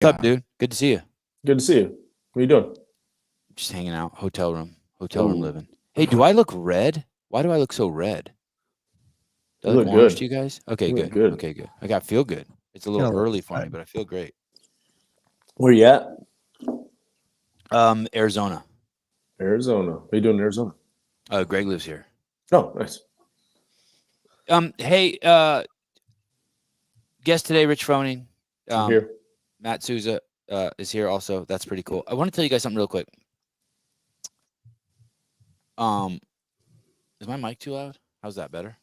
What's up, dude? Good to see you. Good to see you. What are you doing? Just hanging out. Hotel room living. Hey, do I look red? Why do I look so red? Do I look orange to you guys? Okay, good. Okay, good. I feel good. It's a little early for me, but I feel great. Where you at? Arizona. Arizona. What are you doing in Arizona? Greg lives here. Oh, nice. Hey, guest today, Rich Froning. Here. Matt Souza is here also. That's pretty cool. I want to tell you guys something real quick. Is my mic too loud? How's that better?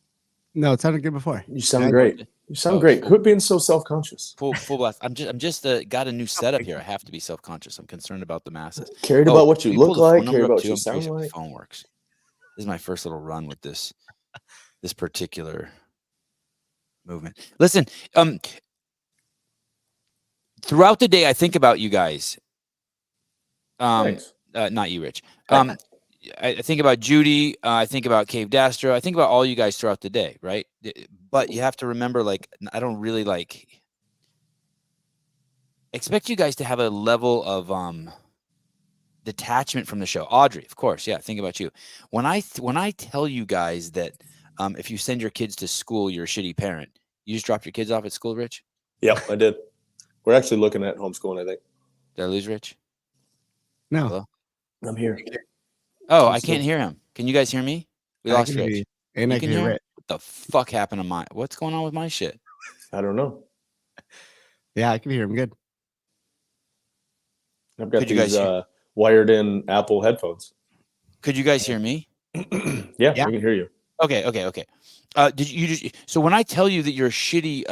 No, it sounded good before. You sound great. You sound great. Quit being so self-conscious. Full blast. I'm just got a new setup here. I have to be self-conscious. I'm concerned about the masses. Cared about what you look like. Cared about what you sound like. The phone works. This is my first little run with this particular movement. Listen, throughout the day, I think about you guys. Not you, Rich. I think about Judy. I think about Cave Dastro. I think about all you guys throughout the day, right? But you have to remember, like, I don't really expect you guys to have a level of detachment from the show. Audrey, of course, yeah. Think about you. When I tell you guys that if you send your kids to school, you're a shitty parent. You just dropped your kids off at school, Rich? Yep, I did. We're actually looking at homeschooling, I think. Did I lose Rich? No. Hello? I'm here. Oh, I can't hear him. Can you guys hear me? We lost Rich. And I can hear Rich. What the fuck happened to what's going on with my shit? I don't know. Yeah, I can hear him good. I've got these wired in Apple headphones. Could you guys hear me? Yeah, I can hear you. Okay. Did you just so when I tell you that you're a shitty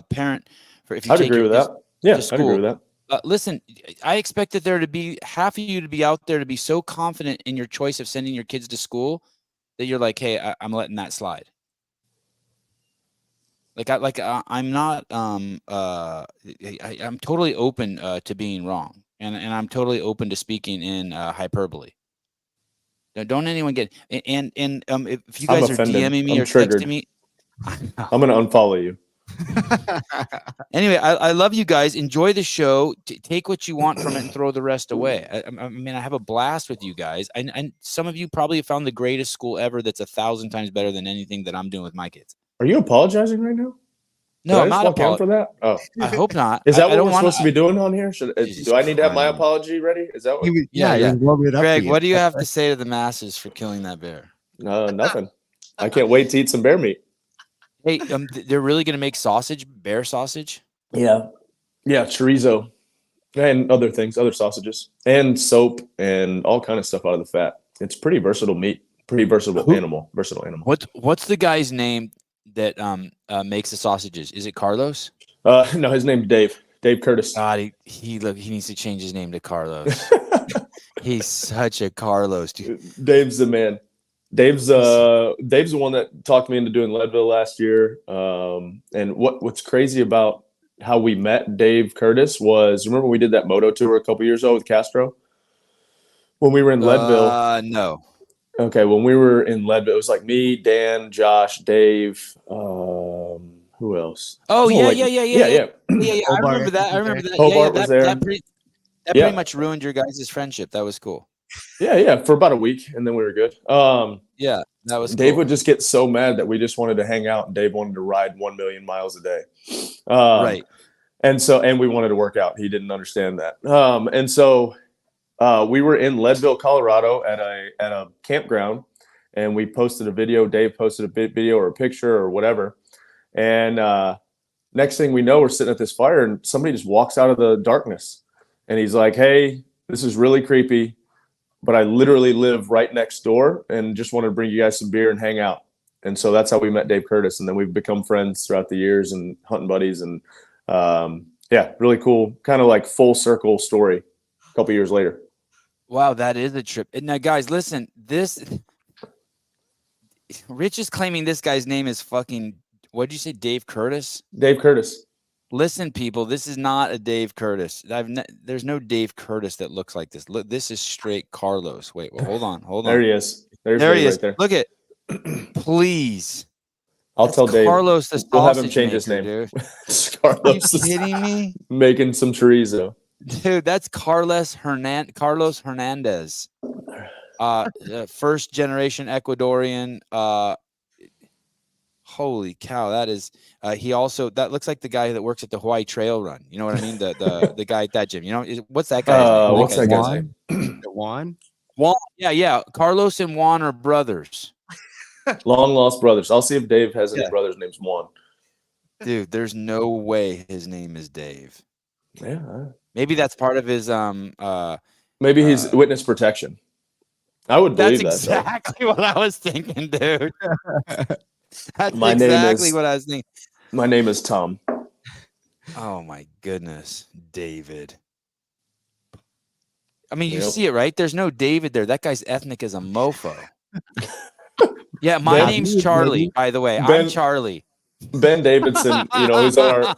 parent if you I'd take agree your with kids that. Yeah, to school, I'd agree with that. Listen, I expected there to be half of you to be out there to be so confident in your choice of sending your kids to school that you're like, hey, I'm letting that slide. I'm not. I'm totally open to being wrong, and I'm totally open to speaking in hyperbole. Don't anyone get and if you guys are DMing me or texting me, I'm gonna unfollow you. Anyway, I love you guys. Enjoy the show. Take what you want from it and throw the rest away. I mean, I have a blast with you guys. And some of you probably have found the greatest school ever that's 1,000 times better than anything that I'm doing with my kids. Are you apologizing right now? No, I'm not apologizing for that. Oh, I hope not. Is that what we're supposed to be doing on here? Do I need to have my apology ready? Is that what? Yeah. Greg, what do you have to say to the masses for killing that bear? Nothing. I can't wait to eat some bear meat. Hey, they're really going to make bear sausage? Yeah, chorizo and other things, other sausages and soap and all kind of stuff out of the fat. It's pretty versatile meat, pretty versatile animal. What's the guy's name that makes the sausages? Is it Carlos? No, his name's Dave. Dave Curtis. God, he needs to change his name to Carlos. He's such a Carlos dude. Dave's the man. Dave's the one that talked me into doing Leadville last year. And what's crazy about how we met Dave Curtis was, remember we did that moto tour a couple years ago with Castro? When we were in Leadville. No. Okay, when we were in Leadville, it was like me, Dan, Josh, Dave, who else? Oh, yeah. I Hobart. remember that. Hobart was there. That pretty much ruined your guys' friendship. That was cool. Yeah, for about a week, and then we were good. Yeah, that was Dave cool. would just get so mad that we just wanted to hang out, and Dave wanted to ride 1 million miles a day. Right. And we wanted to work out. He didn't understand that. And so we were in Leadville, Colorado at a campground, and we posted a video. Dave posted a video or a picture or whatever. And next thing we know, we're sitting at this fire, and somebody just walks out of the darkness, and he's like, "Hey, this is really creepy, but I literally live right next door and just wanted to bring you guys some beer and hang out." And so that's how we met Dave Curtis. And then we've become friends throughout the years and hunting buddies. And really cool, kind of like full circle story a couple years later. Wow, that is a trip. And now, guys, listen, Rich is claiming this guy's name is fucking, what did you say, Dave Curtis? Dave Curtis. Listen, people, this is not a Dave Curtis. There's no Dave Curtis that looks like this. Look, this is straight Carlos. Wait, well, hold on. There he is. There he is. Right there. Look at, please. I'll tell Dave. Carlos the sausage We'll have him change his maker, name. dude. Carlos Are you is kidding me? making some chorizo. Dude, that's Carlos Hernandez. First generation Ecuadorian. Holy cow, that is he also that looks like the guy that works at the Hawaii Trail Run. You know what I mean? The guy at that gym. You know, what's that guy's name? What's that guy's name? Juan? Juan. Yeah. Carlos and Juan are brothers. Long lost brothers. I'll see if Dave has any brothers named Juan. Dude, there's no way his name is Dave. Yeah. Maybe that's part of his maybe he's witness protection. I would believe that's exactly what I was thinking, dude. That's exactly what I was thinking. My name is Tom. Oh my goodness, David. I mean, you see it, right? There's no David there. That guy's ethnic as a mofo. Yeah, my name's Charlie, by the way. I'm Charlie. Ben Davidson,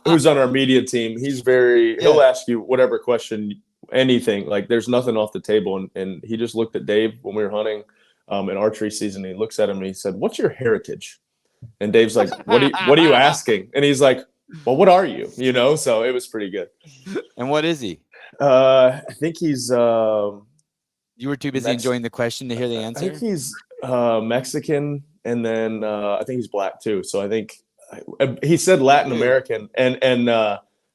who's on our media team. He's he'll ask you whatever question, anything. Like there's nothing off the table. And he just looked at Dave when we were hunting in archery season. He looks at him and he said, "What's your heritage?" And Dave's like, what are you asking? And he's like, "Well, what are you?" So it was pretty good. And what is he? I think he's you were too busy enjoying the question to hear the answer. I think he's Mexican, and then I think he's black too. So I think he said Latin American, and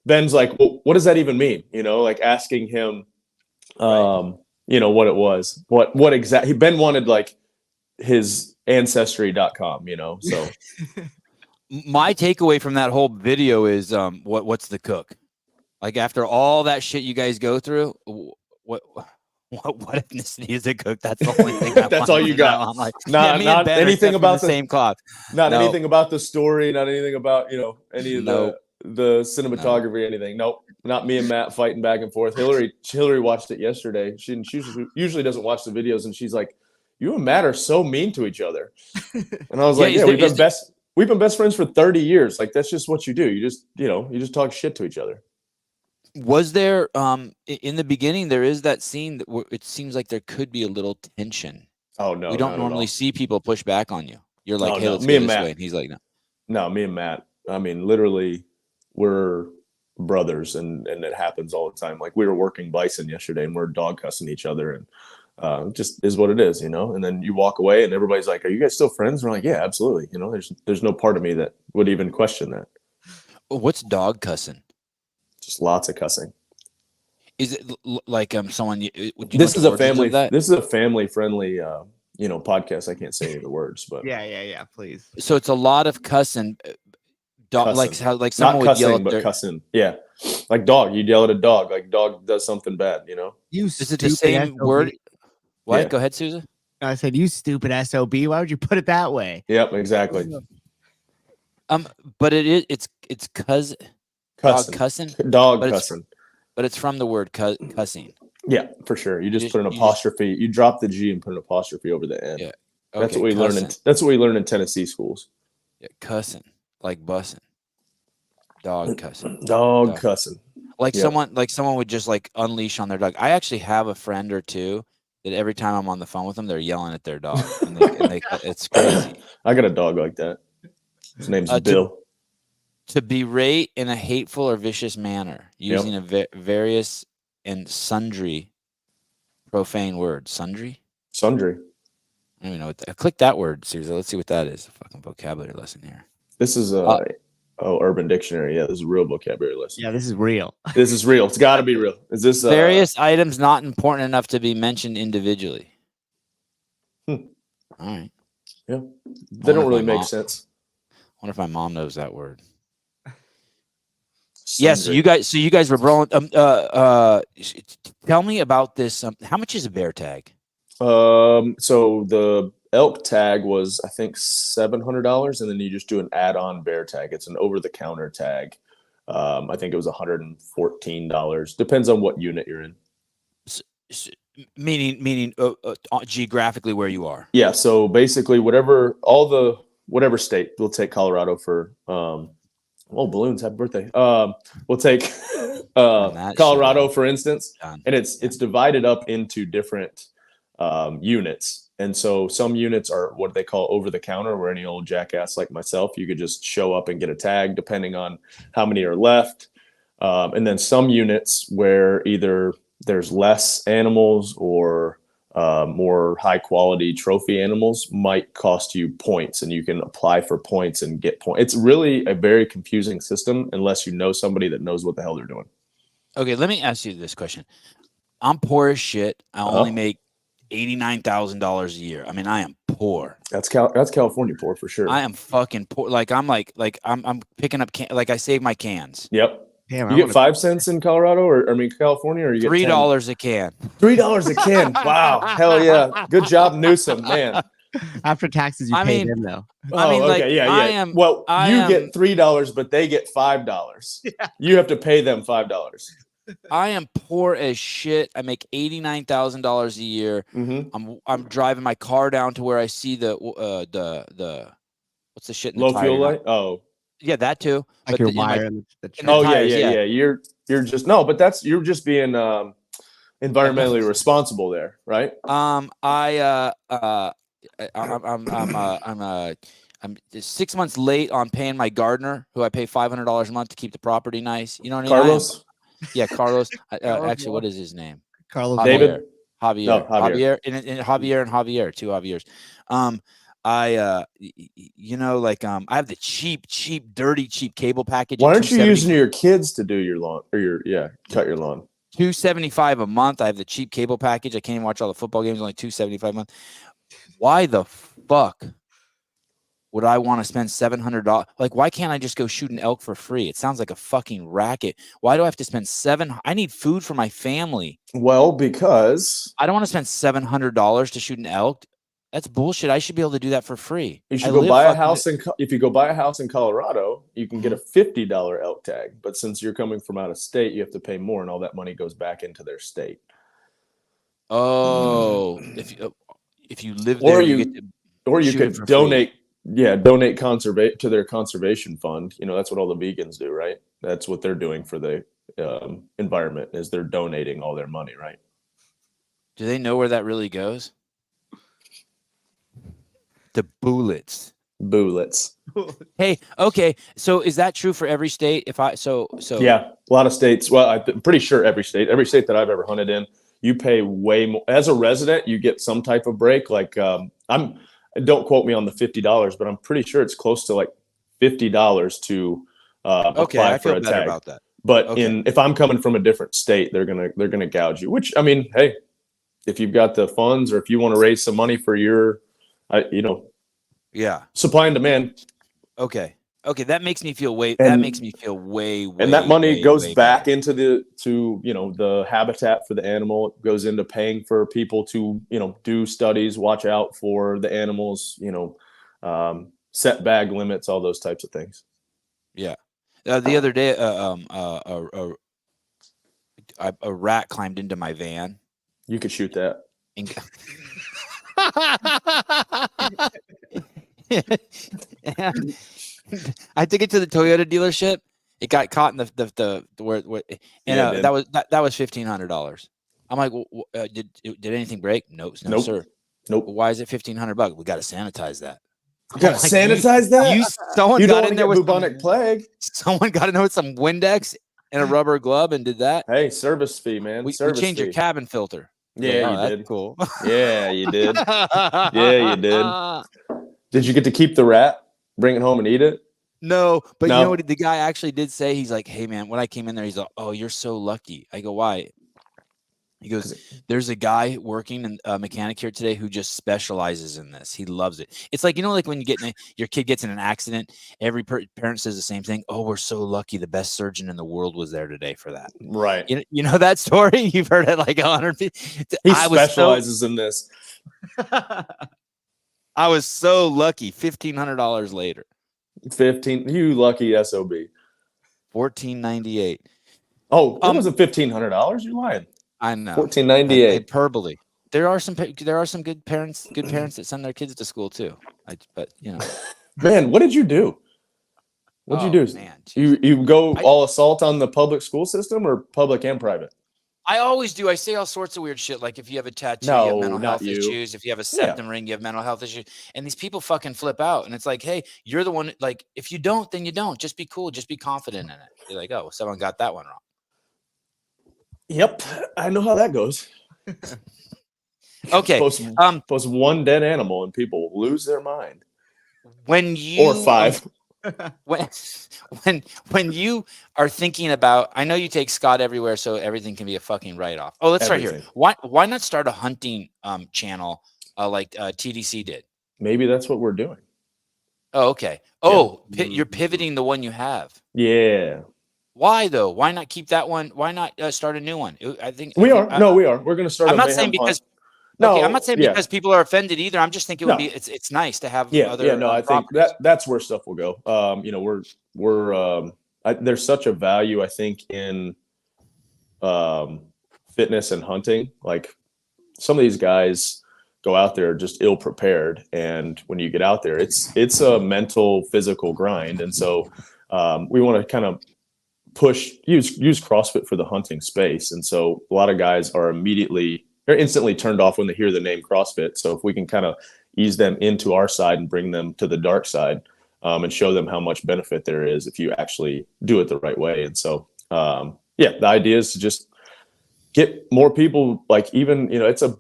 Ben's like, "Well, what does that even mean?" Like asking him, what it was, what exactly. Ben wanted like his ancestry.com, So my takeaway from that whole video is what's the cook? Like after all that shit you guys go through, what ethnicity is the cook? That's the only thing. That's all you got. I'm like, not anything about the same cloth. Not anything about the story. Not anything about any of the cinematography. Anything. Nope. Not me and Matt fighting back and forth. Hillary watched it yesterday. She usually doesn't watch the videos, and she's like, "You and Matt are so mean to each other." And I was like, "Yeah, we've been best friends for 30 years. Like that's just what you do. You just talk shit to each other." Was there in the beginning there is that scene that it seems like there could be a little tension. Oh no. We don't normally see people push back on you. You're like, "Hey, let's me go and this Matt. way." And he's like, "No." No, me and Matt. I mean, literally we're brothers and it happens all the time. Like we were working bison yesterday and we're dog cussing each other and just is what it is, and then you walk away and everybody's like, "Are you guys still friends?" And we're like, "Yeah, absolutely." There's no part of me that would even question that. What's dog cussing? Just lots of cussing. Is it like someone? This is a family friendly podcast. I can't say any of the words, but yeah, please. So it's a lot of cussing. Cussing. Like someone not would cussing, yell at but cussing. Yeah, like dog. You'd yell at a dog. Like dog does something bad. Is it the same SOB. word? What? Yeah. Go ahead, Susan. I said, "You stupid SOB. Why would you put it that way?" Yep, exactly. But it's cussing. Dog cussing. Dog cussing. But it's from the word cussing. Yeah, for sure. You just put an apostrophe. You drop the G and put an apostrophe over the end. Yeah, okay, that's what we learn. That's what we learn in Tennessee schools. Yeah, cussing, like bussing. Dog cussing. Dog cussing. Like someone would just like unleash on their dog. I actually have a friend or two that every time I'm on the phone with them, they're yelling at their dog. And it's crazy. I got a dog like that. His name's Bill. To berate in a hateful or vicious manner, using a various and sundry profane words. Sundry? Sundry. I don't even know what that. Click that word, Susan. Let's see what that is. A fucking vocabulary lesson here. This is Urban Dictionary. Yeah, this is a real vocabulary lesson. Yeah, this is real. This is real. It's got to be real. Is this various items not important enough to be mentioned individually? All right. Yeah, they don't really make sense. I wonder if my mom knows that word. Sundry. Yes, so you guys were rolling. Tell me about this. How much is a bear tag? So the elk tag was I think $700, and then you just do an add-on bear tag. It's an over-the-counter tag. I think it was $114. Depends on what unit you're in. Meaning geographically where you are. Yeah. So basically, whatever state. We'll take Colorado for. Balloons! Happy birthday. We'll take Colorado for instance, and it's divided up into different units. And so some units are what they call over the counter, where any old jackass like myself, you could just show up and get a tag depending on how many are left. And then some units where either there's less animals or more high quality trophy animals might cost you points, and you can apply for points and get points. It's really a very confusing system unless you know somebody that knows what the hell they're doing. Okay, let me ask you this question. I'm poor as shit. I only make $89,000 a year. I mean, I am poor. That's California poor for sure. I am fucking poor. I'm picking up like I save my cans. Yep. Damn, you get 5 cents in Colorado, or California, or you get $3 a can. $3 a can. Wow, hell yeah, good job, Newsom, man. After taxes, you pay them though. Okay, yeah. You get $3, but they get $5. Yeah. You have to pay them $5. I am poor as shit. I make $89,000 a year. Mm-hmm. I'm driving my car down to where I see the what's the shit in the low tire fuel now? light. Oh, yeah, that too. Like your wire. Yeah. You're just you're just being environmentally responsible there, right? I'm 6 months late on paying my gardener, who I pay $500 a month to keep the property nice. You know what I mean? Carlos. Yeah, Carlos. Actually, what is his name? Carlos. Javier. David. Javier. No, Javier. Javier, two Javiers. I have the cheap, dirty, cheap cable package. Why aren't you using your kids to do your lawn or cut your lawn? $275 a month. I have the cheap cable package. I can't even watch all the football games. Only $275 a month. Why the fuck would I want to spend $700? Like, why can't I just go shoot an elk for free? It sounds like a fucking racket. Why do I have to spend I need food for my family. Well, because I don't want to spend $700 to shoot an elk. That's bullshit. I should be able to do that for free. You should go buy a house if you go buy a house in Colorado, you can get a $50 elk tag. But since you're coming from out of state, you have to pay more, and all that money goes back into their state. Oh, if you live there, or you could donate. Yeah, donate to their conservation fund. That's what all the vegans do, right? That's what they're doing for the environment, is they're donating all their money, right? Do they know where that really goes? The bullets. Hey, okay. So is that true for every state? Yeah, a lot of states. Well, I'm pretty sure every state that I've ever hunted in, you pay way more. As a resident, you get some type of break. Like don't quote me on the $50, but I'm pretty sure it's close to like $50 to apply for a tag. About that. But if I'm coming from a different state, they're gonna gouge you. Which, I mean, hey, if you've got the funds, or if you want to raise some money for your, supply and demand. Okay, that makes me feel way. And that money goes back into the habitat for the animal. It goes into paying for people to do studies, watch out for the animals. Set bag limits, all those types of things. Yeah. The other day, a rat climbed into my van. You could shoot that. I took it to the Toyota dealership. It got caught in that was $1,500. I'm like, did anything break? No, sir. Nope. Why is it $1,500? We got to sanitize that. You got to sanitize that? Someone got in there with bubonic plague. Someone got in there with some Windex and a rubber glove and did that. Hey, service fee, man. We changed your cabin filter. Yeah, you did. Cool. Yeah, you did. Yeah, you did. Did you get to keep the rat? Bring it home and eat it? No, but you know what the guy actually did say? He's like, hey, man, when I came in there, he's like, oh, you're so lucky. I go, why? He goes, there's a guy working in a mechanic here today who just specializes in this. He loves it. It's like, like when your kid gets in an accident, every parent says the same thing. Oh, we're so lucky. The best surgeon in the world was there today for that. Right. You know that story? You've heard it like 100 people. He specializes in this. I was so lucky. $1,500 later. You lucky SOB. $1,498. Oh, it wasn't $1,500. You're lying. I know. $1,498. Hyperbole. There are some good parents that send their kids to school too. Man, what did you do? What did you do? Man, you go all assault on the public school system, or public and private? I always do. I say all sorts of weird shit. Like if you have a tattoo, you have No, mental not health you. issues. If you have a Yeah. septum ring, you have mental health issues. And these people fucking flip out. And it's like, hey, you're the one. Like if you don't, then you don't. Just be cool. Just be confident in it. You're like, oh, someone got that one wrong. Yep, I know how that goes. Okay. Post one dead animal and people will lose their mind. When you Or 5. When you are thinking about, I know you take Scott everywhere, so everything can be a fucking write-off. Oh, let's start here. Why not start a hunting channel like TDC did? Maybe that's what we're doing. Oh, okay. Oh, you're pivoting the one you have. Yeah. Why though? Why not keep that one? Why not start a new one? I think we are. We're going to start. I'm not saying because. No, okay, I'm not saying because people are offended either. I'm just thinking it would be it's nice to have other. Yeah, no, I think that's where stuff will go. There's such a value I think in fitness and hunting. Like some of these guys go out there just ill prepared, and when you get out there, it's a mental, physical grind, and so we want to kind of use CrossFit for the hunting space, and so a lot of guys they're instantly turned off when they hear the name CrossFit. So if we can kind of ease them into our side and bring them to the dark side and show them how much benefit there is if you actually do it the right way. And so, the idea is to just get more people, like even, it's a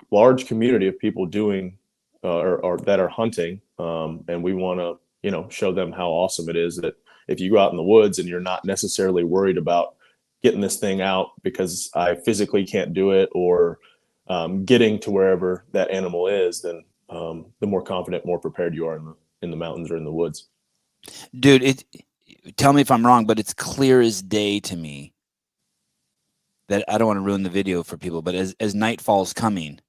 large community of people doing or that are hunting. And we want to, show them how awesome it is that if you go out in the woods and you're not necessarily worried about getting this thing out because I physically can't do it, or getting to wherever that animal is, then the more confident, more prepared you are in the mountains or in the woods. Dude, tell me if I'm wrong, but it's clear as day to me that I don't want to ruin the video for people, but as nightfall's coming,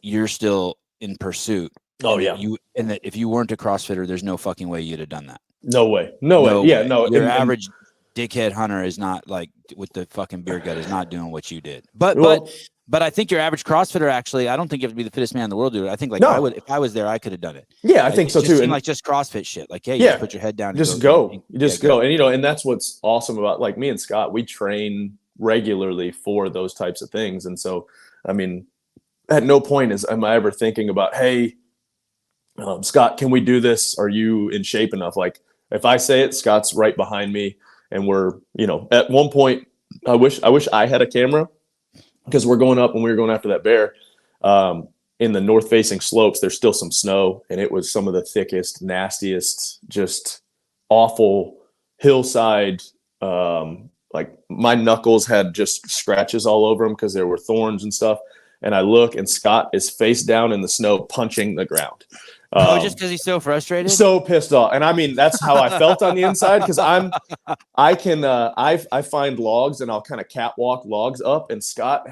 you're still in pursuit. Oh yeah. And that if you weren't a CrossFitter, there's no fucking way you'd have done that. No way. Yeah, no. Your average dickhead hunter is not like with the fucking beer gut is not doing what you did. But I think your average CrossFitter actually, I don't think you have to be the fittest man in the world, dude. I think I would, if I was there, I could have done it. Yeah, I think so too. And like just CrossFit shit. Like, hey, you just put your head down. Just go. And and that's what's awesome about, like, me and Scott, we train regularly for those types of things. And so, I mean, at no point am I ever thinking about, hey, Scott, can we do this? Are you in shape enough? Like, if I say it, Scott's right behind me. And we're, at one point, I wish I had a camera, because we're going up when we were going after that bear in the north facing slopes. There's still some snow, and it was some of the thickest, nastiest, just awful hillside. Like my knuckles had just scratches all over them because there were thorns and stuff. And I look, and Scott is face down in the snow, punching the ground. Just because he's so frustrated, so pissed off. And I mean, that's how I felt on the inside, because I find logs and I'll kind of catwalk logs up, and Scott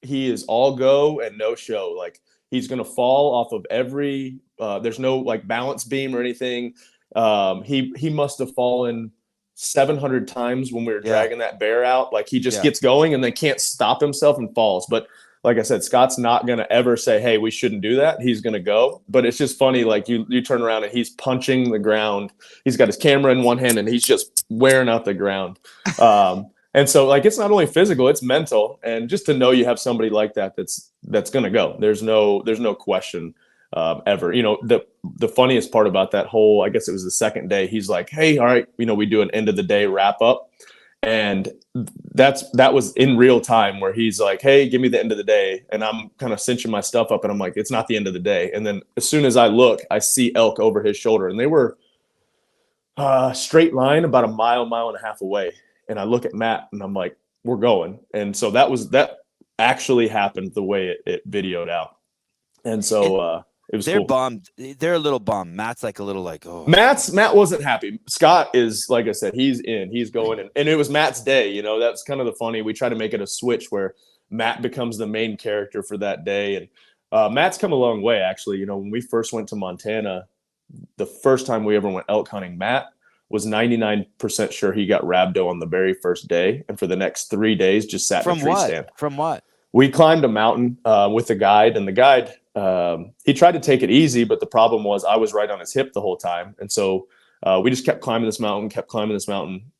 he is all go and no show. Like, he's going to fall off of every, there's no like balance beam or anything. He must've fallen 700 times when we were dragging that bear out. Like, he just gets going and then can't stop himself and falls. But like I said, Scott's not going to ever say, hey, we shouldn't do that. He's going to go. But it's just funny. Like, you turn around and he's punching the ground. He's got his camera in one hand and he's just wearing out the ground. And so, like, it's not only physical, it's mental. And just to know you have somebody like that, that's going to go. There's no question ever. The funniest part about that whole, I guess it was the second day, he's like, hey, all right, we do an end of the day wrap up. And that was in real time, where he's like, hey, give me the end of the day. And I'm kind of cinching my stuff up, and I'm like, it's not the end of the day. And then as soon as I look, I see elk over his shoulder, and they were straight line about a mile and a half away. And I look at Matt, and I'm like, we're going. And so that actually happened the way it videoed out. And so it was they're cool. bummed. They're a little bummed. Matt's like a little like, oh. Matt wasn't happy. Scott is, like I said, he's going in. And it was Matt's day. That's kind of the funny. We try to make it a switch where Matt becomes the main character for that day. And Matt's come a long way, actually. When we first went to Montana, the first time we ever went elk hunting, Matt was 99% sure he got rhabdo on the very first day. And for the next 3 days, just sat in a tree stand. From what? We climbed a mountain with a guide, and the guide, he tried to take it easy, but the problem was I was right on his hip the whole time. And so we just kept climbing this mountain.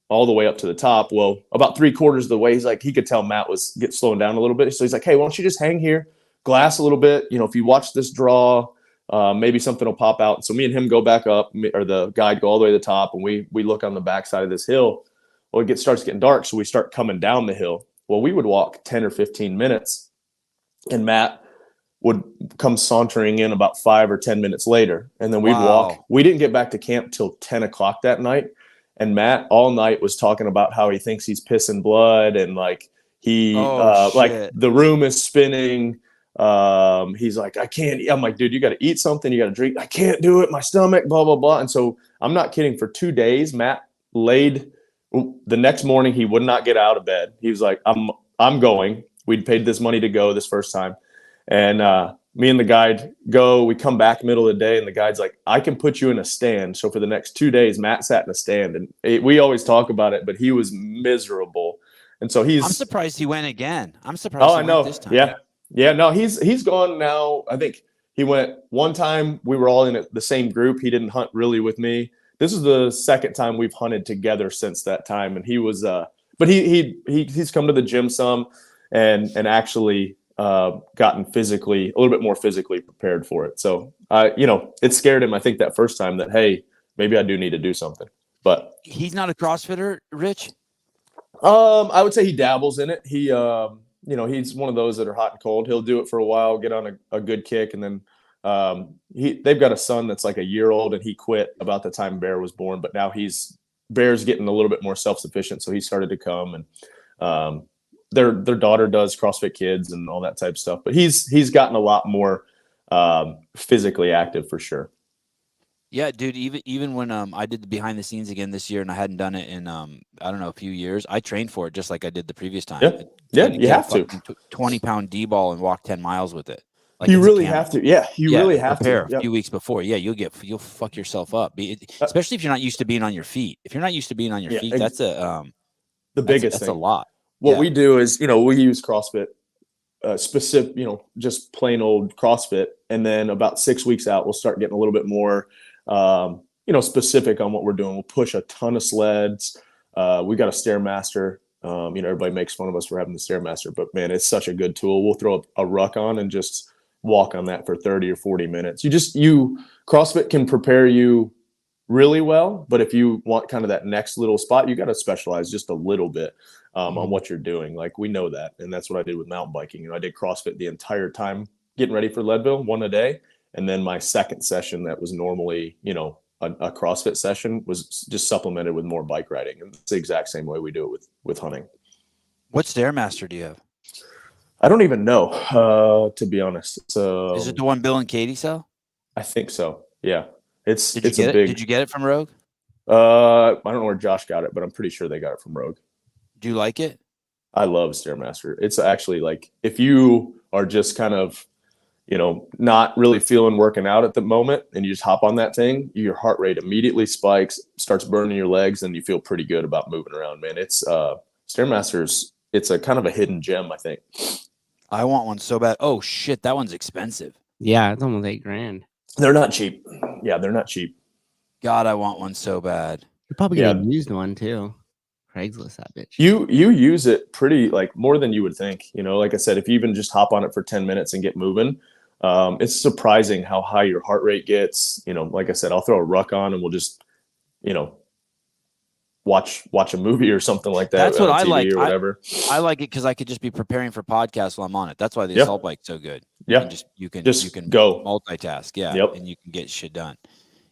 all the way up to the top. Well, about 3/4 of the way, he's like, he could tell Matt was slowing down a little bit. So he's like, hey, why don't you just hang here, glass a little bit? You know, if you watch this draw, maybe something will pop out. So me and him go back up, or the guide go all the way to the top, and we look on the backside of this hill. Well, starts getting dark, so we start coming down the hill. Well, we would walk 10 or 15 minutes, and Matt would come sauntering in about 5 or 10 minutes later, and then we'd walk. We didn't get back to camp till 10 o'clock that night. And Matt all night was talking about how he thinks he's pissing blood, and like like the room is spinning. He's like, I can't. I'm like, dude, you got to eat something. You got to drink. I can't do it. My stomach, blah, blah, blah. And so I'm not kidding. For 2 days, Matt laid. The next morning, he would not get out of bed. He was like, I'm going. We'd paid this money to go this first time. And me and the guide go. We come back middle of the day, and the guide's like, I can put you in a stand. So for the next 2 days, Matt sat in a stand, and we always talk about it, but he was miserable. And so I'm surprised he went again. I'm surprised. Oh, I know. This time. Yeah. No, he's gone now. I think he went one time. We were all in the same group. He didn't hunt really with me. This is the second time we've hunted together since that time. And he was, but he's come to the gym some, and actually gotten a little bit more physically prepared for it. So, it scared him, I think, that first time that, hey, maybe I do need to do something. But he's not a CrossFitter, Rich? I would say he dabbles in it. He, he's one of those that are hot and cold. He'll do it for a while, get on a good kick, and then they've got a son that's like a year old, and he quit about the time Bear was born. But now Bear's getting a little bit more self-sufficient, so he started to come, and their daughter does CrossFit Kids and all that type of stuff. But he's gotten a lot more physically active for sure. Yeah, dude. Even when I did the behind the scenes again this year, and I hadn't done it in I don't know, a few years, I trained for it just like I did the previous time. Yeah, you have to 20-pound D-ball and walk 10 miles with it. Like you really have to. Yeah, you really have to. A few weeks before. Yeah, you'll fuck yourself up. Especially if you're not used to being on your feet. If you're not used to being on your feet, that's the biggest thing. That's a lot. What we do is, we use CrossFit specific, just plain old CrossFit. And then about 6 weeks out, we'll start getting a little bit more, specific on what we're doing. We'll push a ton of sleds. We got a Stairmaster. Everybody makes fun of us for having the Stairmaster, but man, it's such a good tool. We'll throw a ruck on and just walk on that for 30 or 40 minutes. CrossFit can prepare you really well, but if you want kind of that next little spot, you got to specialize just a little bit on what you're doing. Like, we know that. And that's what I did with mountain biking. I did CrossFit the entire time getting ready for Leadville, one a day. And then my second session that was normally, a CrossFit session was just supplemented with more bike riding. And it's the exact same way we do it with hunting. What Stairmaster do you have? I don't even know, to be honest. Is it the one Bill and Katie sell? I think so. Yeah. Did you get it from Rogue? I don't know where Josh got it, but I'm pretty sure they got it from Rogue. Do you like it? I love Stairmaster. It's actually like, if you are just kind of, not really feeling working out at the moment, and you just hop on that thing, your heart rate immediately spikes, starts burning your legs, and you feel pretty good about moving around, man. It's Stairmaster's, it's a kind of a hidden gem, I think. I want one so bad. Oh shit, that one's expensive. Yeah, it's almost $8,000. They're not cheap. Yeah, they're not cheap. God, I want one so bad. You're probably gonna use one too. Craigslist, that bitch. You use it pretty, like, more than you would think. Like I said, if you even just hop on it for 10 minutes and get moving, it's surprising how high your heart rate gets. Like I said, I'll throw a ruck on and we'll just, watch a movie or something like that. That's what I like. Or whatever. I like it because I could just be preparing for podcasts while I'm on it. That's why the assault bike's so good. You can go multitask. Yeah. And you can get shit done.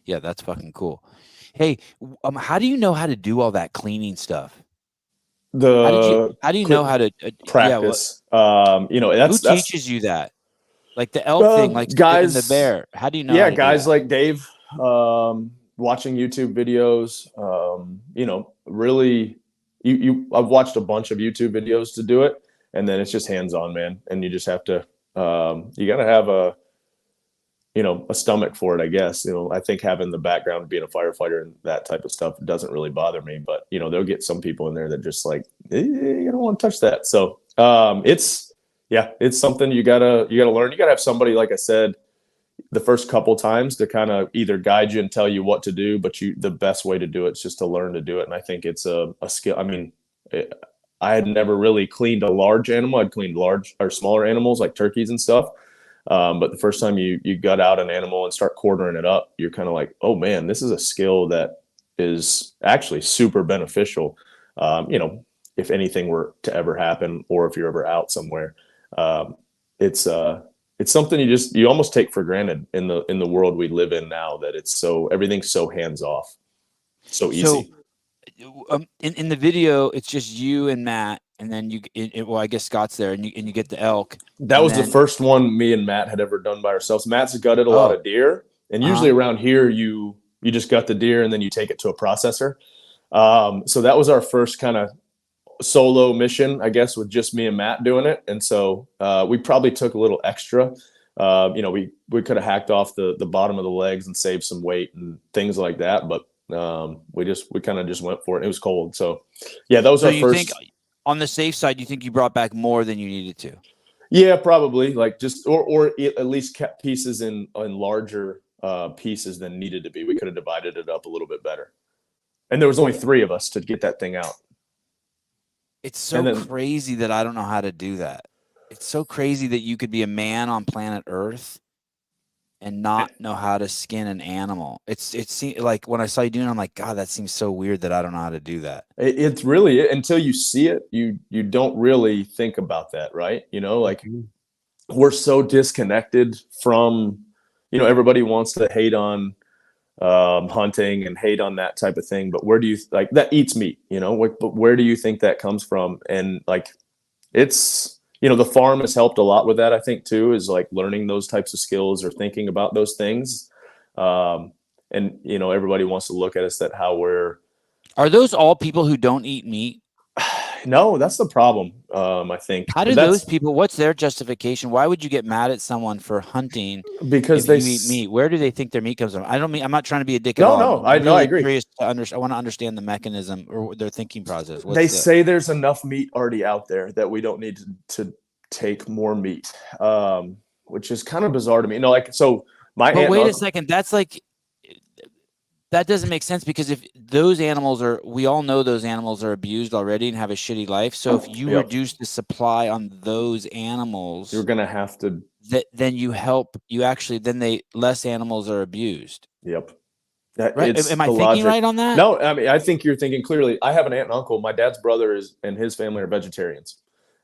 Yeah, that's fucking cool. Hey, how do you know how to do all that cleaning stuff? How do you know how to practice? Who teaches you that? Like the elk thing, like guys, the bear. How do you know? Yeah, guys like Dave, watching YouTube videos. Really, I've watched a bunch of YouTube videos to do it, and then it's just hands-on, man. And you just have to, you got to have a stomach for it, I guess. I think having the background of being a firefighter and that type of stuff doesn't really bother me, but they'll get some people in there that just like, you don't want to touch that. So, it's something you gotta learn. You gotta have somebody, like I said, the first couple times to kind of either guide you and tell you what to do, but the best way to do it is just to learn to do it. And I think it's a skill. I mean, I had never really cleaned a large animal. I'd cleaned large or smaller animals like turkeys and stuff. But the first time you gut out an animal and start quartering it up, you're kind of like, oh man, this is a skill that is actually super beneficial. If anything were to ever happen, or if you're ever out somewhere, it's something you almost take for granted in the world we live in now, that everything's so hands off, so easy. So, in the video, it's just you and Matt, and then I guess Scott's there, and you get the elk. That was the first one me and Matt had ever done by ourselves. Matt's gutted a lot of deer, and usually around here you just gut the deer and then you take it to a processor. So that was our first kind of solo mission, I guess, with just me and Matt doing it. And so we probably took a little extra. We could have hacked off the bottom of the legs and saved some weight and things like that, but we kind of just went for it. It was cold, so yeah, that was our first. Think, on the safe side, you think you brought back more than you needed to? Yeah, probably, like just or at least kept pieces in larger pieces than needed to be. We could have divided it up a little bit better, and there was only 3 of us to get that thing out. It's so crazy that I don't know how to do that. It's so crazy that you could be a man on planet Earth and not know how to skin an animal. It's like when I saw you doing it, I'm like, God, that seems so weird that I don't know how to do that. It's really, until you see it, you don't really think about that, right? We're so disconnected from, everybody wants to hate on hunting and hate on that type of thing, but where do you like that eats meat, but where do you think that comes from? And like, it's, the farm has helped a lot with that, I think, too, is like learning those types of skills or thinking about those things. And everybody wants to look at us are those all people who don't eat meat? No, that's the problem. I think. How do those people? What's their justification? Why would you get mad at someone for hunting? Because they eat meat. Where do they think their meat comes from? I'm not trying to be a dick at all. No, I agree. Curious I want to understand the mechanism or their thinking process. They say there's enough meat already out there that we don't need to take more meat, which is kind of bizarre to me. So my. But wait a second. That's like. That doesn't make sense, because if those animals we all know those animals are abused already and have a shitty life. So if you reduce the supply on those animals, you're going to have to, then less animals are abused. Yep. Right. Am I thinking right on that? No, I mean, I think you're thinking clearly. I have an aunt and uncle. My dad's brother and his family are vegetarians.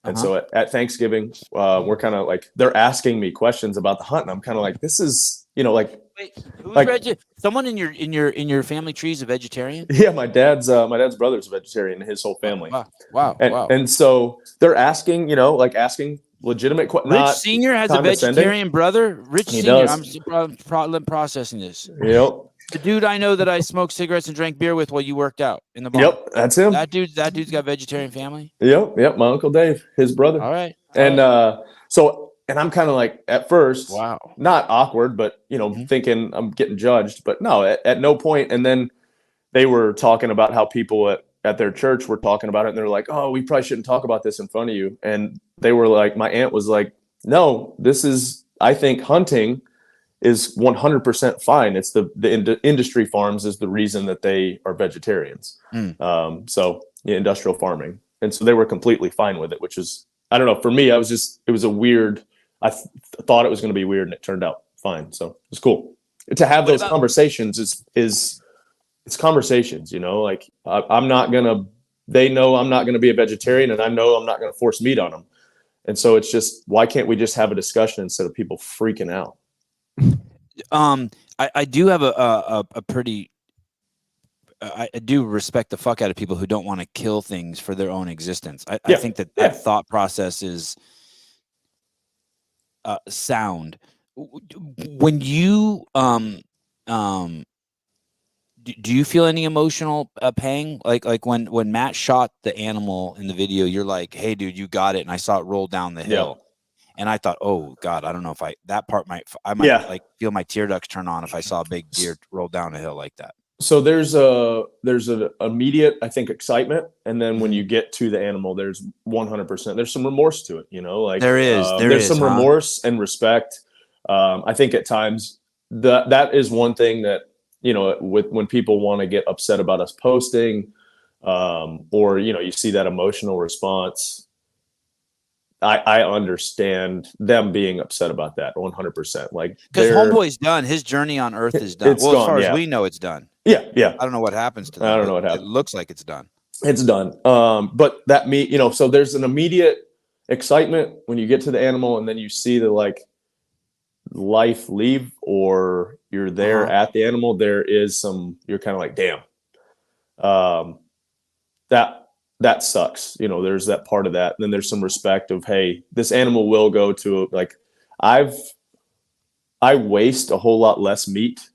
And so at Thanksgiving, we're kind of like, they're asking me questions about the hunt. And I'm kind of like, this is, Wait, who's someone in your family tree is a vegetarian? Yeah, my dad's brother's a vegetarian, his whole family. Wow. And so they're asking, asking legitimate questions. Rich Senior has a vegetarian brother. Rich Senior, I'm processing this. The dude I know that I smoked cigarettes and drank beer with while you worked out in the bar. Yep, that's him. That dude's got vegetarian family. Yep. My Uncle Dave, his brother. All right. And I'm kind of like, at first, wow, not awkward, but thinking I'm getting judged. But no, at no point. And then they were talking about how people at their church were talking about it, and they're like, "Oh, we probably shouldn't talk about this in front of you." And they were like, my aunt was like, "No, I think hunting is 100% fine. It's the industry farms is the reason that they are vegetarians." Industrial farming. And so they were completely fine with it, which is, I don't know, for me, it was a weird, I thought it was going to be weird, and it turned out fine. So it's cool to have those conversations. It's conversations, like I'm not going to, they know I'm not going to be a vegetarian, and I know I'm not going to force meat on them. And so it's just, why can't we just have a discussion instead of people freaking out? I do have a pretty, I do respect the fuck out of people who don't want to kill things for their own existence. I think that thought process is sound. When you do you feel any emotional pang? Like when Matt shot the animal in the video, you're like, "Hey, dude, you got it," and I saw it roll down the hill. Yeah. And I thought, oh God, I don't know if I might like feel my tear ducts turn on if I saw a big deer roll down a hill like that. So there's an immediate, I think, excitement, and then when you get to the animal, there's 100%. There's some remorse to it, like there's some remorse and respect. I think at times that is one thing that, when people want to get upset about us posting, or, you see that emotional response, I understand them being upset about that 100%. Like, because Homeboy's done. His journey on Earth is done. It's well, gone, as far yeah. as we know, it's done. Yeah. I don't know what happens to them. I don't know what It happens. looks like it's done. It's done. But that so there's an immediate excitement when you get to the animal, and then you see the life leave, or you're there at the animal. There is you're kind of like, damn. That sucks. There's that part of that. And then there's some respect of, hey, this animal will go to I waste a whole lot less meat,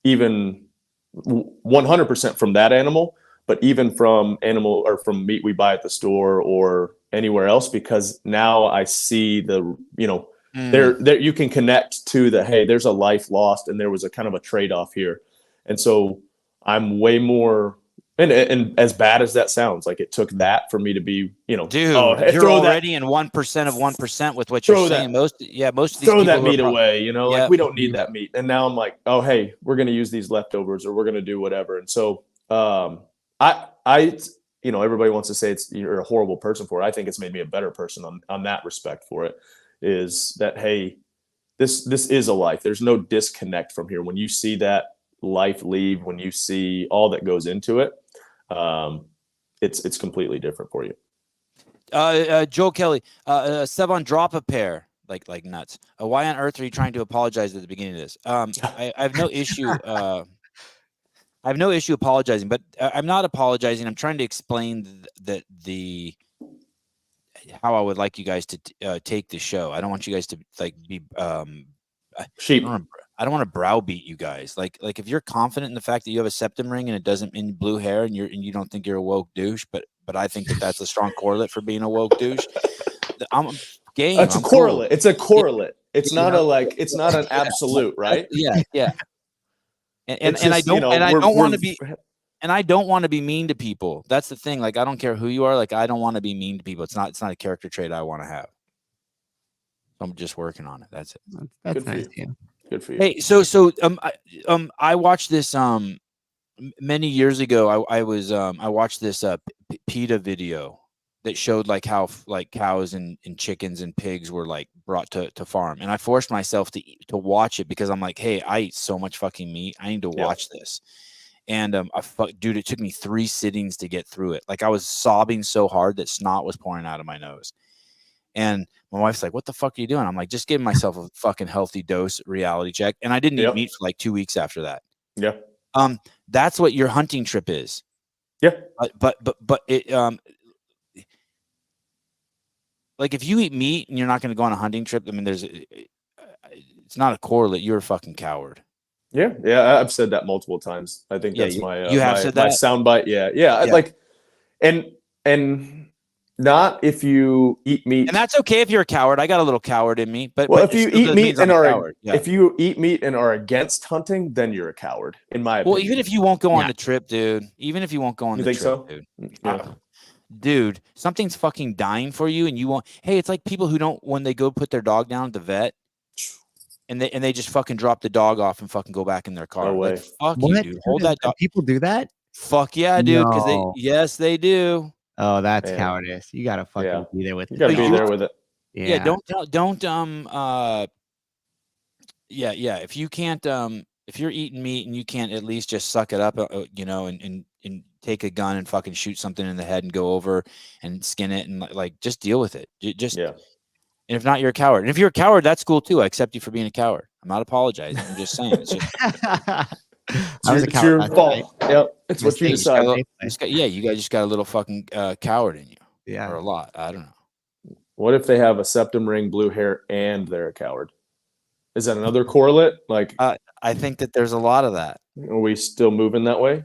even 100% from that animal, but even from meat we buy at the store or anywhere else, because now I see there you can connect to hey, there's a life lost, and there was a kind of a trade-off here. And so I'm way more, and as bad as that sounds, like, it took that for me to be, dude, you're already in 1% of 1% with what you're saying. Most of these throw people that meat away, we don't need Yeah. that meat. And now I'm like, oh, hey, we're going to use these leftovers, or we're going to do whatever. And so, everybody wants to say you're a horrible person for it. I think it's made me a better person on that respect for it, is that, hey, this is a life. There's no disconnect from here. When you see that life leave, when you see all that goes into it, it's completely different for you. Joe Kelly, Sevan, drop a pair like nuts. Why on earth are you trying to apologize at the beginning of this? I have no issue. I have no issue apologizing, but I'm not apologizing. I'm trying to explain the how I would like you guys to take the show. I don't want you guys to be sheep. I don't want to browbeat you guys. Like if you're confident in the fact that you have a septum ring and it doesn't mean blue hair, and you don't think you're a woke douche, but I think that's a strong correlate for being a woke douche. I'm game. It's a correlate. Cool. It's a correlate. It's not it's not an absolute, right? Yeah. And I don't want to be. And I don't want to be mean to people. That's the thing. Like, I don't care who you are. Like, I don't want to be mean to people. It's not a character trait I want to have. I'm just working on it. That's it. That's nice. Yeah. Good for you. Hey, so I watched this many years ago. I watched this PETA video that showed how cows and chickens and pigs were brought to farm, and I forced myself to watch it because I'm like, hey, I eat so much fucking meat. I need to watch this. And dude, it took me 3 sittings to get through it. I was sobbing so hard that snot was pouring out of my nose. And my wife's like, what the fuck are you doing? I'm like, just giving myself a fucking healthy dose reality check. And I didn't eat meat for 2 weeks after that. Yeah. That's what your hunting trip is. Yeah. But it, if you eat meat and you're not going to go on a hunting trip, I mean, it's not a correlate. You're a fucking coward. Yeah. I've said that multiple times. I think that's my soundbite. Yeah. And not if you eat meat, and that's okay if you're a coward. I got a little coward in me, but if you eat meat and if you eat meat and are against hunting, then you're a coward, in my opinion. Well, even if you won't go on the trip, dude. Even if you won't go on the trip, dude. Yeah. Dude, something's fucking dying for you, and you won't. Hey, it's like people who don't, when they go put their dog down at the vet, and they just fucking drop the dog off and fucking go back in their car. No way. Fuck you, dude. Hold that dog. People do that? Fuck yeah, dude. Because yes, they do. Oh, that's cowardice. You gotta fucking be there with it. You gotta be there with it. Yeah. If you can't, if you're eating meat and you can't at least just suck it up, and take a gun and fucking shoot something in the head and go over and skin it and just deal with it. And if not, you're a coward. And if you're a coward, that's cool too. I accept you for being a coward. I'm not apologizing. I'm just saying. It's just. It's your fault. Yep. It's what you decide. You guys just got a little fucking coward in you. Yeah. Or a lot. I don't know. What if they have a septum ring, blue hair, and they're a coward? Is that another correlate? I think that there's a lot of that. Are we still moving that way?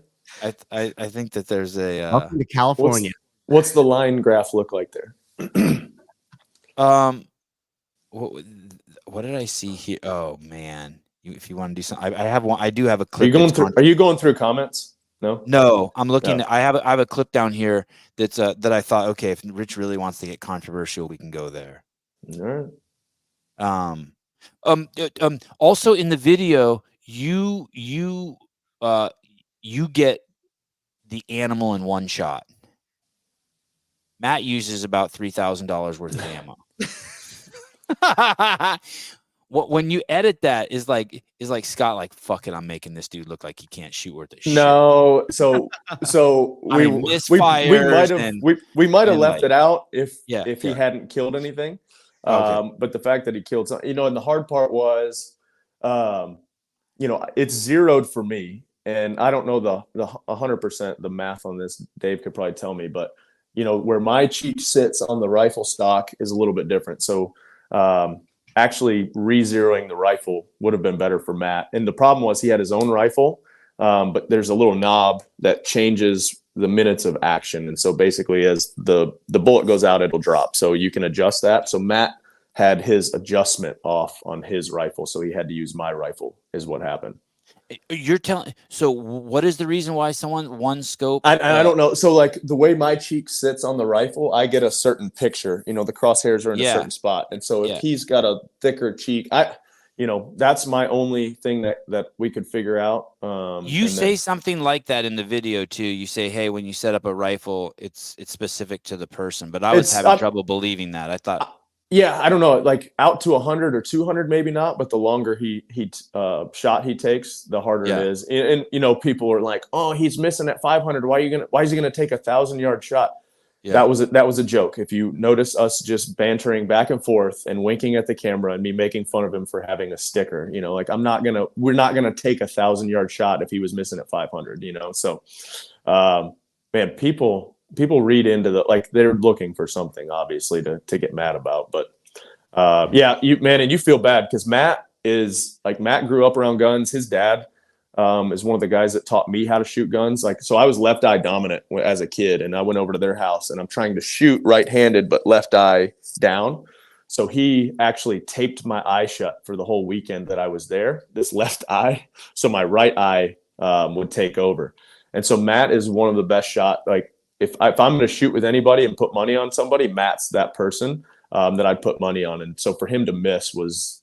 I think that there's a welcome to California. What's the line graph look like there? What did I see here? Oh man. If you want to do something, I have one. I do have a clip. Are you going through comments? No, I'm looking. I have a clip down here that's that I thought, okay, if Rich really wants to get controversial, we can go there. All right. Also in the video, you get the animal in one shot. Matt uses about $3,000 worth of ammo. When you edit that is like Scott, like, fuck it, I'm making this dude look like he can't shoot worth a shit. No, so we might have left it out if he hadn't killed anything. Okay. But the fact that he killed some, and the hard part was, it's zeroed for me, and I don't know the 100% the math on this. Dave could probably tell me, but where my cheek sits on the rifle stock is a little bit different. So actually re-zeroing the rifle would have been better for Matt. And the problem was he had his own rifle, but there's a little knob that changes the minutes of action. And so basically as the bullet goes out, it'll drop. So you can adjust that. So Matt had his adjustment off on his rifle. So he had to use my rifle is what happened. You're telling, so what is the reason why one scope? I don't know. So like the way my cheek sits on the rifle, I get a certain picture, the crosshairs are in a certain spot. And so if he's got a thicker cheek, that's my only thing that we could figure out. You say something like that in the video too. You say, hey, when you set up a rifle, it's specific to the person, but I was having trouble believing that. I thought, yeah, I don't know, like out to 100 or 200, maybe not, but the longer he shot he takes, the harder it is. And people are like, oh, he's missing at 500. Why is he gonna take 1,000-yard shot? Yeah. That was a joke. If you notice us just bantering back and forth and winking at the camera and me making fun of him for having a sticker, like we're not gonna take 1,000-yard shot if he was missing at 500. So, man, people read into they're looking for something obviously to get mad about, but and you feel bad because Matt grew up around guns. His dad is one of the guys that taught me how to shoot guns. So I was left eye dominant as a kid, and I went over to their house and I'm trying to shoot right-handed, but left eye down. So he actually taped my eye shut for the whole weekend that I was there, this left eye. So my right eye would take over. And so Matt is one of the best shot. Like if I'm going to shoot with anybody and put money on somebody, Matt's that person that I'd put money on. And so for him to miss was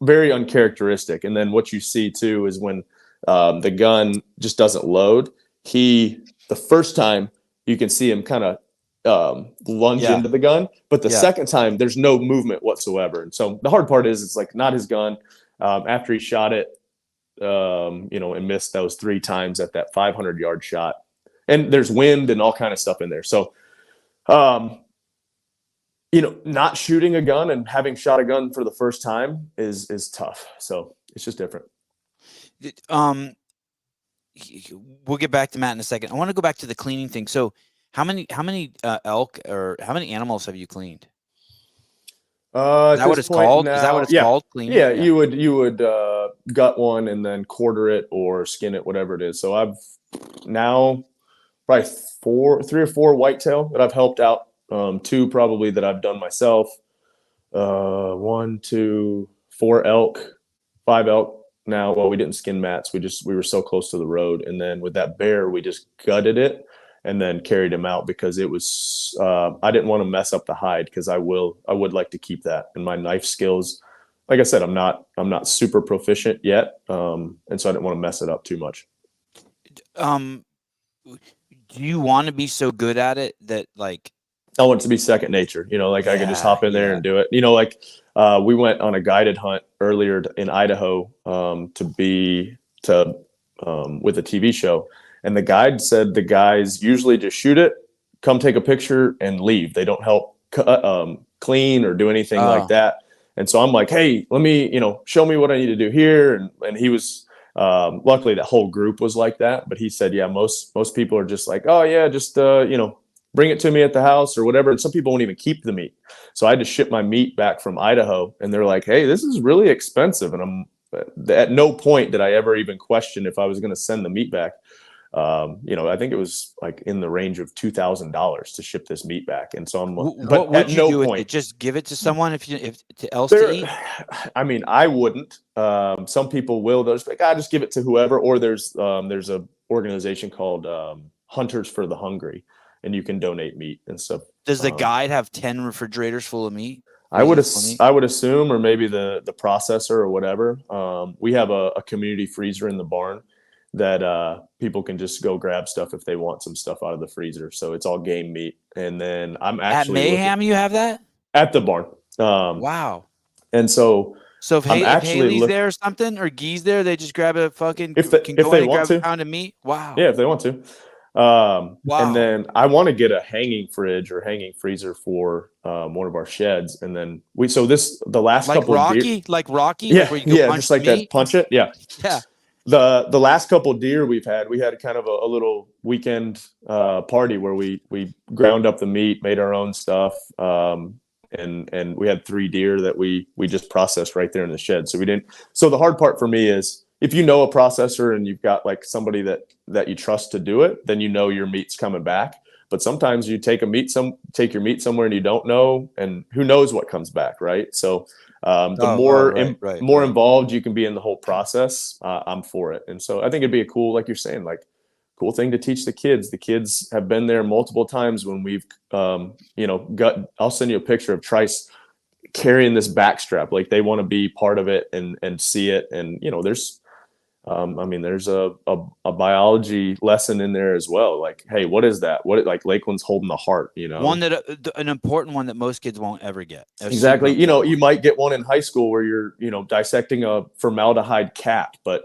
very uncharacteristic. And then what you see too is when the gun just doesn't load, the first time you can see him kind of lunge into the gun, but the second time there's no movement whatsoever. And so the hard part is it's like not his gun. After he shot it, and missed those 3 times at that 500-yard shot, and there's wind and all kind of stuff in there. So, not shooting a gun and having shot a gun for the first time is tough. So it's just different. We'll get back to Matt in a second. I want to go back to the cleaning thing. So how many elk or how many animals have you cleaned? Is that what it's called? Now, is that what it's called? Cleaning? Yeah, you would gut one and then quarter it or skin it, whatever it is. So I've now probably 3 or 4 whitetail that I've helped out. 2 probably that I've done myself. 1, 2, 4 elk, 5 elk. Now, well, we didn't skin Matt's. We were so close to the road, and then with that bear, we just gutted it and then carried him out because it was. I didn't want to mess up the hide because I would like to keep that. And my knife skills, like I said, I'm not super proficient yet, and so I didn't want to mess it up too much. Do you want to be so good at it that like? I want it to be second nature, I could just hop in there and do it. We went on a guided hunt earlier in Idaho with a TV show. And the guide said the guys usually just shoot it, come take a picture and leave. They don't help clean or do anything like that. And so I'm like, hey, let me, show me what I need to do here. And he was, luckily that whole group was like that. But he said, yeah, most people are just like, oh yeah, just, bring it to me at the house or whatever. And some people won't even keep the meat. So I had to ship my meat back from Idaho, and they're like, hey, this is really expensive. And at no point did I ever even question if I was going to send the meat back. I think it was like in the range of $2,000 to ship this meat back. And so what would you do with it? Just give it to someone if else to eat? I mean, I wouldn't. Some people will. They'll just be like, just give it to whoever. Or there's a organization called Hunters for the Hungry, and you can donate meat and stuff. Does the guide have 10 refrigerators full of meat? I would assume, or maybe the processor or whatever. We have a community freezer in the barn that people can just go grab stuff if they want some stuff out of the freezer. So it's all game meat. And then I'm actually at Mayhem. You have that at the barn. Wow. And so if Haley's there or something, or Gee's there, they just grab a fucking if they want to a pound of meat. Wow. Yeah, if they want to. Wow. And then I want to get a hanging fridge or hanging freezer for one of our sheds. And then the last couple Rocky, of Rocky, yeah, where you go punch just like meat? that, punch it, yeah. The last couple of deer we had kind of a little weekend party where we ground up the meat, made our own stuff, and we had 3 deer that we just processed right there in the shed. So the hard part for me is, if you know a processor and you've got like somebody that you trust to do it, then your meat's coming back. But sometimes you take your meat somewhere and you don't know, and who knows what comes back, right? So more involved you can be in the whole process, I'm for it. And so I think it'd be a cool, like you're saying, like cool thing to teach the kids. The kids have been there multiple times when we've I'll send you a picture of Trice carrying this backstrap, like they want to be part of it and see it. And there's a biology lesson in there as well. Like, hey, what is that? Like Lakeland's holding the heart, one that an important one that most kids won't ever get. Exactly. You might get one in high school where you're, dissecting a formaldehyde cat, but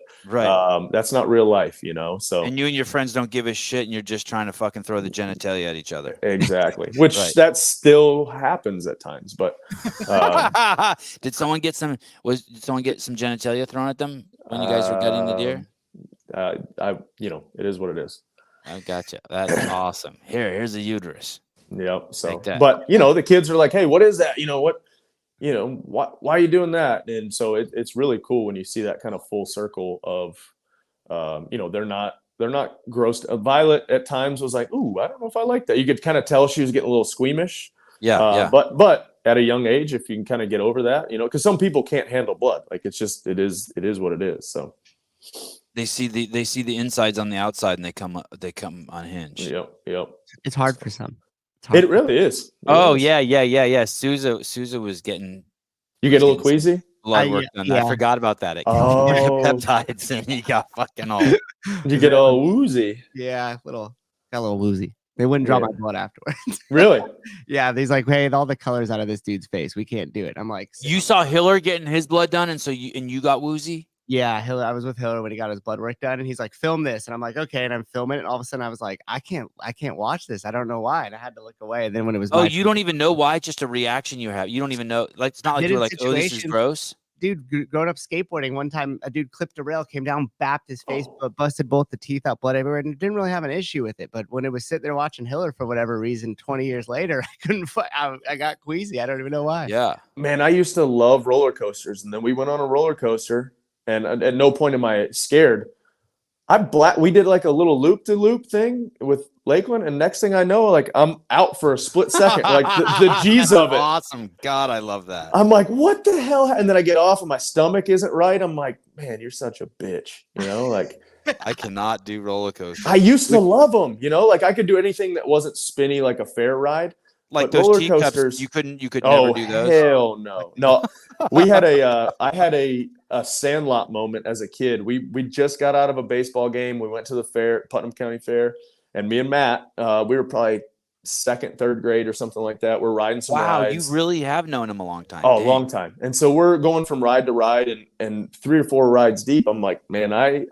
that's not real life, so. And you and your friends don't give a shit and you're just trying to fucking throw the genitalia at each other. Exactly. Which that still happens at times, but. Did someone get some genitalia thrown at them when you guys were gutting the deer? It is what it is. I gotcha. That's awesome. Here's the uterus. Yep. So, but the kids are like, hey, what is that? Why are you doing that? And so it's really cool when you see that kind of full circle of, they're not grossed. Violet at times was like, ooh, I don't know if I like that. You could kind of tell she was getting a little squeamish. Yeah. But at a young age, if you can kind of get over that, because some people can't handle blood. Like it is what it is. So they see the insides on the outside and they come unhinged. Yep. It's hard for some. It really is. Yeah. Sousa was getting. You get a little queasy. Blood work done. I forgot about that. It peptides and he got fucking all. You get all woozy. Yeah, got a little woozy. They wouldn't draw my blood afterwards. Really? Yeah, he's like, hey, all the colors out of this dude's face. We can't do it. I'm like, you saw Hiller getting his blood done, and so you got woozy. Yeah, I was with Hiller when he got his blood work done, and he's like, film this, and I'm like, okay, and I'm filming it, and all of a sudden I was like, I can't watch this. I don't know why, and I had to look away. And then when it was, you don't even know why? Just a reaction you have. You don't even know. Like it's not like you're like, oh, this is gross. Dude, growing up skateboarding, one time a dude clipped a rail, came down, bapped his face, but busted both the teeth out, blood everywhere, and didn't really have an issue with it. But when it was sitting there watching Hiller for whatever reason, 20 years later, I got queasy. I don't even know why. Yeah, man, I used to love roller coasters, and then we went on a roller coaster, and at no point am I scared. We did like a little loop-de-loop thing with Lakeland, and next thing I know, like I'm out for a split second, like the G's of it. Awesome. God, I love that. I'm like, what the hell? And then I get off and my stomach isn't right. I'm like, man, you're such a bitch. Like I cannot do roller coasters. I used to love them, like I could do anything that wasn't spinny like a fair ride. Like those roller coasters, you could never do those. Hell no. I had a Sandlot moment as a kid. We just got out of a baseball game. We went to the fair, Putnam County Fair, and me and Matt, we were probably second, third grade or something like that. We're riding some rides. You really have known him a long time. Oh, a long time. And so we're going from ride to ride, and 3 or 4 rides deep. I'm like, man, I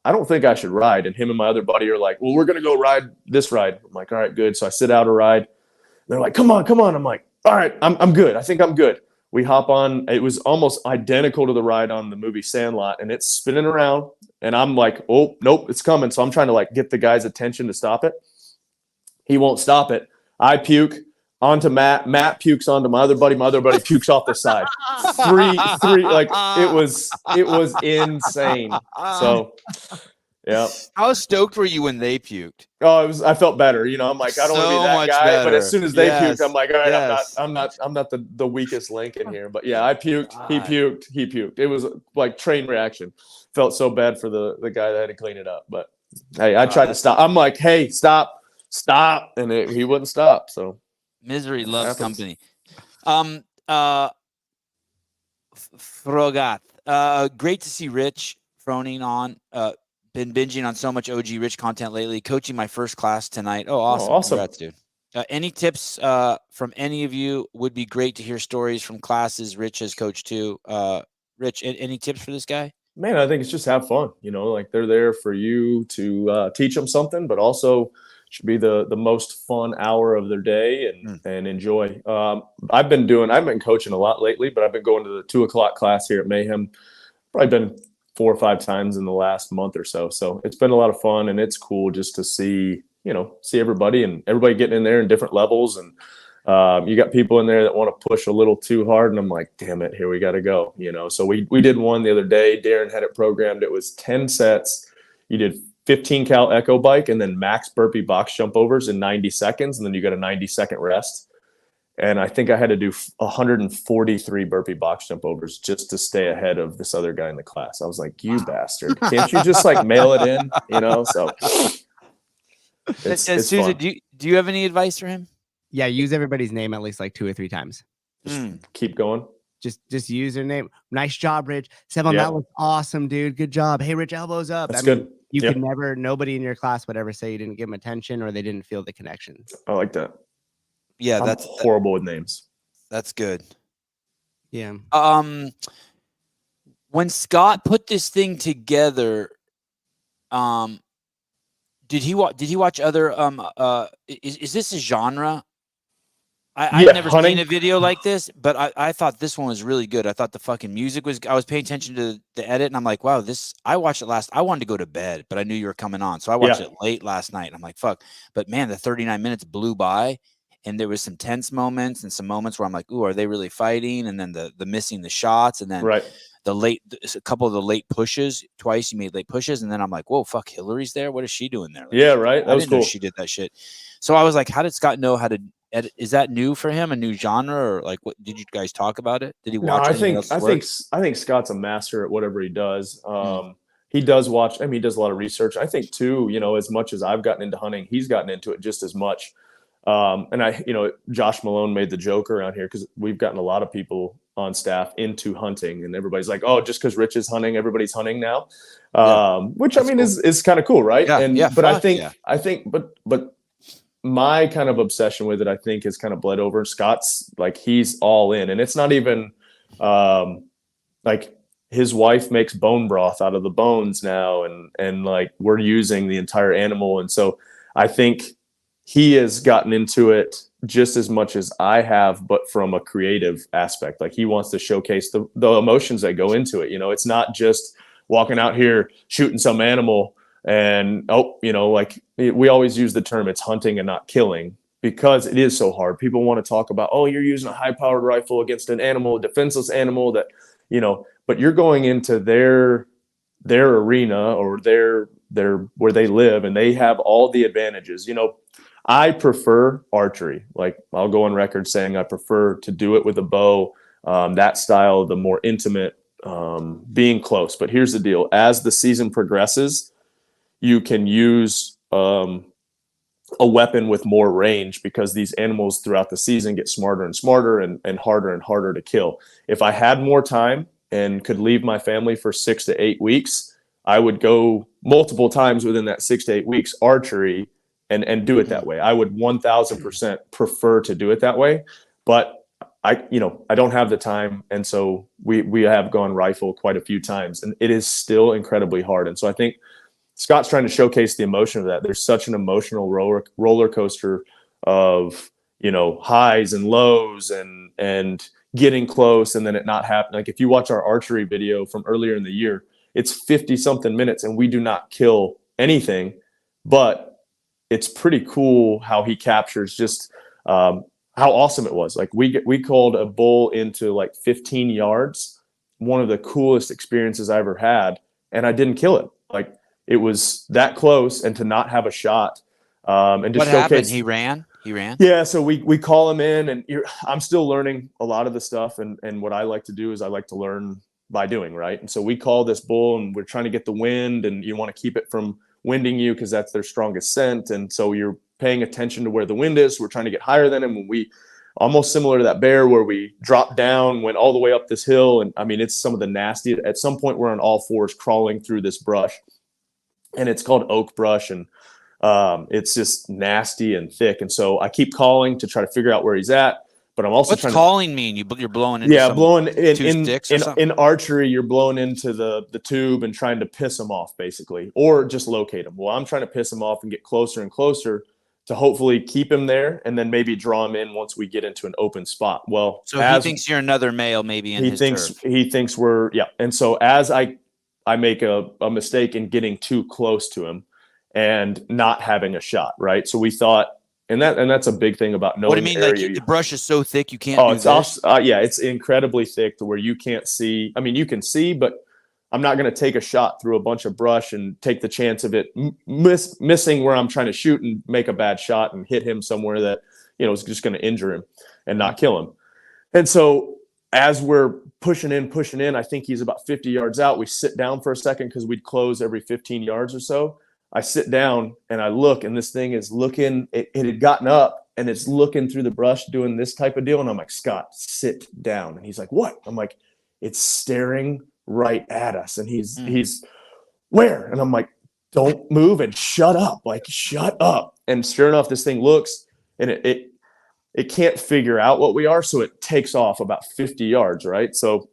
don't think I should ride. And him and my other buddy are like, well, we're gonna go ride this ride. I'm like, all right, good. So I sit out a ride. They're like, come on. I'm like, all right, I'm good. I think I'm good. We hop on. It was almost identical to the ride on the movie Sandlot, and it's spinning around. And I'm like, oh, nope, it's coming. So I'm trying to like get the guy's attention to stop it. He won't stop it. I puke onto Matt. Matt pukes onto my other buddy. My other buddy pukes off the side. Three, like it was insane. So. Yeah. How stoked were you when they puked? Oh, I felt better. I'm like, I don't want to be that guy. Better. But as soon as they puked, I'm like, all right, I'm not the weakest link in here. But yeah, I puked. God. He puked. It was like train reaction. Felt so bad for the guy that had to clean it up. But hey, I tried to stop. I'm like, hey, stop, and he wouldn't stop. So misery loves company. Frogath. Great to see Rich Froning on. Been binging on so much OG Rich content lately. Coaching my first class tonight. Oh, awesome. Awesome. Congrats, dude. Any tips from any of you? Would be great to hear stories from classes Rich has coached too. Rich, any tips for this guy? Man, I think it's just have fun. Like they're there for you to teach them something, but also should be the most fun hour of their day and enjoy. I've been coaching a lot lately, but I've been going to the 2:00 class here at Mayhem. Probably been 4 or 5 times in the last month or so. So it's been a lot of fun, and it's cool just to see everybody and everybody getting in there in different levels. And you got people in there that want to push a little too hard, and I'm like, damn it, here we got to go. So we did one the other day. Darren had it programmed. It was 10 sets. You did 15 cal echo bike and then max burpee box jump overs in 90 seconds. And then you got a 90-second rest. And I think I had to do 143 burpee box jump overs just to stay ahead of this other guy in the class. I was like, you bastard. Can't you just like mail it in? So it's Susan, fun. do you have any advice for him? Yeah, use everybody's name at least like 2 or 3 times. Just keep going. Just use their name. Nice job, Rich. Sevan, that was awesome, dude. Good job. Hey, Rich, elbows up. That's good. You could never, nobody in your class would ever say you didn't give them attention or they didn't feel the connection. I like that. Yeah, I'm horrible with names. That's good. Yeah. When Scott put this thing together, did he watch other is this a genre? I've never seen a video like this, but I thought this one was really good. I thought the fucking music was, I was paying attention to the edit and I'm like, wow, I watched it I wanted to go to bed, but I knew you were coming on. So I watched it late last night and I'm like, fuck. But man, the 39 minutes blew by and there was some tense moments and some moments where I'm like, ooh, are they really fighting? And then the missing the shots and then a couple of the late pushes. Twice you made late pushes. And then I'm like, whoa, fuck, Hillary's there. What is she doing there? Like, That was cool. She did that shit. So I was like, how did Scott know how to edit? Is that new for him? A new genre? Or like, what did you guys talk about it? Did he watch it? I think Scott's a master at whatever he does. He does watch. He does a lot of research. I think too, as much as I've gotten into hunting, he's gotten into it just as much. And Josh Malone made the joke around here because we've gotten a lot of people on staff into hunting and everybody's like, oh, just because Rich is hunting, everybody's hunting now. Which I mean cool. is kind of cool. Right. But I think my kind of obsession with it, I think, has kind of bled over. Scott's like, he's all in, and it's not even like his wife makes bone broth out of the bones now. And like, we're using the entire animal. And so I think he has gotten into it just as much as I have, but from a creative aspect. Like he wants to showcase the emotions that go into it. It's not just walking out here shooting some animal and, like we always use the term, it's hunting and not killing, because it is so hard. People want to talk about, oh, you're using a high powered rifle against an animal, a defenseless animal that, but you're going into their arena or their where they live and they have all the advantages. I prefer archery. Like I'll go on record saying I prefer to do it with a bow, that style, the more intimate, being close. But here's the deal. As the season progresses, you can use a weapon with more range because these animals throughout the season get smarter and smarter and harder to kill. If I had more time and could leave my family for 6 to 8 weeks, I would go multiple times within that 6 to 8 weeks archery and do it that way. I would 1000% prefer to do it that way, but I don't have the time. And so we have gone rifle quite a few times and it is still incredibly hard. And so I think Scott's trying to showcase the emotion of that. There's such an emotional roller coaster of, highs and lows and getting close and then it not happening. Like if you watch our archery video from earlier in the year, it's 50 something minutes and we do not kill anything, but it's pretty cool how he captures just how awesome it was. Like we called a bull into like 15 yards, one of the coolest experiences I ever had, and I didn't kill it. Like it was that close, and to not have a shot. And to what showcase, happened? He ran. Yeah, so we call him in, and I'm still learning a lot of the stuff, and what I like to do is I like to learn by doing, right? And so we call this bull, and we're trying to get the wind, and you want to keep it from winding you because that's their strongest scent. And so you're paying attention to where the wind is. We're trying to get higher than him. When almost similar to that bear where we dropped down, went all the way up this hill. And I mean, it's some of the nasty. At some point, we're on all fours crawling through this brush, and it's called oak brush. And it's just nasty and thick. And so I keep calling to try to figure out where he's at. But I'm also What's calling mean? You're blowing into blowing in archery. You're blowing into the tube and trying to piss him off, basically, or just locate him. Well, I'm trying to piss him off and get closer and closer to hopefully keep him there, and then maybe draw him in once we get into an open spot. Well, so he thinks you're another male, maybe in his turf. He thinks we're And so as I make a mistake in getting too close to him and not having a shot, right? So we thought. And that's a big thing about knowing. What do you mean? Like the brush is so thick you can't. It's incredibly thick to where you can't see. I mean, you can see, but I'm not going to take a shot through a bunch of brush and take the chance of it missing where I'm trying to shoot and make a bad shot and hit him somewhere that is just going to injure him and not kill him. And so as we're pushing in, I think he's about 50 yards out. We sit down for a second because we'd close every 15 yards or so. I sit down and I look, and this thing is looking, it had gotten up and it's looking through the brush doing this type of deal. And I'm like, Scott, sit down. And he's like, what? I'm like, it's staring right at us. And he's where? And I'm like, don't move and shut up. Like, shut up. And sure enough, this thing looks and it can't figure out what we are. So it takes off about 50 yards. Right. So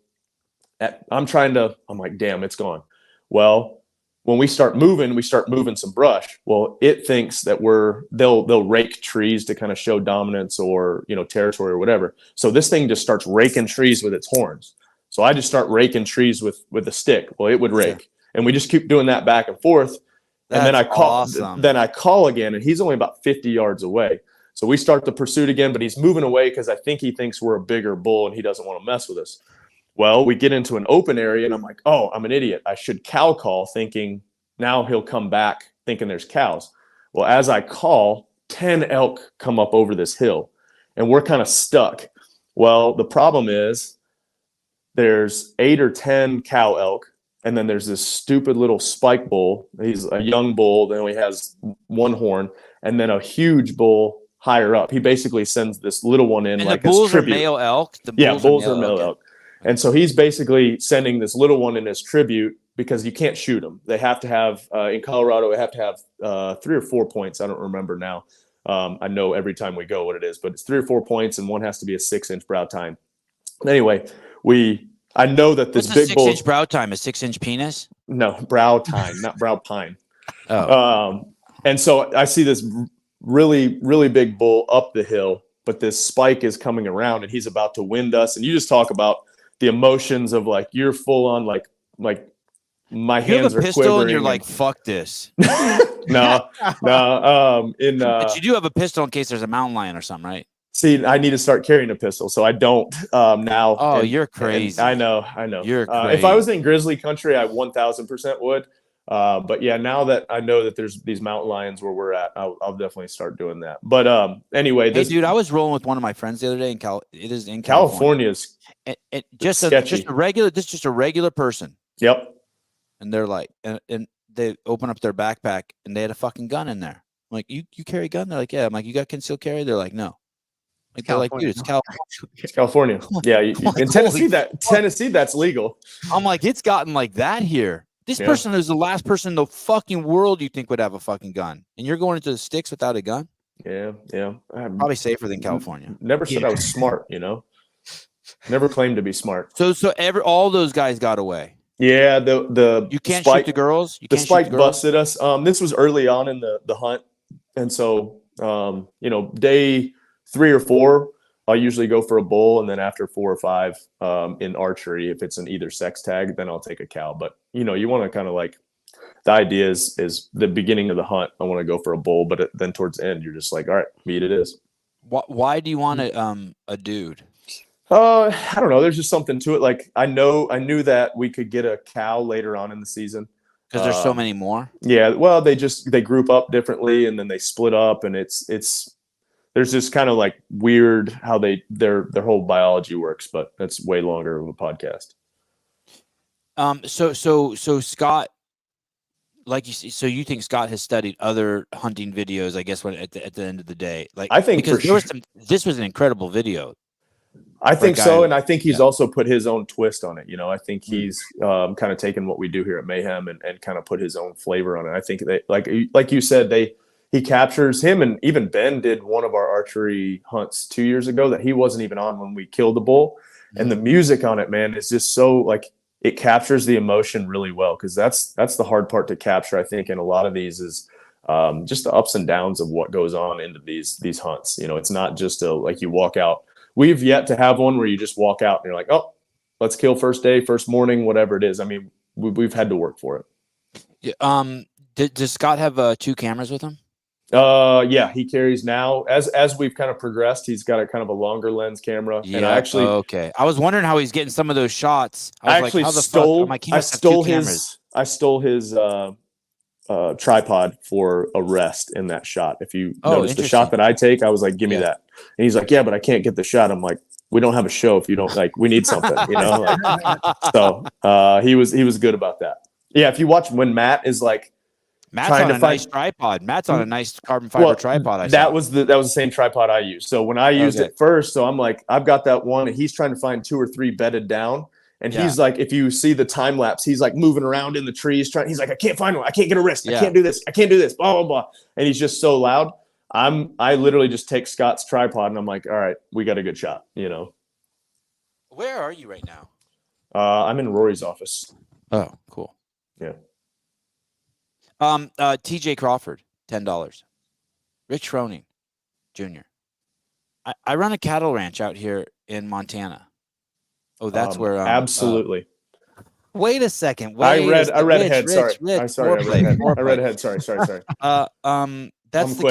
I'm like, damn, it's gone. Well, when we start moving some brush. Well, it thinks that they'll rake trees to kind of show dominance or, territory or whatever. So this thing just starts raking trees with its horns. So I just start raking trees with a stick. Well, it would rake. And we just keep doing that back and forth. And then I call again, and he's only about 50 yards away. So we start the pursuit again, but he's moving away because I think he thinks we're a bigger bull and he doesn't want to mess with us. Well, we get into an open area and I'm like, oh, I'm an idiot. I should cow call, thinking now he'll come back thinking there's cows. Well, as I call, 10 elk come up over this hill and we're kind of stuck. Well, the problem is there's 8 or 10 cow elk. And then there's this stupid little spike bull. He's a young bull that only has one horn, and then a huge bull higher up. He basically sends this little one in, and like the bulls his tribute. Are male elk. Bulls are male elk. And so he's basically sending this little one in as tribute because you can't shoot them. They have to have, in Colorado, they have to have 3 or 4 points. I don't remember now. I know every time we go what it is, but it's 3 or 4 points, and one has to be a 6-inch brow tine. Anyway, I know that this big bull. 6-inch brow tine, a 6-inch penis? No, brow tine, not brow pine. Oh. And so I see this really, really big bull up the hill, but this spike is coming around and he's about to wind us. And you just talk about the emotions of like, you're full on like my hands are pistol quivering. And you're like, fuck this. No. But you do have a pistol in case there's a mountain lion or something, right? See, I need to start carrying a pistol, so I don't now. Oh, you're crazy. I know. You're crazy. If I was in grizzly country, I 1,000% would. But yeah, now that I know that there's these mountain lions where we're at, I'll definitely start doing that. But anyway, dude, I was rolling with one of my friends the other day it is in California's just a regular person. Yep. And they're like, and they open up their backpack and they had a fucking gun in there. I'm like, you carry a gun? They're like, yeah. I'm like, you got concealed carry? They're like, no. Like, they're like, dude, it's California. It's California. Yeah, in Tennessee, that's legal. I'm like, it's gotten like that here. This person is the last person in the fucking world you think would have a fucking gun, and you're going into the sticks without a gun. Yeah. Probably safer than California. Never said I was smart, Never claimed to be smart. So all those guys got away. Yeah, you can't shoot the girls. The spike busted us. This was early on in the hunt, and so day 3 or 4, I'll usually go for a bull, and then after 4 or 5 in archery, if it's an either sex tag, then I'll take a cow. But you want to kind of like, the idea is the beginning of the hunt, I want to go for a bull, but then towards the end, you're just like, all right, meat it is. Why do you want a dude? I don't know. There's just something to it. Like I knew that we could get a cow later on in the season because there's so many more. Yeah, well, they group up differently, and then they split up, and it's there's just kind of like weird how their whole biology works, but that's way longer of a podcast. So Scott, like you see, so you think Scott has studied other hunting videos, I guess, when at the end of the day, like, I think because for sure. this was an incredible video. I think so, and I think he's yeah. also put his own twist on it. I think he's kind of taken what we do here at Mayhem and kind of put his own flavor on it. I think they, like you said, he captures him, and even Ben did one of our archery hunts 2 years ago that he wasn't even on when we killed the bull, and the music on it, man, is just so like it captures the emotion really well, because that's the hard part to capture, I think, in a lot of these is just the ups and downs of what goes on into these hunts. It's not just like you walk out. We've yet to have one where you just walk out and you're like, oh, let's kill first day, first morning, whatever it is. I mean, we've had to work for it. Does Scott have 2 cameras with him? Yeah, he carries now. As we've kind of progressed, he's got a kind of a longer lens camera. Yeah. And I actually, okay. I was wondering how he's getting some of those shots. I stole his tripod for a rest in that shot. If you notice the shot that I take, I was like, give me that. And he's like, yeah, but I can't get the shot. I'm like, we don't have a show if you don't like, we need something, so he was good about that. Yeah. If you watch when Matt is like, Matt's on a nice tripod. Matt's on a nice carbon fiber tripod. That was the same tripod I used. So when I used it first, so I'm like, I've got that one, and he's trying to find 2 or 3 bedded down. And he's like, if you see the time lapse, he's like moving around in the trees he's like, I can't find one. I can't get a wrist. I can't do this. I can't do this. Blah, blah, blah. And he's just so loud. I literally just take Scott's tripod and I'm like, all right, we got a good shot, Where are you right now? I'm in Rory's office. Oh, cool. Yeah. TJ Crawford, $10. Rich Froning, Jr. I run a cattle ranch out here in Montana. Oh, that's where absolutely. Wait a second. I read ahead. Sorry. I'm sorry. I read ahead. Sorry. That's the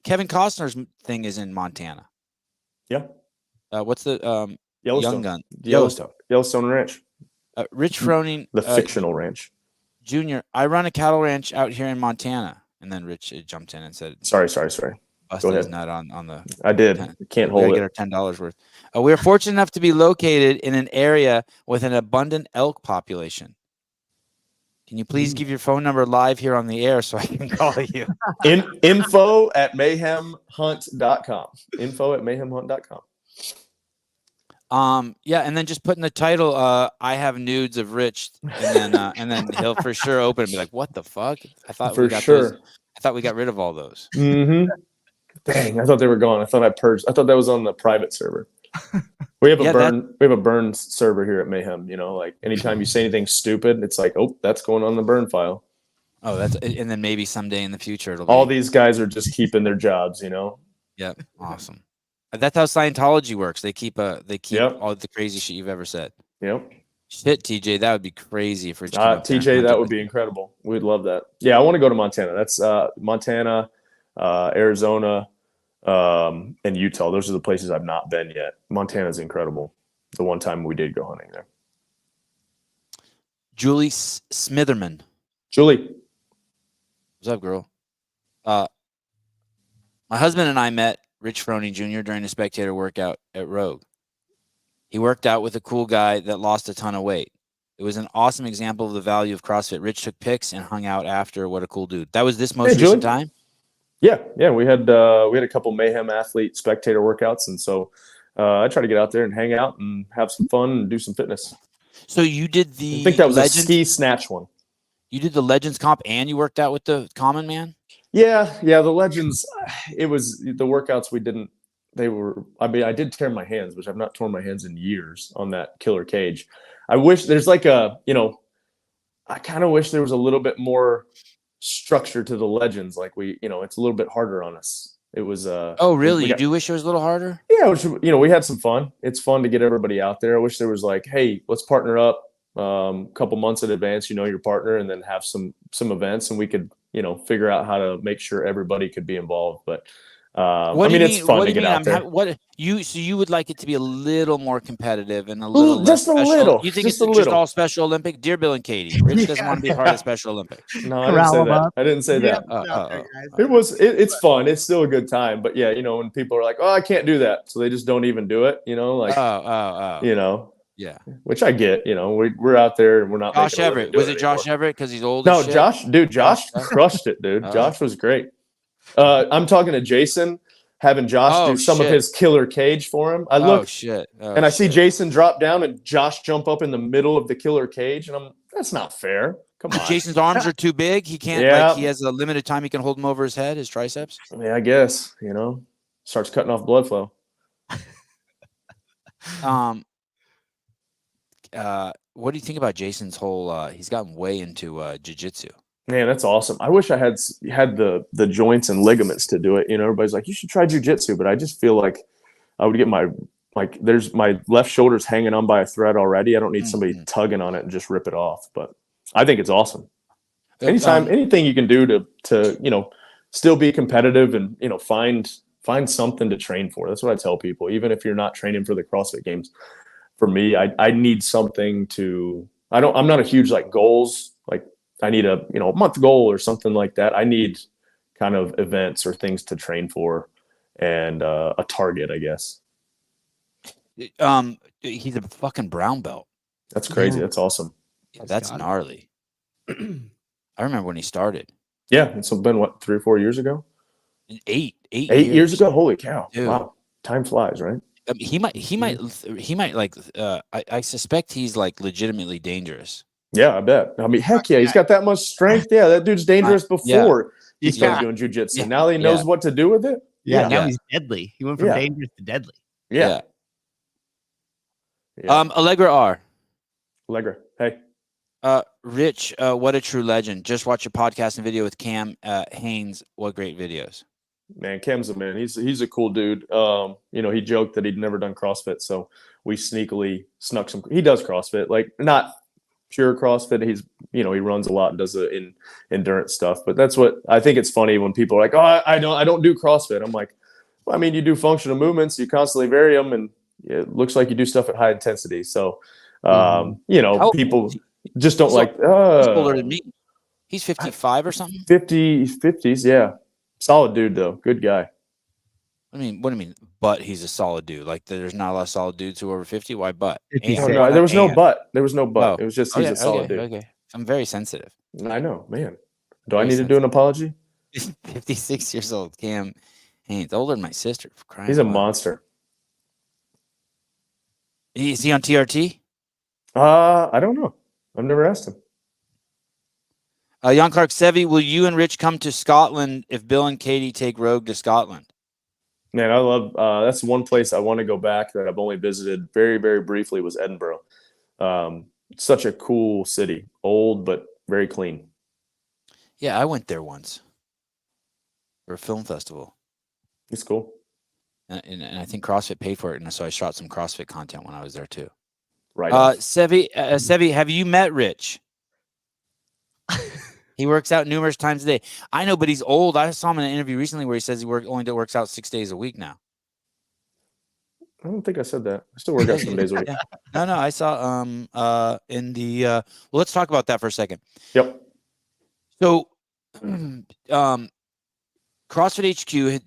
Kevin Costner's thing is in Montana. Yeah. What's the Yellowstone. Young Gun? Yellowstone Ranch. Rich Froning, the fictional ranch. Junior, I run a cattle ranch out here in Montana. And then Rich jumped in and said, Sorry. Go ahead. Not on the. I did. Can't hold it. Get our $10 worth. We are fortunate enough to be located in an area with an abundant elk population. Can you please give your phone number live here on the air so I can call you? Info at mayhemhunt.com. Info at mayhemhunt.com. Yeah, and then just put in the title, I have nudes of Rich, and then he'll for sure open and be like, what the fuck? I thought we got rid of all those. Mm-hmm. Dang, I thought they were gone. I thought I purged. I thought that was on the private server. We have a burn server here at Mayhem. Like anytime you say anything stupid, it's like, oh, that's going on the burn file. Oh, and then maybe someday in the future it'll all these guys are just keeping their jobs, Yep. Awesome. That's how Scientology works. They keep all the crazy shit you've ever said. Yep. Shit, TJ, that would be crazy for TJ. That would be incredible. We'd love that. Yeah, I want to go to Montana. That's Montana, Arizona, and Utah. Those are the places I've not been yet. Montana's incredible. The one time we did go hunting there. Julie Smitherman. Julie. What's up, girl? My husband and I met Rich Froning Jr. during a spectator workout at Rogue. He worked out with a cool guy that lost a ton of weight. It was an awesome example of the value of CrossFit. Rich took pics and hung out after. What a cool dude. That was this most recent time? Yeah. We had a couple Mayhem athlete spectator workouts, and so I try to get out there and hang out and have some fun and do some fitness. So you did I think that was a ski snatch one. You did the Legends comp and you worked out with the Common Man? Yeah, the Legends, it was the workouts I did tear my hands, which I've not torn my hands in years on that killer cage. I wish there's I kind of wish there was a little bit more structure to the Legends. Like it's a little bit harder on us. It was oh, really? You do wish it was a little harder? Yeah, we had some fun. It's fun to get everybody out there. I wish there was like, hey, let's partner up a couple months in advance, your partner, and then have some events, and we could figure out how to make sure everybody could be involved. But it's fun to get out there. So you would like it to be a little more competitive and a little just less a special. little. You think it's just all Special Olympic? Dear Bill and Katie, Rich doesn't want to be part of the Special Olympics. No, I didn't say that. It's fun. It's still a good time. But yeah, when people are like, oh, I can't do that, so they just don't even do it. Yeah. Which I get. You know, we're out there and we're not. Josh making a living Everett. doing Was it Josh anymore. Everett? Because he's old. No, as shit? Josh Yeah. crushed it, dude. All Josh was great. I'm talking to Jason, having Josh do some of his killer cage for him. I look, and I see Jason drop down and Josh jump up in the middle of the killer cage, and that's not fair. Come on. Jason's arms are too big. He can't. Like, he has a limited time he can hold him over his head, his triceps. Yeah, I guess. You know, starts cutting off blood flow. What do you think about Jason's whole? He's gotten way into jiu-jitsu. Man, that's awesome. I wish I had the joints and ligaments to do it. You know, everybody's like, you should try jiu-jitsu, but I just feel like I would get there's my left shoulder's hanging on by a thread already. I don't need somebody tugging on it and just rip it off. But I think it's awesome. Anything you can do to you know, still be competitive and, you know, find something to train for. That's what I tell people. Even if you're not training for the CrossFit Games, for me, I need something to. I'm not a huge like goals. Like I need a month goal or something like that. I need kind of events or things to train for, and a target, I guess. He's a fucking brown belt. That's crazy. That's awesome. Yeah, that's gnarly. I remember when he started. Yeah, it's been what, 3 or 4 years ago? 8 years ago. Holy cow! Dude. Wow, time flies, right? He might like. I suspect he's like legitimately dangerous. Yeah, I bet. I mean, heck yeah, he's got that much strength. Yeah, that dude's dangerous before he started doing jiu-jitsu. Yeah. Now he knows what to do with it. Yeah, now he's deadly. He went from dangerous to deadly. Yeah. Allegra R. Allegra, hey. Rich, what a true legend. Just watch your podcast and video with Cam Haynes. What great videos. Man, Cam's a man. He's a cool dude. You know, he joked that he'd never done CrossFit, so we sneakily snuck some. He does CrossFit, like not pure CrossFit. He's, you know, he runs a lot and does the endurance stuff. But that's what I think. It's funny when people are like, "Oh, I don't do CrossFit." I'm like, well, I mean, you do functional movements. You constantly vary them, and it looks like you do stuff at high intensity. So, you know, people just don't like. He's older than me. He's 55 or something. 50s, yeah. Solid dude though, good guy. What do you mean? But he's a solid dude. Like there's not a lot of there are over 50. Why but? No, there was no but. There was no but. Oh. It was just he's a solid dude. Okay. I'm very sensitive. I know, man. Do I need to do an apology? 56 years old, Cam Haynes, older than my sister. He's a monster. Is he on TRT? I don't know. I've never asked him. Jan Clark Sevi, will you and Rich come to Scotland if Bill and Katie take Rogue to Scotland? Man, I love that's one place I want to go back that I've only visited very, very briefly was Edinburgh. Such a cool city, old but very clean. Yeah, I went there once for a film festival. It's cool. And I think CrossFit paid for it, and so I shot some CrossFit content when I was there too. Right. Sevi, have you met Rich? He works out numerous times a day. I know, but he's old. I saw him in an interview recently where he says he only works out 6 days a week now. I don't think I said that. I still work out 7 days a week. Yeah. No, I saw in the well, let's talk about that for a second. Yep. So CrossFit HQ,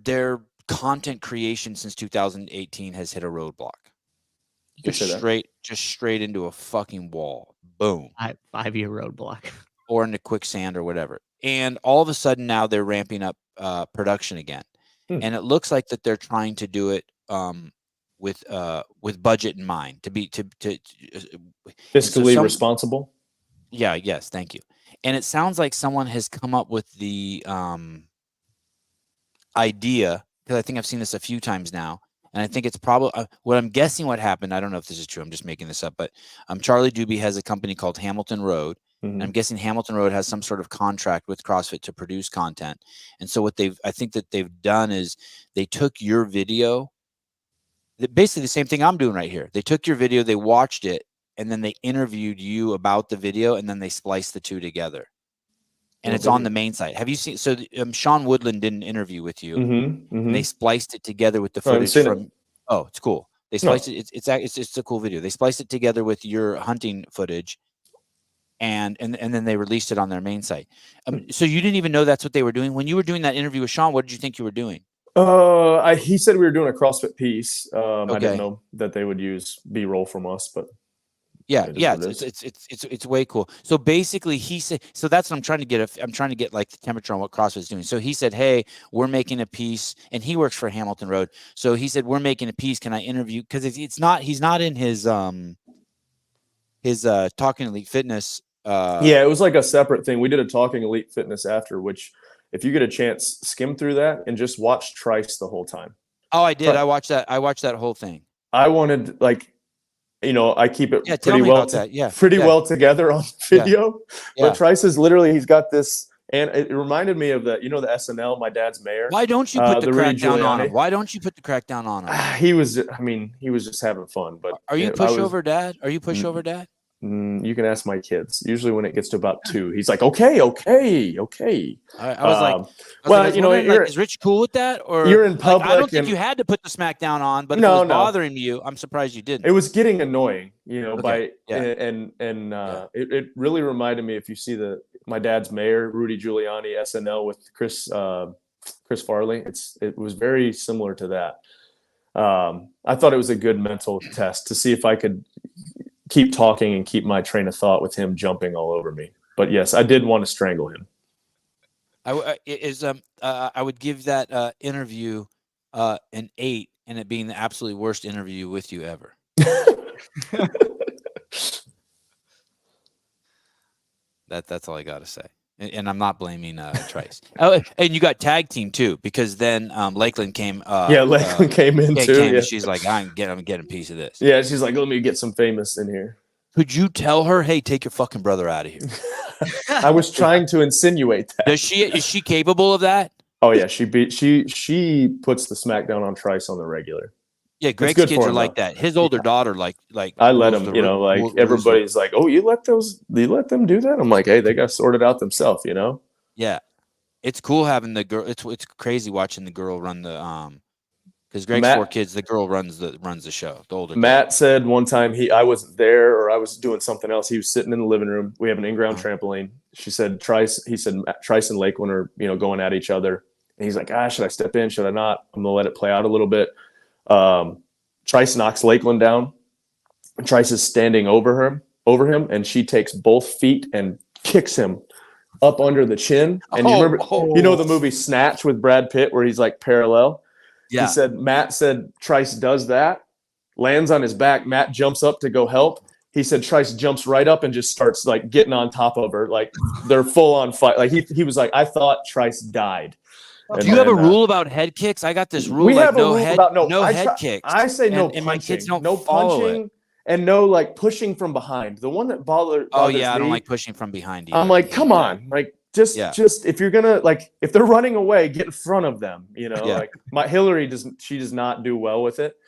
their content creation since 2018 has hit a roadblock. Just straight into a fucking wall. Boom. 5-year roadblock. Or into quicksand or whatever. And all of a sudden now they're ramping up production again. And it looks like that they're trying to do it with budget in mind, to fiscally responsible. Yeah, yes, thank you. And it sounds like someone has come up with the idea, because I think I've seen this a few times now. And I think it's probably what I'm guessing what happened. I don't know if this is true. I'm just making this up. But Charlie Doobie has a company called Hamilton Road. And I'm guessing Hamilton Road has some sort of contract with CrossFit to produce content. And so what I think that they've done is they took your video, basically the same thing I'm doing right here. They took your video, they watched it, and then they interviewed you about the video, and then they spliced the two together. And it's on the main site. Have you seen? So Sean Woodland did an interview with you. And they spliced it together with the footage from. Oh, it's cool. They spliced it. It's a cool video. They spliced it together with your hunting footage, and then they released it on their main site. So you didn't even know that's what they were doing when you were doing that interview with Sean. What did you think you were doing? He said we were doing a CrossFit piece. I Okay. didn't know that they would use B-roll from us, but Yeah, it is yeah, what it is. it's way cool. So basically, he said, so that's what I'm trying to get. I'm trying to get like the temperature on what CrossFit is doing. So he said, "Hey, we're making a piece," and he works for Hamilton Road. So he said, "We're making a piece. Can I interview?" Because it's not. He's not in his Talking Elite Fitness. Yeah, it was like a separate thing. We did a Talking Elite Fitness after, which if you get a chance, skim through that and just watch Trice the whole time. Oh, I did. I watched that. I watched that whole thing. I wanted, like, you know, I keep it Tell me about that. Yeah, pretty well together on video. Yeah. But Trice is literally, he's got this, and it reminded me of the, you know, the SNL, My Dad's Mayor. Why don't you put the Rudy crackdown on Giuliani. him? Why don't you put the crackdown on him? He was just having fun. But Are you pushover dad? Are you pushover dad? You can ask my kids. Usually when it gets to about 2, he's like, okay. I was like, well, you know, is Rich cool with that? Or you're in public. I don't think you had to put the smackdown on, but if it was bothering you, I'm surprised you didn't. It was getting annoying, you know, Okay. It really reminded me, if you see My Dad's Mayor, Rudy Giuliani, SNL with Chris Farley, it was very similar to that. I thought it was a good mental test to see if I could keep talking and keep my train of thought with him jumping all over me. But yes, I did want to strangle him. I would give that interview an 8, and it being the absolutely worst interview with you ever. That's all I got to say. And I'm not blaming Trice. Oh, and you got tag team too, because then Lakeland came. Lakeland came in too. Yeah. She's like, I'm getting a piece of this. Yeah, she's like, let me get some famous in here. Could you tell her, hey, take your fucking brother out of here? I was trying to insinuate that. Is she capable of that? Oh yeah, she puts the smackdown on Trice on the regular. Yeah, Greg's kids are like that. His older daughter, like I let him, you know, like everybody's like, oh, you let them do that? I'm like, hey, they got to sort it out themselves, you know? Yeah, it's cool having the girl. It's crazy watching the girl run the because Greg's 4 kids. The girl runs the show. The older Matt said one time I wasn't there, or I was doing something else. He was sitting in the living room. We have an in-ground trampoline. He said Trice and Lakeland are, you know, going at each other. And he's like, should I step in? Should I not? I'm gonna let it play out a little bit. Trice knocks Lakeland down. Trice is standing over him, and she takes both feet and kicks him up under the chin. And you remember, you know, the movie Snatch with Brad Pitt, where he's like parallel. Yeah. Matt said Trice does that, lands on his back. Matt jumps up to go help. He said Trice jumps right up and just starts like getting on top of her, like they're full on fight. Like he was like, I thought Trice died. Do you have a rule about head kicks? I got this rule. We like have a rule about no head kicks. I say no punching. And my kids don't no punching and no like pushing from behind. The one that bothers I me, don't like pushing from behind either. I'm like, come on, like just if you're gonna like if they're running away, get in front of them. You know, like Hillary does not do well with it.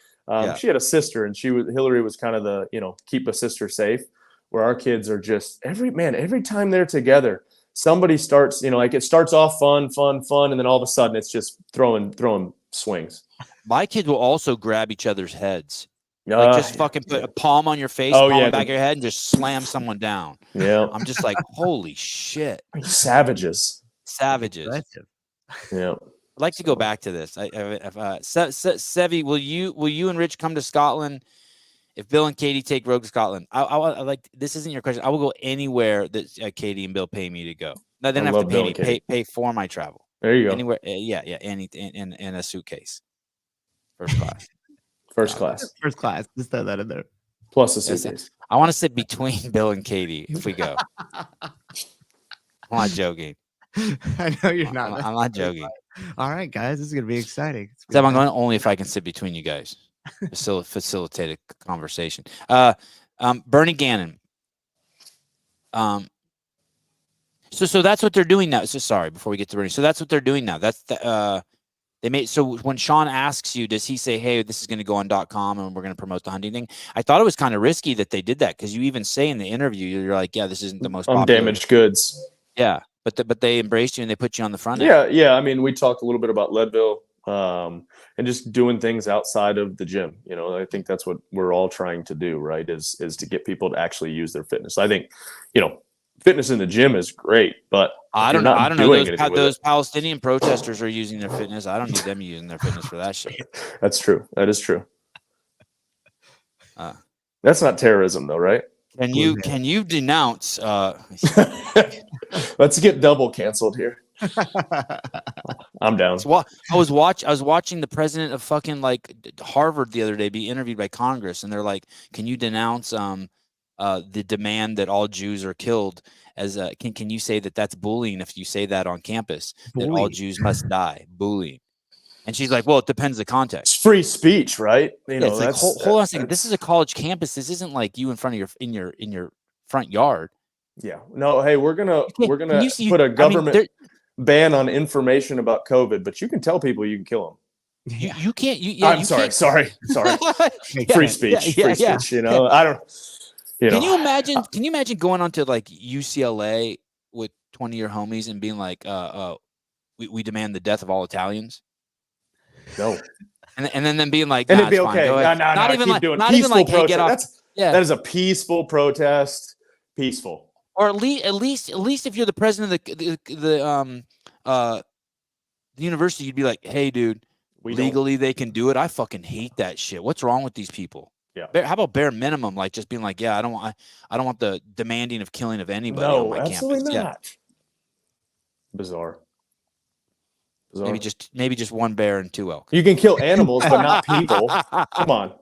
She had a sister, and Hillary was kind of the, you know, keep a sister safe. Where our kids are just every time they're together, somebody starts, you know, like it starts off fun, and then all of a sudden it's just throwing swings. My kids will also grab each other's heads. Like just fucking put a palm on your face, palm on the back of your head, and just slam someone down. Yeah. I'm just like, holy shit. Savages. Yeah. I'd like to go back to this. Sevi, will you and Rich come to Scotland? If Bill and Katie take Rogue to Scotland, I like, this isn't your question. I will go anywhere that Katie and Bill pay me to go. No, they don't have to pay me. Pay for my travel. There you go. Anywhere, in a suitcase, first class. First class. Just throw that in there. Plus a suitcase. I want to sit between Bill and Katie if we go. I'm not joking. I know you're not. I'm not joking. All right, guys, this is gonna be exciting. I'm going only if I can sit between you guys. Facilitate a conversation. Bernie Gannon. So that's what they're doing now. So sorry, before we get to Bernie. So that's what they're doing now. That's they made. So when Sean asks you, does he say, "Hey, this is going to go on .com and we're going to promote the hunting thing"? I thought it was kind of risky that they did that, because you even say in the interview, you're like, "Yeah, this isn't the most popular." Undamaged goods. Yeah, but they embraced you and they put you on the front end. Yeah. I mean, we talked a little bit about Leadville. And just doing things outside of the gym. You know, I think that's what we're all trying to do, right? Is to get people to actually use their fitness. I think, you know, fitness in the gym is great, but I if don't you're know. not I don't know. doing anything with Those Palestinian protesters are using their fitness. I don't need them using their fitness for that shit. That's true. That is true. Uh, That's not terrorism, though, right? Can you denounce? Let's get double canceled here. I'm down. I was watching the president of fucking like Harvard the other day be interviewed by Congress, and they're like, "Can you denounce the demand that all Jews are killed? As can you say that that's bullying if you say that on campus that all Jews must die? Bullying." And she's like, "Well, it depends the context. It's free speech, right? It's like hold on a second. This is a college campus. This isn't like you in front of your front yard." Yeah. No. Hey, we're gonna put a government ban on information about COVID, but you can tell people you can kill them. You can't. I'm sorry. Free speech. Free speech. You know, I don't. Can you imagine going on to like UCLA with 20 of your homies and being like, we demand the death of all Italians? No. And then them being like, and nah, it'd be it's okay. fine. Not even like hey, get off. That is a peaceful protest. Peaceful. Or at least if you're the president of the university, you'd be like, hey, dude, legally they can do it. I fucking hate that shit. What's wrong with these people? Yeah. How about bare minimum, like just being like, yeah, I don't want the demanding of killing of anybody on my absolutely campus. Not. Yeah. Bizarre. Maybe just one bear and 2 elk. You can kill animals, but not people. Come on.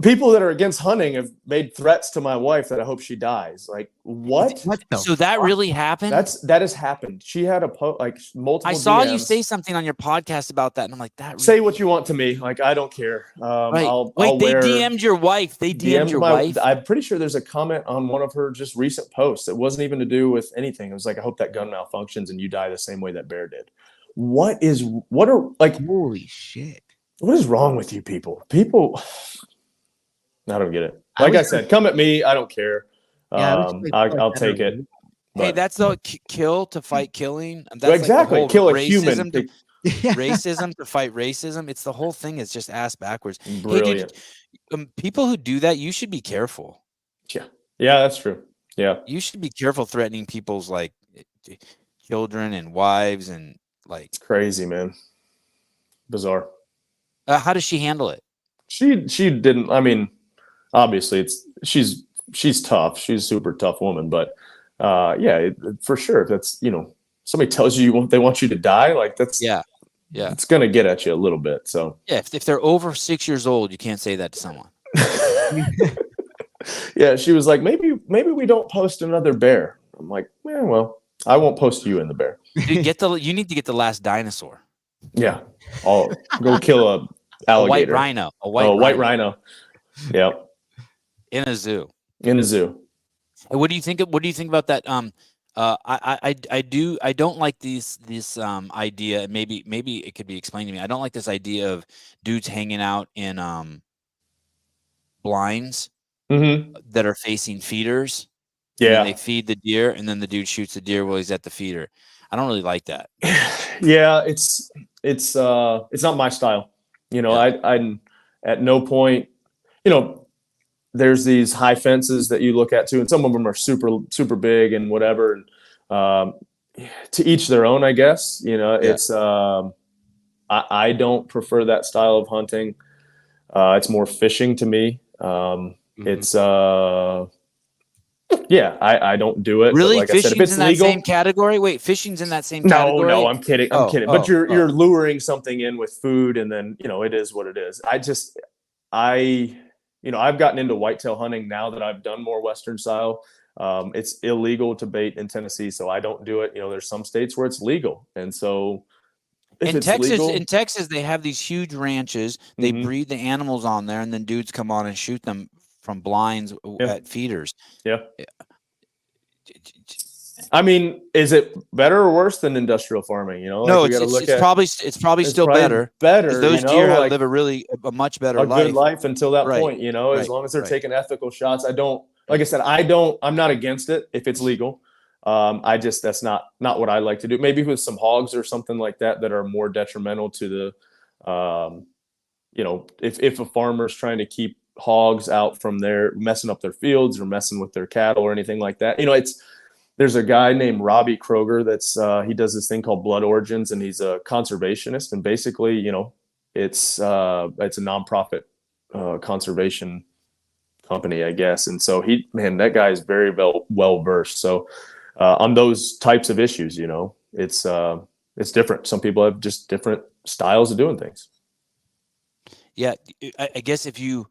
People that are against hunting have made threats to my wife that I hope she dies. Like what? So that really happened? That has happened. She had multiple. I saw DMs. you say something on your podcast about that, and I'm like, that. Say what you want to me. Like I don't care. Right. They DM'd your wife. They DM'd your wife. I'm pretty sure there's a comment on one of her just recent posts. It wasn't even to do with anything. It was like, I hope that gun malfunctions and you die the same way that bear did. Holy shit. What is wrong with you people? I don't get it. Like I said, come at me. I don't care. I'll take it. Hey, that's the kill to fight killing. That's exactly. Like kill a human. Racism to fight racism. It's the whole thing is just ass backwards. Brilliant. Hey, dude, people who do that, you should be careful. Yeah, that's true. Yeah. You should be careful threatening people's like children and wives and like. It's crazy, man. Bizarre. How does she handle it? She didn't. I mean, obviously, she's tough. She's a super tough woman, but for sure. If that's somebody tells you they want you to die, like that's it's gonna get at you a little bit. So if they're over 6 years old, you can't say that to someone. Yeah, she was like, maybe we don't post another bear. I'm like, yeah, well, I won't post you in the bear. Dude, you need to get the last dinosaur. Yeah, I'll go kill a alligator. A white rhino. Yeah. In a zoo. What do you think about that? I don't like this idea. Maybe it could be explained to me. I don't like this idea of dudes hanging out in blinds that are facing feeders. Yeah. And they feed the deer, and then the dude shoots the deer while he's at the feeder. I don't really like that. Yeah, it's not my style. I at no point, there's these high fences that you look at too, and some of them are super, super big and whatever. And to each their own, I guess. It's I don't prefer that style of hunting. It's more fishing to me. It's I don't do it. Really, like fishing's I said, if it's in that legal, same category. Wait, fishing's in that same category? No, I'm kidding. I'm kidding. But you're luring something in with food, and then it is what it is. I've gotten into whitetail hunting now that I've done more Western style. It's illegal to bait in Tennessee, so I don't do it. There's some states where it's legal, and so in Texas, they have these huge ranches. They breed the animals on there, and then dudes come on and shoot them from blinds at feeders. Yeah. I mean, is it better or worse than industrial farming? No, it's probably still better. Better. Those deer live a much better life. Good life until that point. As long as they're taking ethical shots. I'm not against it if it's legal. That's not what I like to do. Maybe with some hogs or something like that are more detrimental to the, if a farmer's trying to keep hogs out from messing up their fields or messing with their cattle or anything like that. There's a guy named Robbie Kroger that's he does this thing called Blood Origins, and he's a conservationist. And basically, it's a nonprofit conservation company, I guess. And so that guy is very well versed. So on those types of issues, it's different. Some people have just different styles of doing things. Yeah, I guess if you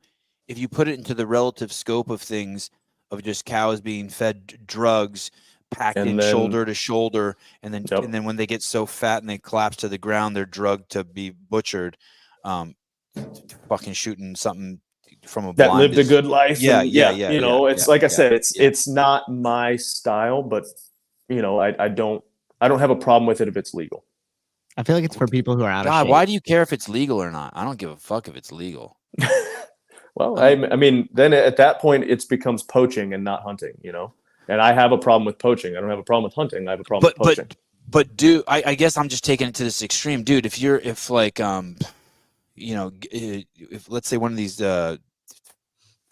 put it into the relative scope of things, of just cows being fed drugs, packed in shoulder to shoulder, and then when they get so fat and they collapse to the ground, they're drugged to be butchered, fucking shooting something from a that blind lived a good life. Yeah. It's like I said, it's not my style, but I don't have a problem with it if it's legal. I feel like it's for people who are out of God, shape. why do you care if it's legal or not? I don't give a fuck if it's legal. Well, I mean, then at that point, it becomes poaching and not hunting, And I have a problem with poaching. I don't have a problem with hunting. I have a problem with poaching. But dude, I guess I'm just taking it to this extreme, dude. If let's say one of these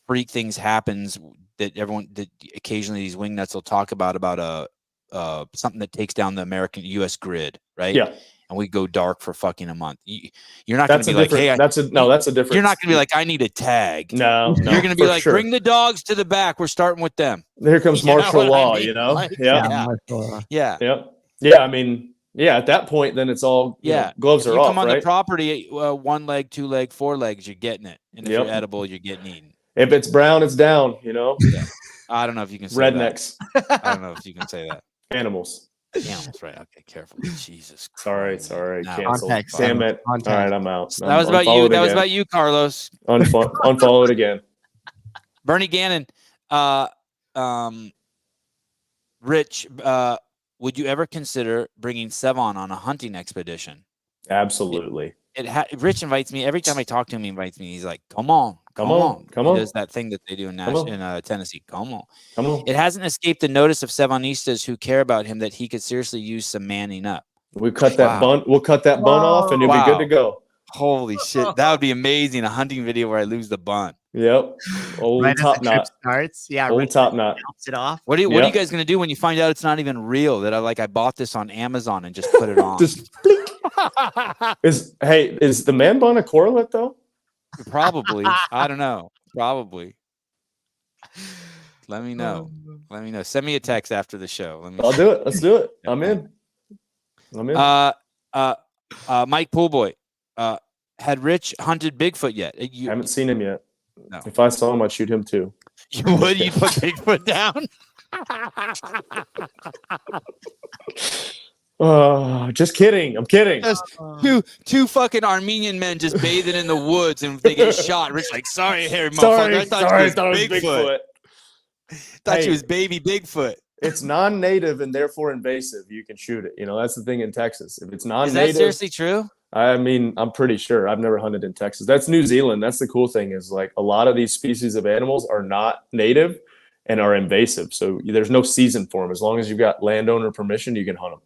freak things happens that occasionally these wingnuts will talk about something that takes down the U.S. grid, right? Yeah. And we go dark for fucking a month. You're not going to be like, hey, that's a different. You're not going to be like, I need a tag. No. You're going to be like, bring the dogs to the back. We're starting with them. Here comes martial law, Like, Yeah. Yeah. I mean, at that point, then it's all, gloves are off, right? You come on the property, 1 leg, 2 leg, 4 legs, you're getting it. And if you're edible, you're getting eaten. If it's brown, it's down, Yeah. I don't know if you can say rednecks. That. I don't know if you can say that. Animals, right? Okay, careful. Jesus. Sorry. No. Cancel. Damn it. All right, I'm out. That was about you. That was about you, Carlos. Unfollow it again. Bernie Gannon. Rich, would you ever consider bringing Sevan on a hunting expedition? Absolutely. Rich invites me every time I talk to him. He invites me. He's like, "Come on." He does that thing that they do in Tennessee. Come on. It hasn't escaped the notice of Sevanistas who care about him that he could seriously use some manning up. We cut that bun. We'll cut that bun off, and you'll be good to go. Holy shit, that would be amazing! A hunting video where I lose the bun. Yep. Old right top knot. Starts. Yeah. Old top knot. Chops it off. What are you guys gonna do when you find out it's not even real? That I bought this on Amazon and just put it on. Just is the man bun a correlate though? Probably. I don't know. Probably. Let me know. Send me a text after the show. I'll do it. Let's do it. I'm in. Mike Poolboy, had Rich hunted Bigfoot yet? I haven't seen him yet. No. If I saw him, I'd shoot him too. You would? You'd put Bigfoot down? Oh, just kidding. I'm kidding. Just two fucking Armenian men just bathing in the woods and they get shot. Rich like, sorry, hairy motherfucker. I thought it was Bigfoot. Thought you was baby Bigfoot. It's non-native and therefore invasive. You can shoot it. That's the thing in Texas. If it's non-native, is that seriously true? I mean, I'm pretty sure. I've never hunted in Texas. That's New Zealand. That's the cool thing is like a lot of these species of animals are not native and are invasive. So there's no season for them. As long as you've got landowner permission, you can hunt them.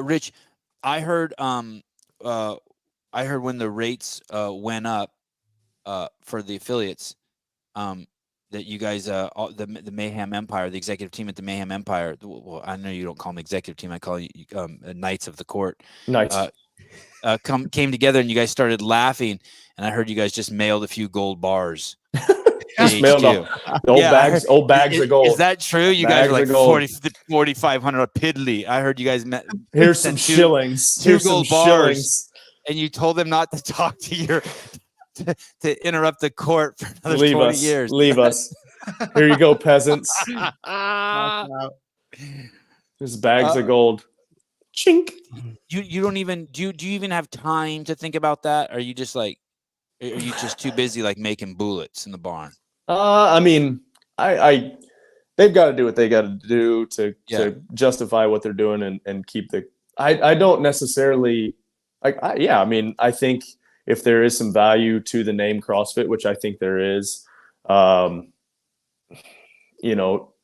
Rich, I heard when the rates went up for the affiliates, that you guys, the Mayhem Empire, the executive team at the Mayhem Empire. Well, I know you don't call them executive team. I call you Knights of the Court. Knights. Came together and you guys started laughing, and I heard you guys just mailed a few gold bars. Just mailed old bags of gold. Is that true? You guys are like 4,500 piddly. I heard you guys met. Here's some shillings. Two gold bars, and you told them not to talk to your. To interrupt the court for another 20 years. Leave us. Here you go, peasants. There's bags of gold. Chink. You don't even do you even have time to think about that? Are you just too busy like making bullets in the barn? I mean, they've got to do what they got to do to justify what they're doing and keep the. I don't necessarily I mean, I think. If there is some value to the name CrossFit, which I think there is, I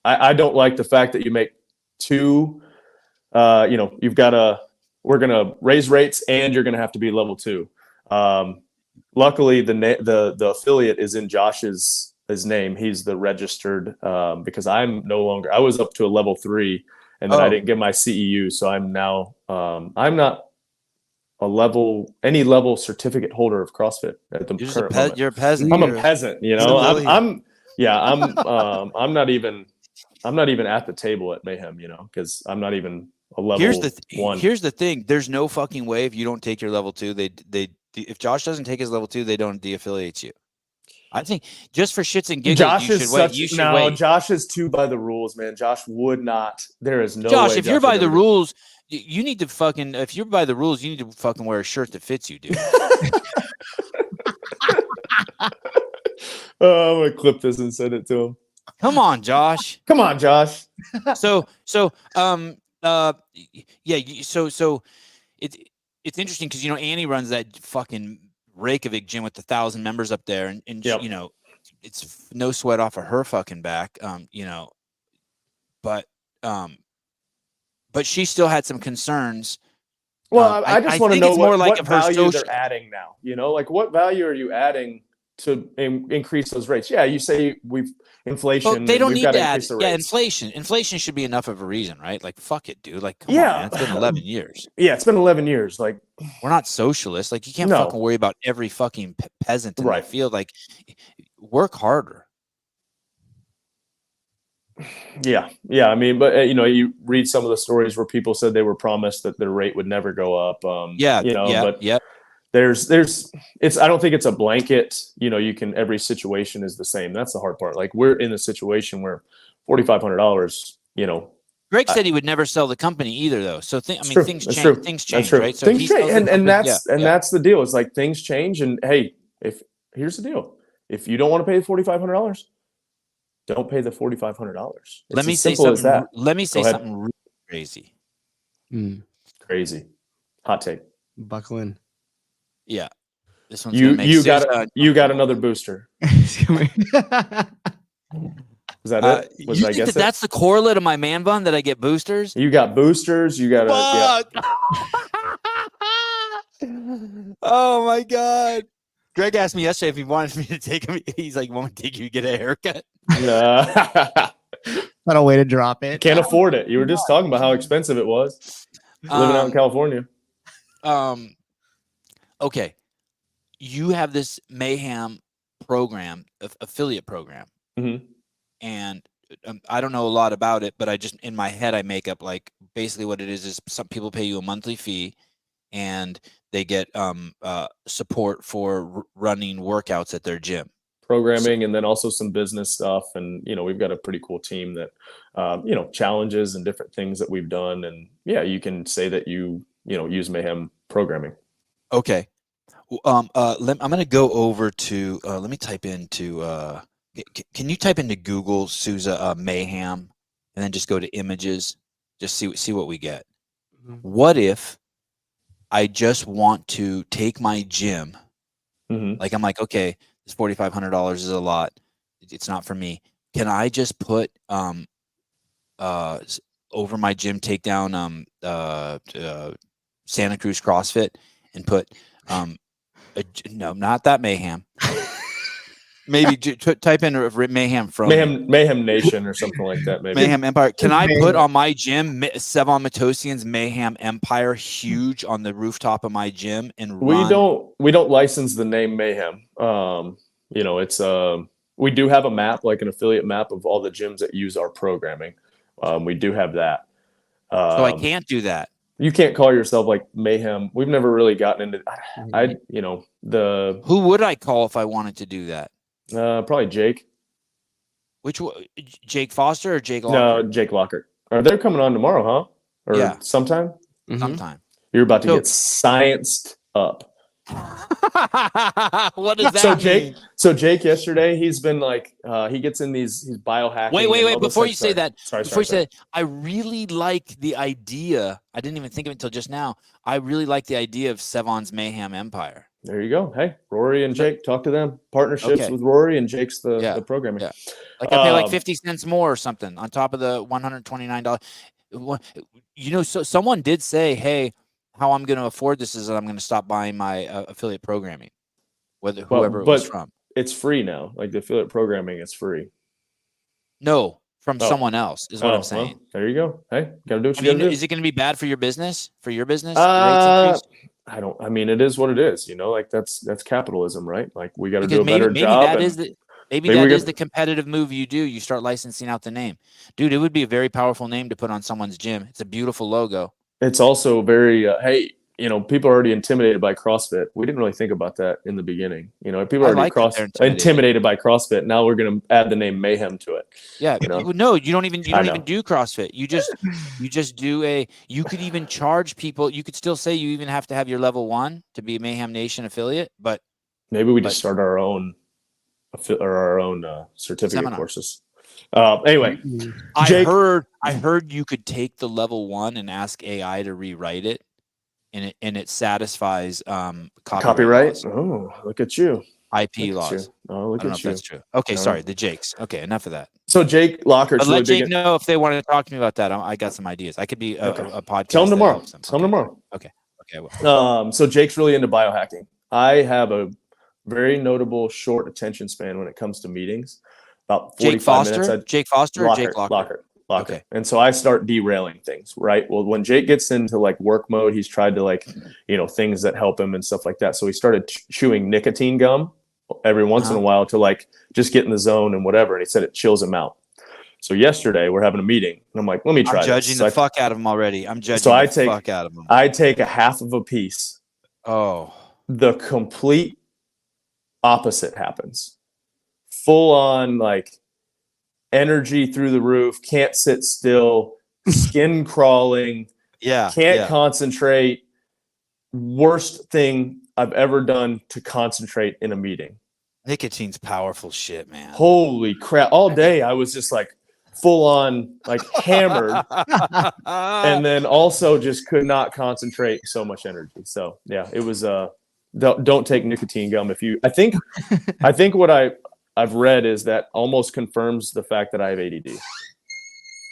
don't like the fact that you make two, we're going to raise rates and you're going to have to be level 2. Luckily the affiliate is in Josh's his name. He's the registered, because I was up to a level 3, and then I didn't get my CEU. So I'm now, I'm not any level certificate holder of CrossFit at the current moment. You're a peasant. I'm a peasant, you know. I'm not even at the table at Mayhem, you know, because I'm not even a level 1. Here's the thing. There's no fucking way if you don't take your level 2, if Josh doesn't take his level 2, they don't de-affiliate you. I think just for shits and giggles, Josh you is should wait. Josh is too by the rules, man. Josh would not. There is no Josh, way if you're by the rules, you need to fucking. If you're by the rules, you need to fucking wear a shirt that fits you, dude. Oh, I'm gonna clip this and send it to him. Come on, Josh. Come on, Josh. So it's interesting because, you know, Annie runs that fucking Reykjavik gym with 1,000 members up there, and yep. You know, it's no sweat off of her fucking back, you know, but she still had some concerns. Well, I just want to know what value they're adding now. You know, like what value are you adding to increase those rates? Yeah, you say inflation. Well, they don't need to add. Yeah, inflation should be enough of a reason, right? Like, fuck it, dude. Like, come on, man. It's been 11 years. Yeah, it's been 11 years. Like, we're not socialists. Like, you can't fucking worry about every fucking peasant in the field. Like, work harder. Yeah. I mean, but you know, you read some of the stories where people said they were promised that their rate would never go up. There's I don't think it's a blanket, you know, every situation is the same. That's the hard part. Like, we're in a situation where $4,500, you know. Greg said he would never sell the company either, though. So things change. Things change, right? So things change, and that's the deal. It's like things change, and hey, here's the deal: if you don't want to pay the $4,500, don't pay the $4,500. Let me say something. Let me say something really crazy. Crazy, hot take. Buckle in. Yeah, this one's you got another booster. Was that it? You think that's the correlate of my man bun, that I get boosters? You got boosters. You got Oh my god! Greg asked me yesterday if he wanted me to take him. He's like, "Want me to take you to get a haircut?" Not a way to drop it. Can't afford it. You were just talking about how expensive it was living out in California. Okay, you have this Mayhem program, affiliate program, and I don't know a lot about it, but I just, in my head, I make up like basically what it is some people pay you a monthly fee, and they get support for running workouts at their gym. Programming, and then also some business stuff. And, you know, we've got a pretty cool team that, you know, challenges and different things that we've done. And yeah, you can say that you use Mayhem programming. Okay. I'm going to go over to, let me type into, can you type into Google, Sousa, Mayhem, and then just go to images, just see what we get. What if I just want to take my gym, like I'm like, okay, this $4,500 is a lot. It's not for me. Can I just put over my gym, take down Santa Cruz CrossFit and put no, not that Mayhem. Maybe type in Mayhem from Mayhem Nation or something like that. Maybe Mayhem Empire. Can I put on my gym Sevan Matosian's Mayhem Empire huge on the rooftop of my gym and run? We don't license the name Mayhem. You know, it's we do have a map, like an affiliate map of all the gyms that use our programming. We do have that. So I can't do that. You can't call yourself like Mayhem. We've never really gotten into. Who would I call if I wanted to do that? Probably Jake. Which one? Jake Foster or Jake Lockert? No, Jake Lockert. They're coming on tomorrow, huh? Or sometime? Sometime. You're about to get scienced up. What does that mean? So Jake yesterday, he's been like, he gets in he's biohacking. Wait. Before you say that, I really like the idea. I didn't even think of it until just now. I really like the idea of Sevan's Mayhem Empire. There you go. Hey, Rory and Jake, talk to them. Partnerships with Rory, and Jake's the programmer. Yeah. Like I pay like 50 cents more or something on top of the $129. You know, so someone did say, hey, how I'm going to afford this is that I'm going to stop buying my affiliate programming, whoever it was from. it's free now. Like the affiliate programming is free. No, from Oh. someone else is what I'm saying. Well, there you go. Hey, gotta do what I you mean, gotta do. is it going to be bad for your business? For your business, the rates increase? I mean, it is what it is, you know, like that's capitalism, right? Like we got to do Because a better maybe job. that and is the maybe maybe that we is got- the competitive move you do. You start licensing out the name, dude. It would be a very powerful name to put on someone's gym. It's a beautiful logo. It's also very, hey, you know, people are already intimidated by CrossFit. We didn't really think about that in the beginning. You know, people I are already like that they're intimidated by CrossFit. Now we're going to add the name Mayhem to it. Yeah, You know? no, you don't even know. do CrossFit. You just do you could even charge people. You could still say you even have to have your level 1 to be a Mayhem Nation affiliate, but maybe we just start our own certificate seminar. courses. Anyway, I heard you could take the level 1 and ask AI to rewrite it, and it satisfies copyright laws. Oh, look at you. IP laws. Oh, look I don't know at if you. that's true. Okay, No. sorry, the Jakes. Okay, enough of that. So Jake Lockert's But let really Jake know if they want to talk to me about that. I got some ideas. I could be a podcast. Tell him that tomorrow. helps them. Tell him tomorrow. Okay, I will. So Jake's really into biohacking. I have a very notable short attention span when it comes to meetings. About 45 minutes. Jake Foster or Jake Locker? Locker. Okay. And so I start derailing things, right? Well, when Jake gets into like work mode, he's tried to like, you know, things that help him and stuff like that. So he started chewing nicotine gum every once in a while to like just get in the zone and whatever. And he said it chills him out. So yesterday we're having a meeting and I'm like, let me try I'm judging this. the fuck out of him already. Fuck out of him. I take a half of a piece. Oh. The complete opposite happens. Full on like energy through the roof, can't sit still, skin crawling, can't concentrate. Worst thing I've ever done to concentrate in a meeting. Nicotine's powerful shit, man. Holy crap. All day I was just like full on like hammered and then also just could not concentrate, so much energy. So yeah, it was don't take nicotine gum if you I think what I've read is that almost confirms the fact that I have ADD.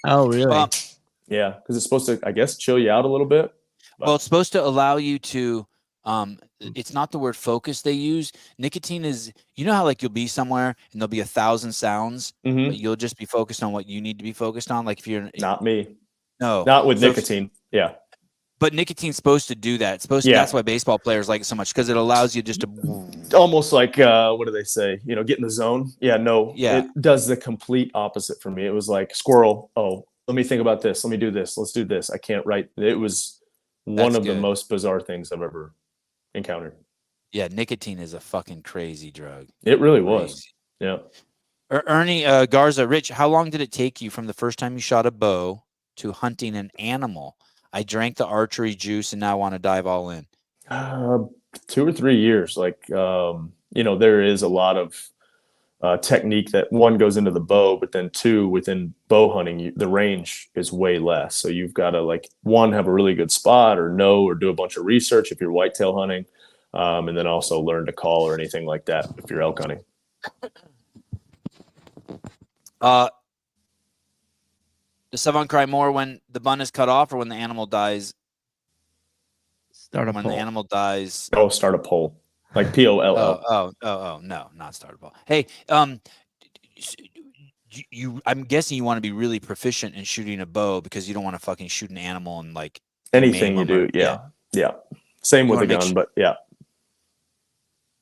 Oh, really? Yeah, because it's supposed to, I guess, chill you out a little bit. Well, it's supposed to allow you to, it's not the word focus they use. Nicotine is, you know how like you'll be somewhere and there'll be 1,000 sounds, but you'll just be focused on what you need to be focused on. Like if you're not me. No. Not with nicotine. Yeah. But nicotine's supposed to do that. It's supposed to, that's why baseball players like it so much, because it allows you just to almost like what do they say? You know, get in the zone. Yeah, no. Yeah. It does the complete opposite for me. It was like squirrel. Oh, let me think about this. Let me do this. Let's do this. I can't write. It was one of the most bizarre things I've ever encountered. Yeah, nicotine is a fucking crazy drug. It really was. Yeah. Ernie Garza, Rich, how long did it take you from the first time you shot a bow to hunting an animal? I drank the archery juice and now want to dive all in. 2 or 3 years. Like, you know, there is a lot of technique that one goes into the bow, but then two, within bow hunting, the range is way less. So you've got to like one, have a really good spot or do a bunch of research if you're whitetail hunting. And then also learn to call or anything like that if you're elk hunting. Does Sevan cry more when the bun is cut off or when the animal dies? Start a when poll. The animal dies. Oh, start a poll. Like POLL. No, not start a poll. Hey, I'm guessing you want to be really proficient in shooting a bow because you don't want to fucking shoot an animal and like anything you do. Yeah. Same with a gun, but yeah.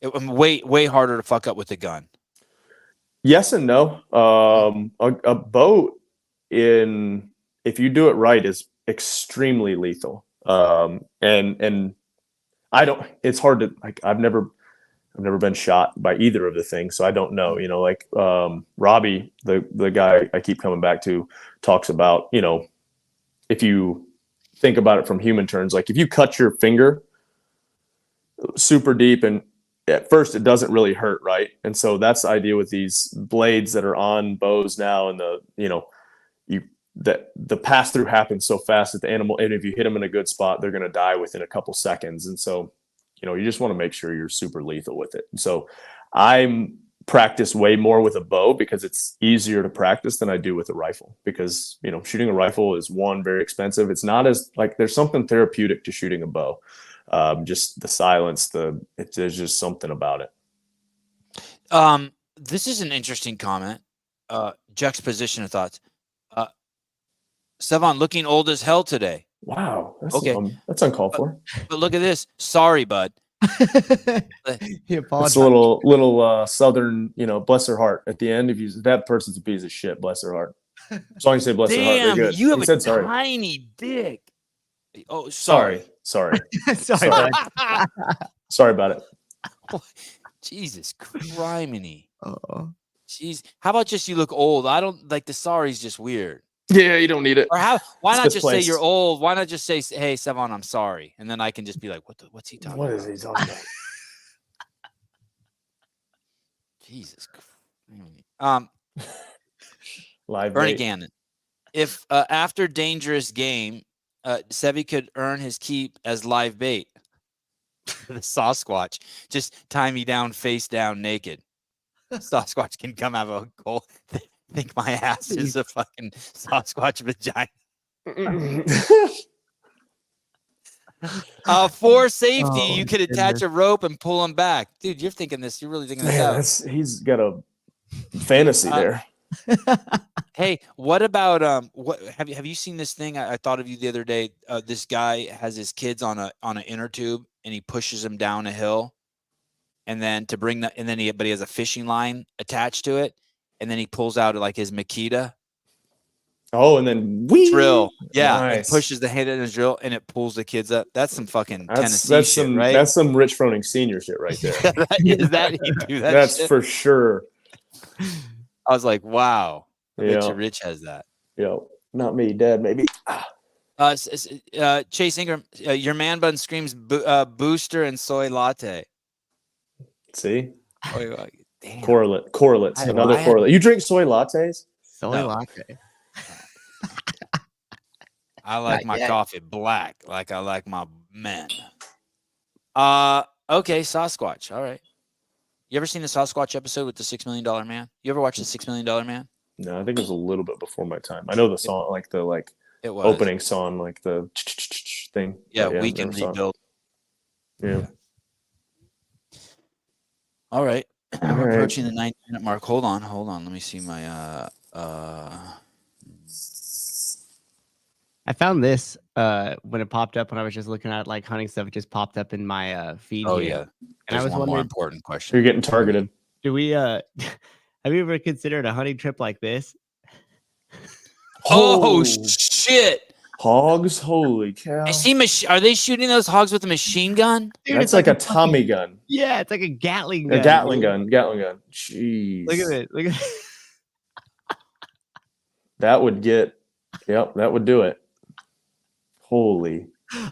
Way harder to fuck up with a gun. Yes and no. A bow, if you do it right, is extremely lethal. And I don't. It's hard to like. I've never been shot by either of the things, so I don't know. You know, like Robbie, the guy I keep coming back to, talks about. You know, if you think about it from human terms, like if you cut your finger super deep and at first it doesn't really hurt, right? And so that's the idea with these blades that are on bows now, and the pass through happens so fast that the animal, and if you hit them in a good spot, they're going to die within a couple seconds. And so, you know, you just want to make sure you're super lethal with it. And so I'm practice way more with a bow because it's easier to practice than I do with a rifle, because, you know, shooting a rifle is very expensive. It's not as like, there's something therapeutic to shooting a bow. Just the silence, there's just something about it. This is an interesting comment. Juxtaposition of thoughts. Sevan looking old as hell today. Wow. Okay. That's uncalled for. But look at this. Sorry, bud. He apologized. It's a little southern, bless her heart. At the end, if that person's a piece of shit, bless her heart. As long as you say bless her heart, they're good. You have He a said sorry. tiny dick. Oh, Sorry. Sorry. Sorry about it. Jesus criminy. Oh. Jeez. How about just you look old? I don't like the sorry's just weird. Yeah, you don't need it. Or why It's not just misplaced. say you're old? Why not just say, hey, Sevan, I'm sorry. And then I can just be like, what's he talking about? What is he talking about? Jesus criminy. Live Bernie bait. Gannon. If after dangerous game, Sevy could earn his keep as live bait. The Sasquatch. Just tie me down, face down, naked. Sasquatch can come have a goal. Think my ass is a fucking Sasquatch vagina. For safety, you could attach a rope and pull him back. Dude, you're thinking this. You're really thinking this out. He's got a fantasy there. Hey, what about what have you seen this thing? I thought of you the other day. This guy has his kids on an inner tube and he pushes them down a hill, and then but he has a fishing line attached to it, and then he pulls out like his Makita. Oh, and then drill. Yeah, nice. and pushes the hand in his drill and it pulls the kids up. That's some fucking Tennessee shit, right? That's some Rich Froning senior shit right there. That's shit? for sure. I was like, wow. I bet Yeah. you Rich has that. Yo, not me, Dad, maybe. Chase Ingram, your man bun screams booster and soy latte. See? Oh, damn. Correlates. Another correlate. You drink soy lattes? Soy latte. I like my coffee black, like I like my men. Okay, Sasquatch. All right. You ever seen the Sasquatch episode with the $6 Million Man? You ever watched the $6 Million Man? No, I think it was a little bit before my time. I know the song, it was opening song, like the thing. Yeah, we can rebuild. Yeah. All right. We're approaching the 90-minute mark. Hold on. Let me see my I found this when it popped up when I was just looking at like hunting stuff. It just popped up in my feed. Oh here. yeah. And There's I was one wondering, more important question. You're getting targeted. do we have you ever considered a hunting trip like this? Oh shit. Hogs, holy cow. I see are they shooting those hogs with a machine gun? Dude, That's like a Tommy gun. Yeah, it's like a Gatling gun. A Gatling gun. Jeez. Look at it. Look at it. That would that would do it. Holy.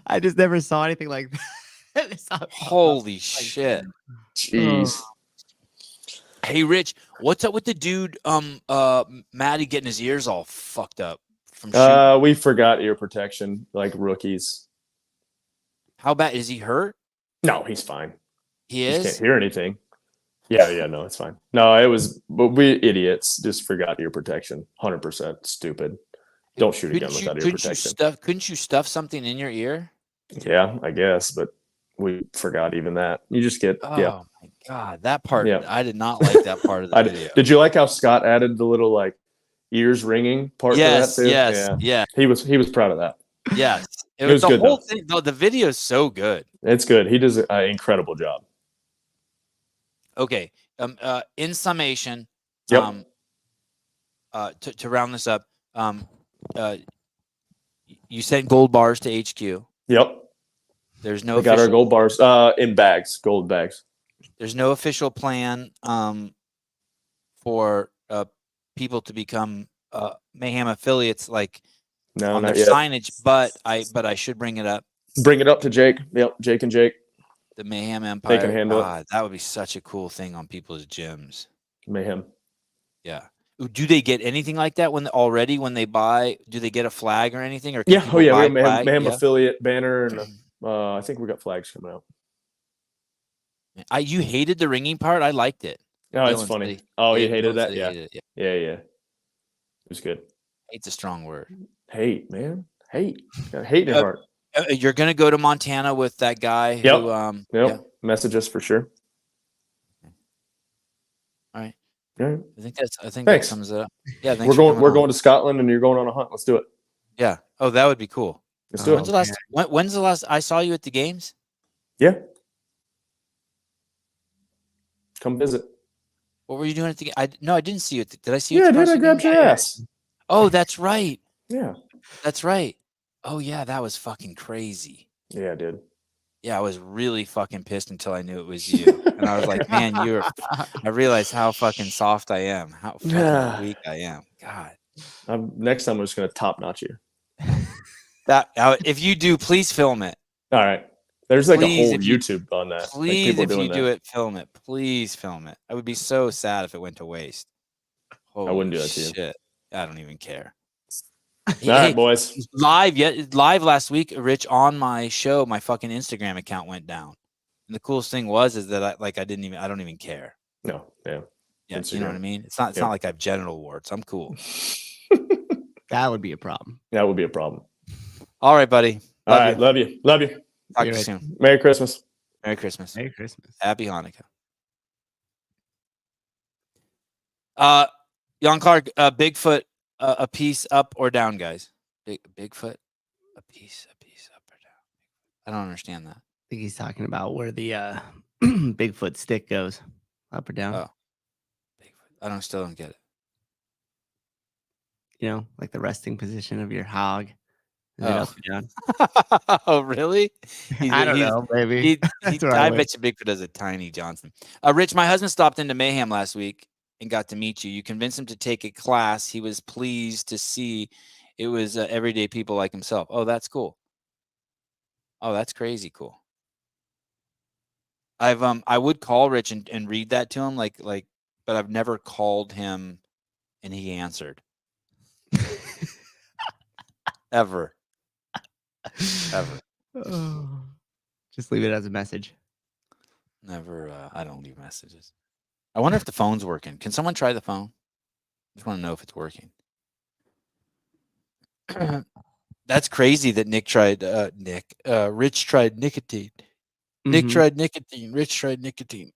I just never saw anything like that. Holy shit. Jeez. Hey Rich, what's up with the dude Matty getting his ears all fucked up from shooting? We forgot ear protection like rookies. How bad is he hurt? No, he's fine. He Just is? can't hear anything. Yeah, no, it's fine. No, but we idiots just forgot ear protection. 100% stupid. Don't shoot a gun without ear protection. Couldn't you stuff something in your ear? Yeah, I guess, but we forgot even that. You just get Oh my god, that part! Yeah. I did not like that part of the video. Did you like how Scott added the little like ears ringing part to that too? Yeah. He was proud of that. Yes, it was the good. Whole thing, the video is so good. It's good. He does an incredible job. Okay. In summation, Yep. To round this up, you sent gold bars to HQ. Yep. There's no. We got our gold bars in bags, gold bags. There's no official plan for people to become Mayhem affiliates, like No, on their not yet. signage. But I should bring it up. Bring it up to Jake. Yep, Jake and Jake. The Mayhem Empire. They can handle it. That would be such a cool thing on people's gyms. Mayhem. Yeah. Do they get anything like that when they buy? Do they get a flag or anything? Or Yeah. Oh yeah. We have buy Mayhem affiliate banner, and I think we got flags coming out. You hated the ringing part. I liked it. Oh, it's funny. Oh, you hated that? Yeah. Hated it, Yeah. It was good. Hate's a strong word. Hate, man. Hate. Got hate in your heart. You're gonna go to Montana with that guy. Yep. Who, Yep. Message us for sure. All right. All right. I think that Thanks. sums it up. Yeah, thanks We're for coming on. going to Scotland, and you're going on a hunt. Let's do it. Yeah. Oh, that would be cool. Let's do When's it. the last? When's the last I saw you at the games? Yeah. Come visit. What were you doing at the? I didn't see you. Did I see you? Yeah, at the dude, I varsity grabbed game? your ass. Oh, that's right. Yeah. That's right. Oh yeah, that was fucking crazy. Yeah, dude. Yeah, I was really fucking pissed until I knew it was you, and I was like, man, I realized how fucking soft I am, how fucking weak I am. God. Next time I'm just gonna top notch you. If you do, please film it. All right. There's like Please, a whole YouTube on that. Please, like if you do it, film it. Please film it. I would be so sad if it went to waste. Holy I wouldn't do that to you. Shit. I don't even care. All right, boys. Live last week, Rich, on my show, my fucking Instagram account went down. And the coolest thing is that I don't even care. No, yeah. Yeah, Instagram. you know what I mean? It's not like I have genital warts. I'm cool. That would be a problem. That would be a problem. All right, buddy. All right, love you. Love you. Talk to you soon. Merry Christmas. Merry Christmas. Merry Christmas. Happy Hanukkah. Jan Clark, Bigfoot, a piece up or down, guys? Bigfoot, a piece up or down. I don't understand that. I think he's talking about where the Bigfoot stick goes, up or down. Oh, Bigfoot. I still don't get it. You know, like the resting position of your hog. Is it up or down? Oh, really? I don't know, maybe. I bet you Bigfoot does a tiny Johnson. Rich, my husband stopped into Mayhem last week and got to meet you. You convinced him to take a class. He was pleased to see it was everyday people like himself. Oh, that's cool. Oh, that's crazy cool. I would call Rich and read that to him, but I've never called him and he answered. Ever. Just leave it as a message. Never. I don't leave messages. I wonder if the phone's working. Can someone try the phone? I just want to know if it's working. That's crazy that Rich tried nicotine. Mm-hmm. Nick tried nicotine. Rich tried nicotine.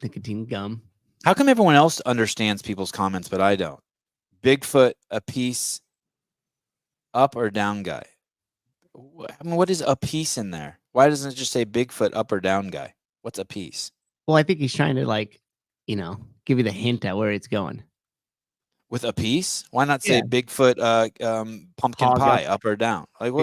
Nicotine gum. How come everyone else understands people's comments, but I don't? Bigfoot, a piece up or down guy? I mean, what is a piece in there? Why doesn't it just say Bigfoot up or down guy? What's a piece? Well, I think he's trying to give you the hint at where it's going. With a piece? Why not say Bigfoot pumpkin pie up or down? Like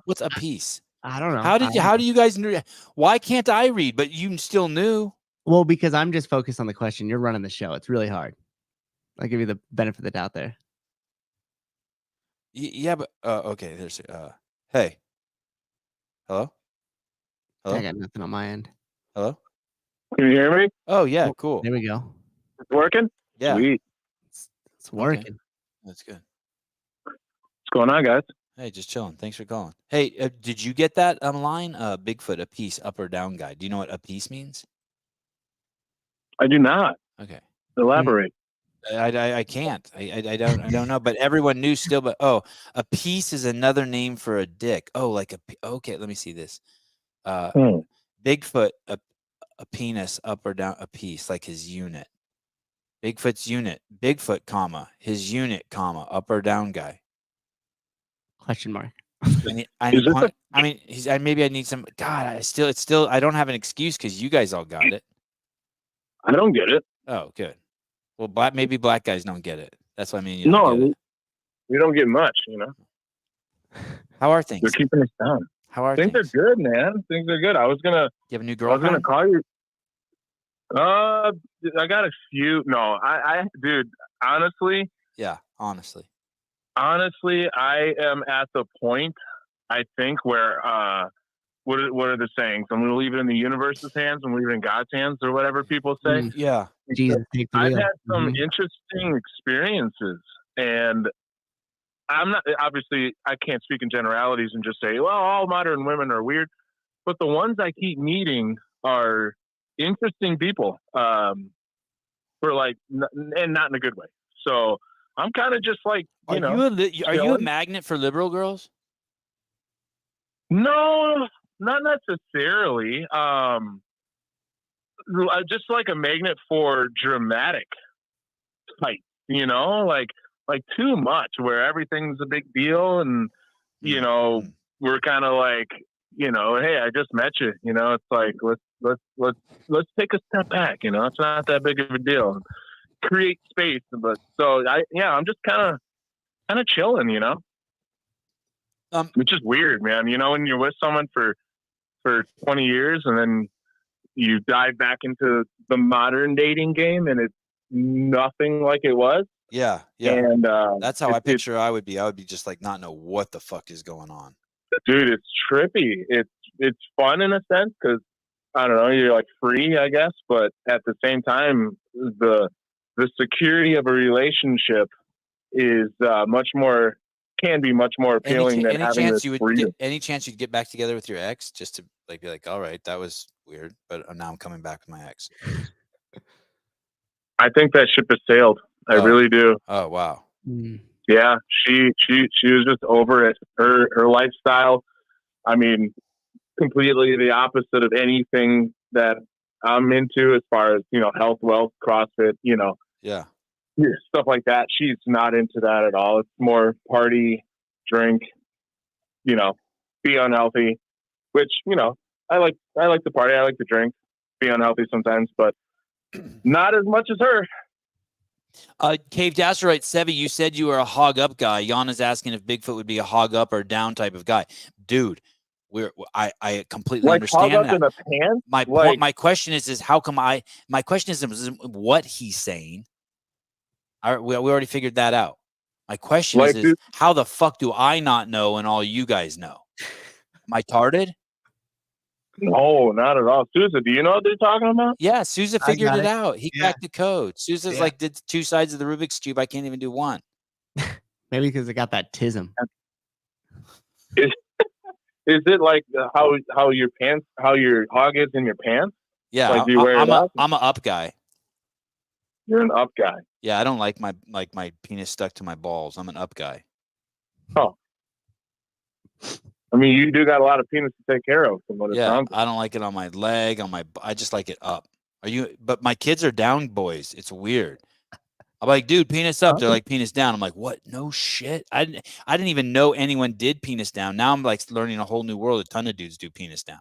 what's a piece? I don't know. How do you guys know? Why can't I read? But you still knew. Well, because I'm just focused on the question. You're running the show. It's really hard. I'll give you the benefit of the doubt there. Yeah, but okay. There's hey. Hello? I got nothing on my end. Hello? Can you hear me? Oh yeah, cool. There we go. It's working? Yeah. Sweet. It's working. Okay. That's good. What's going on, guys? Hey, just chilling. Thanks for calling. Hey, did you get that online? Bigfoot, a piece up or down guy. Do you know what a piece means? I do not. Okay. Elaborate. I can't. I don't know. But everyone knew still. But a piece is another name for a dick. Oh, okay. Let me see this. Bigfoot, a penis up or down, a piece, like his unit. Bigfoot's unit. Bigfoot, comma, his unit, comma, up or down guy. Question mark. Maybe I need some. God, it's still. I don't have an excuse because you guys all got it. I don't get it. Oh, good. Well, maybe black guys don't get it. That's what I mean. We don't get much, you know. How are things? They're keeping us down. How are things? Things are good, man. Things are good. You have a new girlfriend? I was gonna call you. I got a few. No, dude. Honestly. Yeah, honestly. Honestly, I am at the point, I think, where what are the sayings? I'm going to leave it in the universe's hands and leave it in God's hands, or whatever people say. Yeah. Jesus, I've had some interesting experiences, and I'm not, obviously, I can't speak in generalities and just say, well, all modern women are weird, but the ones I keep meeting are interesting people, and not in a good way. So I'm kind of just like, are you a magnet for liberal girls? No, not necessarily. just like a magnet for dramatic type, like too much where everything's a big deal. And, we're kind of like, hey, I just met you, it's like, let's take a step back, it's not that big of a deal. Create space. But so I'm just kind of chilling, which is weird, man. When you're with someone for 20 years and then you dive back into the modern dating game and it's nothing like it was. Yeah. And that's how I picture I would be. I would be just like not know what the fuck is going on. Dude, it's trippy. It's fun in a sense because I don't know, you're like free, I guess, but at the same time, the security of a relationship is can be much more appealing than having this freedom. Any chance you'd get back together with your ex just to like be like, all right, that was weird, but now I'm coming back with my ex? I think that ship has sailed. I really do. Oh wow. Yeah, she was just over it. Her lifestyle, I mean, completely the opposite of anything that I'm into as far as, health, wealth, CrossFit, stuff like that. She's not into that at all. It's more party, drink, be unhealthy, which, I like the party. I like to drink, be unhealthy sometimes, but not as much as her. Cave Dasher writes, Sevy, you said you were a hog up guy. Yana's asking if Bigfoot would be a hog up or down type of guy. Dude, I completely understand hog up that. In a pants? My question is how come my question is what he's saying. We already figured that out. My question is how the fuck do I not know and all you guys know? Am I tarded? No, not at all. Sousa, do you know what they're talking about? Yeah, Sousa figured it out. He cracked the code. Sousa's like did 2 sides of the Rubik's Cube. I can't even do one. Maybe because I got that tism. Is it like how your hog is in your pants? Yeah, like, do you wear I'm an up guy. You're an up guy. Yeah, I don't like my penis stuck to my balls. I'm an up guy. Oh. I mean, you do got a lot of penis to take care of. From what it sounds like. I don't like it on my leg, I just like it up. But my kids are down boys. It's weird. I'm like, dude, penis up. They're like, penis down. I'm like, what? No shit. I didn't even know anyone did penis down. Now I'm like learning a whole new world. A ton of dudes do penis down.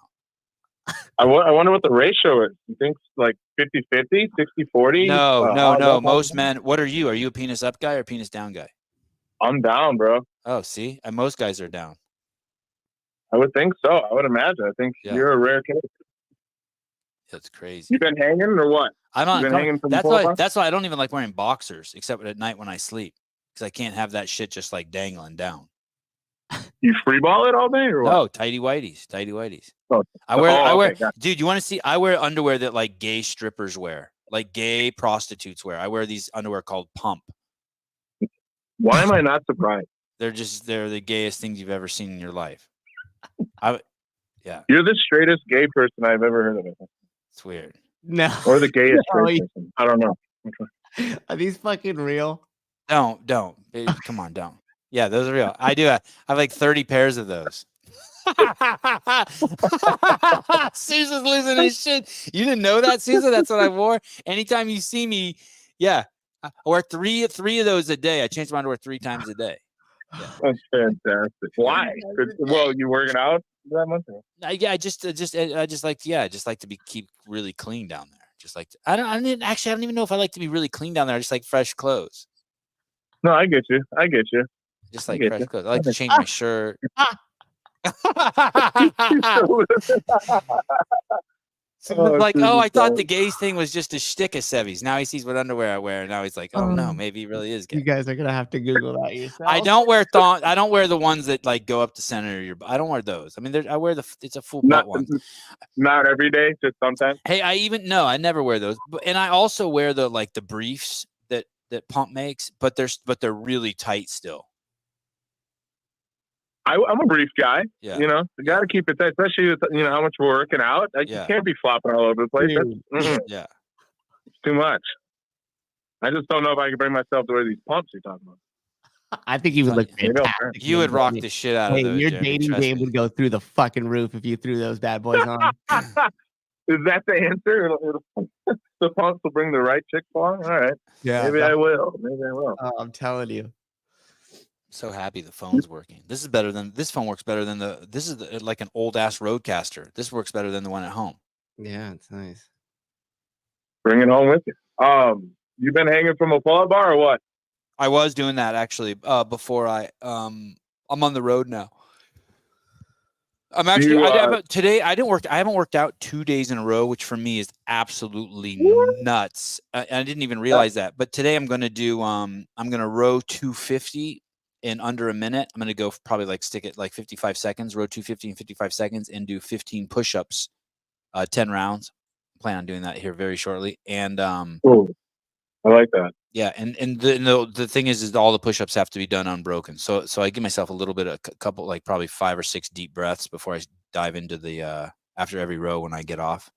I wonder what the ratio is. You think like 50-50, 60-40? No. Most men. What are you? Are you a penis up guy or penis down guy? I'm down, bro. Oh, see? And most guys are down. I would think so. I would imagine. I think you're a rare case. That's crazy. You been hanging or what? I'm not hanging. That's why I don't even like wearing boxers except at night when I sleep because I can't have that shit just like dangling down. You free ball it all day or what? No, tighty whities. Oh, I wear. Okay, dude, you want to see? I wear underwear that like gay strippers wear, like gay prostitutes wear. I wear these underwear called pump. Why am I not surprised? They're the gayest things you've ever seen in your life. You're the straightest gay person I've ever heard of. It's weird. No. Or the gayest straight person. I don't know. Are these fucking real? Don't. Baby, come on, don't. Yeah, those are real. I do. I have like 30 pairs of those. Sousa's losing his shit. You didn't know that, Sousa? That's what I wore. Anytime you see me, I wear three of those a day. I change my underwear 3 times a day. Yeah. That's fantastic. Why? Well, you working out that much? I just like to keep really clean down there. Just like I don't even know if I like to be really clean down there. I just like fresh clothes. No, I get you. Just like fresh clothes. I like to change my shirt. I thought the gays thing was just a shtick of Sevy's. Now he sees what underwear I wear, and now he's like, oh no, maybe he really is gay. You guys are gonna have to Google that yourself. I don't wear I don't wear the ones that like go up the center of your. I don't wear those. I mean, I wear it's a full butt one. Not every day, just sometimes. Hey, I never wear those. And I also wear the briefs that Pump makes, but they're really tight still. I'm a brief guy. Yeah. You got to keep it tight, especially with how much we're working out. You can't be flopping all over the place. Yeah. It's too much. I just don't know if I can bring myself to wear these pumps you're talking about. I think you would look fantastic. You would rock the shit out of those. Your dating game would go through the fucking roof if you threw those bad boys on. Is that the answer? The punks will bring the right chick along? All right. Yeah. Maybe I will. Maybe I will. I'm telling you. So happy the phone's working. This phone works better than like an old ass Roadcaster. This works better than the one at home. Yeah, it's nice. Bring it home with you. You been hanging from a pull-up bar or what? I was doing that actually before I'm on the road now. I'm actually today I haven't worked out 2 days in a row, which for me is absolutely nuts. I didn't even realize that. But today I'm going to do I'm going to row 250 in under a minute. I'm going to go probably like stick it like 55 seconds, row 250 in 55 seconds, and do 15 push-ups, 10 rounds. I plan on doing that here very shortly. And cool. I like that. yeah, and the thing is all the push-ups have to be done unbroken. So I give myself a little bit, a couple, like probably 5 or 6 deep breaths before I dive into the after every row when I get off.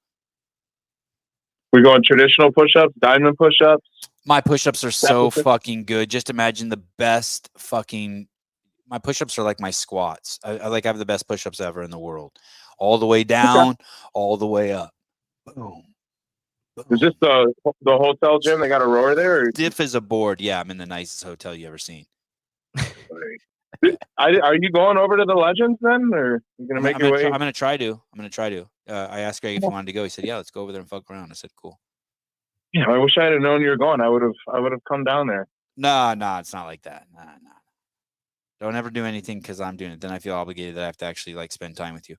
We going traditional push-ups, diamond push-ups? My push-ups are so fucking good. Just imagine the best fucking. My push-ups are like my squats. I have the best push-ups ever in the world. All the way down, all the way up. Boom. Is this the hotel gym? They got a rower there? Or? Stiff as a board. Yeah, I'm in the nicest hotel you ever seen. Are you going over to the Legends then, or you gonna make your way? I'm gonna try to. I asked Greg if he wanted to go. He said, "Yeah, let's go over there and fuck around." I said, "Cool." Yeah, I wish I had known you were going. I would have come down there. No, it's not like that. No. Don't ever do anything because I'm doing it. Then I feel obligated that I have to actually like spend time with you.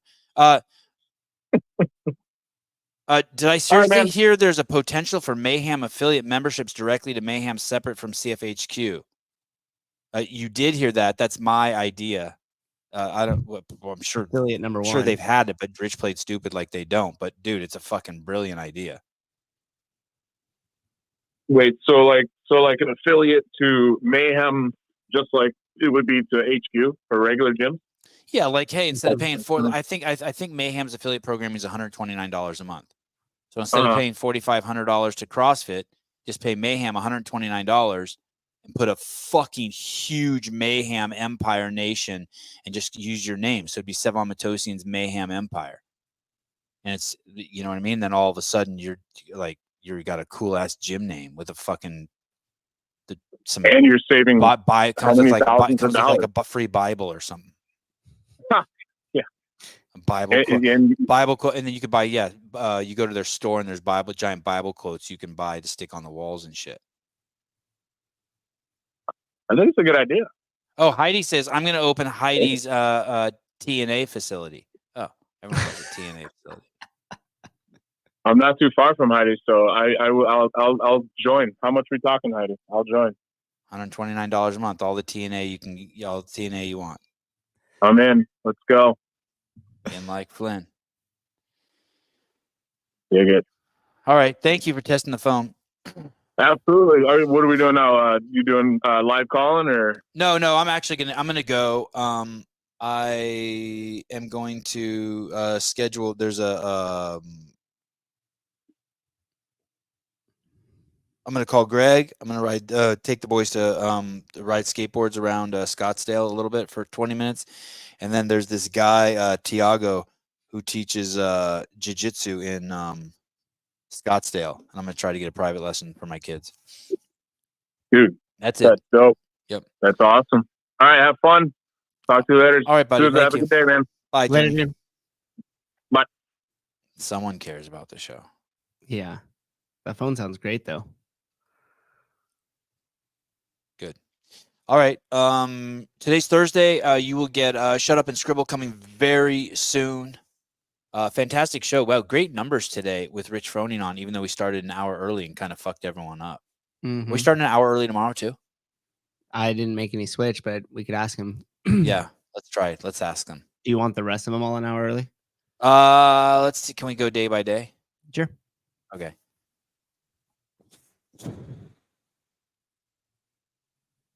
Did I seriously hear there's a potential for Mayhem affiliate memberships directly to Mayhem separate from CFHQ? You did hear that. That's my idea. I'm sure Affiliate number 1. Sure they've had it, but Rich played stupid like they don't. But dude, it's a fucking brilliant idea. Wait, so like an affiliate to Mayhem, just like it would be to HQ for regular gyms? Yeah, like hey, instead of paying I think Mayhem's affiliate program is $129 a month. So instead of paying $4,500 to CrossFit, just pay Mayhem $129 and put a fucking huge Mayhem Empire Nation and just use your name. So it'd be Sevan Matosian's Mayhem Empire. And it's, you know what I mean? Then all of a sudden you got a cool ass gym name with a fucking and you're saving it comes with like a free Bible or something. Yeah. A Bible quote, and then you could buy you go to their store and there's giant Bible quotes you can buy to stick on the walls and shit. I think it's a good idea. Oh, Heidi says I'm going to open Heidi's TNA facility. Oh, everyone loves a TNA facility. I'm not too far from Heidi, so I'll join. How much are we talking, Heidi? I'll join. $129 a month. All the TNA all the TNA you want. I'm in. Let's go. And like Flynn. Yeah, good. All right. Thank you for testing the phone. Absolutely. What are we doing now? You doing live calling or? No. I'm gonna go. I am going to schedule. There's I'm going to call Greg. I'm going to take the boys to ride skateboards around Scottsdale a little bit for 20 minutes. And then there's this guy, Tiago, who teaches jiu-jitsu in Scottsdale. And I'm going to try to get a private lesson for my kids. Dude, that's it. That's dope. Yep. That's awesome. All right. Have fun. Talk to you later. All right, buddy. Have a good day, man. Bye, Jim. Bye. Someone cares about the show. Yeah. That phone sounds great, though. Good. All right. Today's Thursday. You will get Shut Up and Scribble coming very soon. Fantastic show. Wow, great numbers today with Rich Froning on, even though we started an hour early and kind of fucked everyone up. Mm-hmm. We starting an hour early tomorrow too? I didn't make any switch, but we could ask him. Yeah, let's try it. Let's ask him. Do you want the rest of them all an hour early? Let's see. Can we go day by day? Sure. Okay.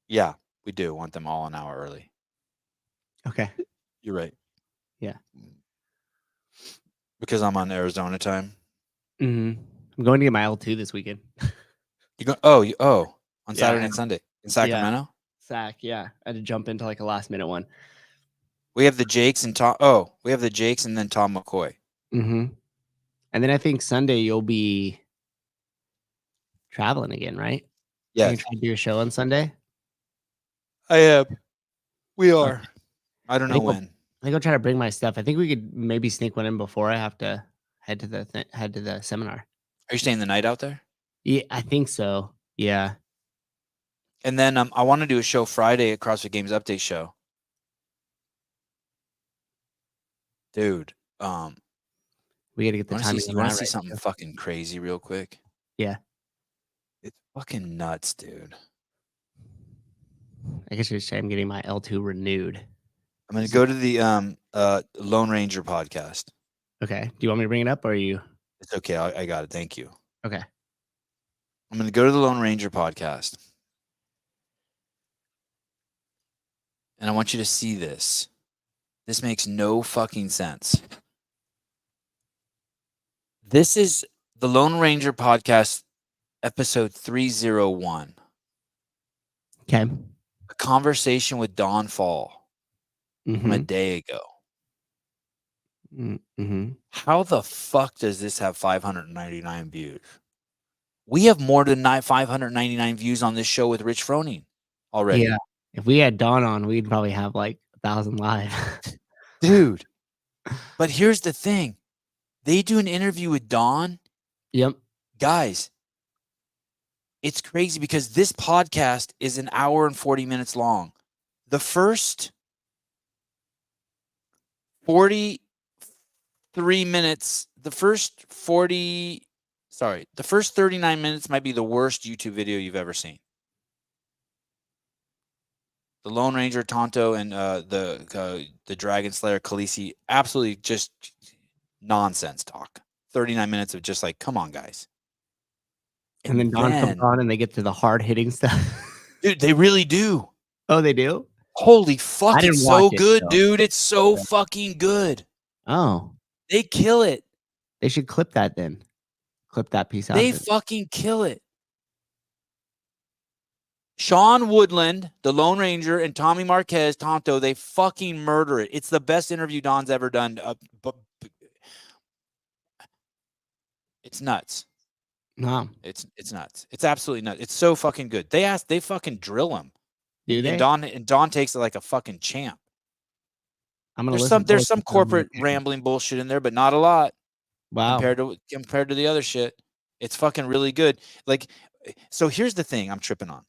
Yeah, we do want them all an hour early. Okay. You're right. Yeah. Because I'm on Arizona time. Mm-hmm. I'm going to get my L2 this weekend. You go? On Saturday and Sunday in Sacramento. Yeah. Sac, yeah. I had to jump into like a last minute one. We have the Jakes and Tom. Oh, we have the Jakes and then Tom McCoy. Mm-hmm. And then I think Sunday you'll be traveling again, right? Yeah, You can try to do a show on Sunday. I am. We Okay. are. I don't I know think when. I think I'll try to bring my stuff. I think we could maybe sneak one in before I have to head to the seminar. Are you staying the night out there? Yeah, I think so. Yeah. And then I want to do a show Friday at CrossFit Games Update show. Dude, We got to get the timing. you want to see something fucking crazy real quick? Yeah. It's fucking nuts, dude. I guess you're saying I'm getting my L2 renewed. I'm going to go to the Lone Ranger podcast. Okay. Do you want me to bring it up or are you? It's okay. I got it. Thank you. Okay. I'm going to go to the Lone Ranger podcast. And I want you to see this. This makes no fucking sense. This is the Lone Ranger podcast, episode 301. Okay. A conversation with Don Fall from a day ago. Mm-hmm. How the fuck does this have 599 views? We have more than 599 views on this show with Rich Froning already. Yeah. If we had Dawn on, we'd probably have like 1,000 live. Dude. But here's the thing. They do an interview with Dawn. Yep. Guys, it's crazy because this podcast is an hour and 40 minutes long. The first 43 minutes, the first 39 minutes might be the worst YouTube video you've ever seen. The Lone Ranger, Tonto, and the Dragon Slayer, Khaleesi, absolutely just nonsense talk. 39 minutes of just like, come on, guys. And then Dawn comes on and they get to the hard-hitting stuff. Dude, they really do. Oh, they do? Holy fuck, it's so good, though. dude. It's so fucking good. Oh. They kill it. They should clip that then. Clip that piece out. They fucking kill it. Sean Woodland, the Lone Ranger, and Tommy Marquez, Tonto, they fucking murder it. It's the best interview Don's ever done. It's nuts. No. It's nuts. It's absolutely nuts. It's so fucking good. They fucking drill him. Do they? And Don takes it like a fucking champ. I'm gonna there's some corporate rambling bullshit in there, but not a lot. Wow. Compared to the other shit. It's fucking really good. Like, so here's the thing I'm tripping on.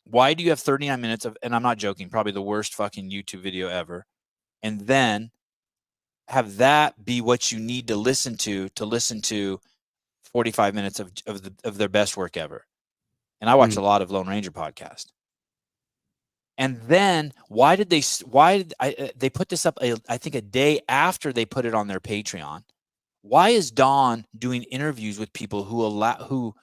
Why do you have 39 minutes of, and I'm not joking, probably the worst fucking YouTube video ever, and then have that be what you need to listen to 45 minutes of their best work ever? And I watch a lot of Lone Ranger podcast. And then why did they put this up? I think a day after they put it on their Patreon. Why is Don doing interviews with people who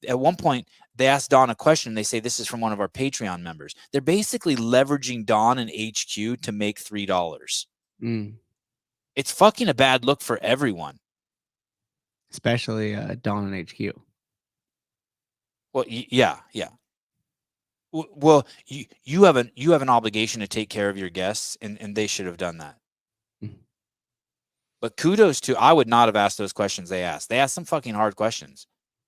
at one point they asked Don a question and they say, this is from one of our Patreon members. They're basically leveraging Don and HQ to make $3. It's fucking a bad look for everyone. Especially Don and HQ. Well, yeah. Well, you have an obligation to take care of your guests, and they should have done that. But kudos to, I would not have asked those questions they asked. They asked some fucking hard questions.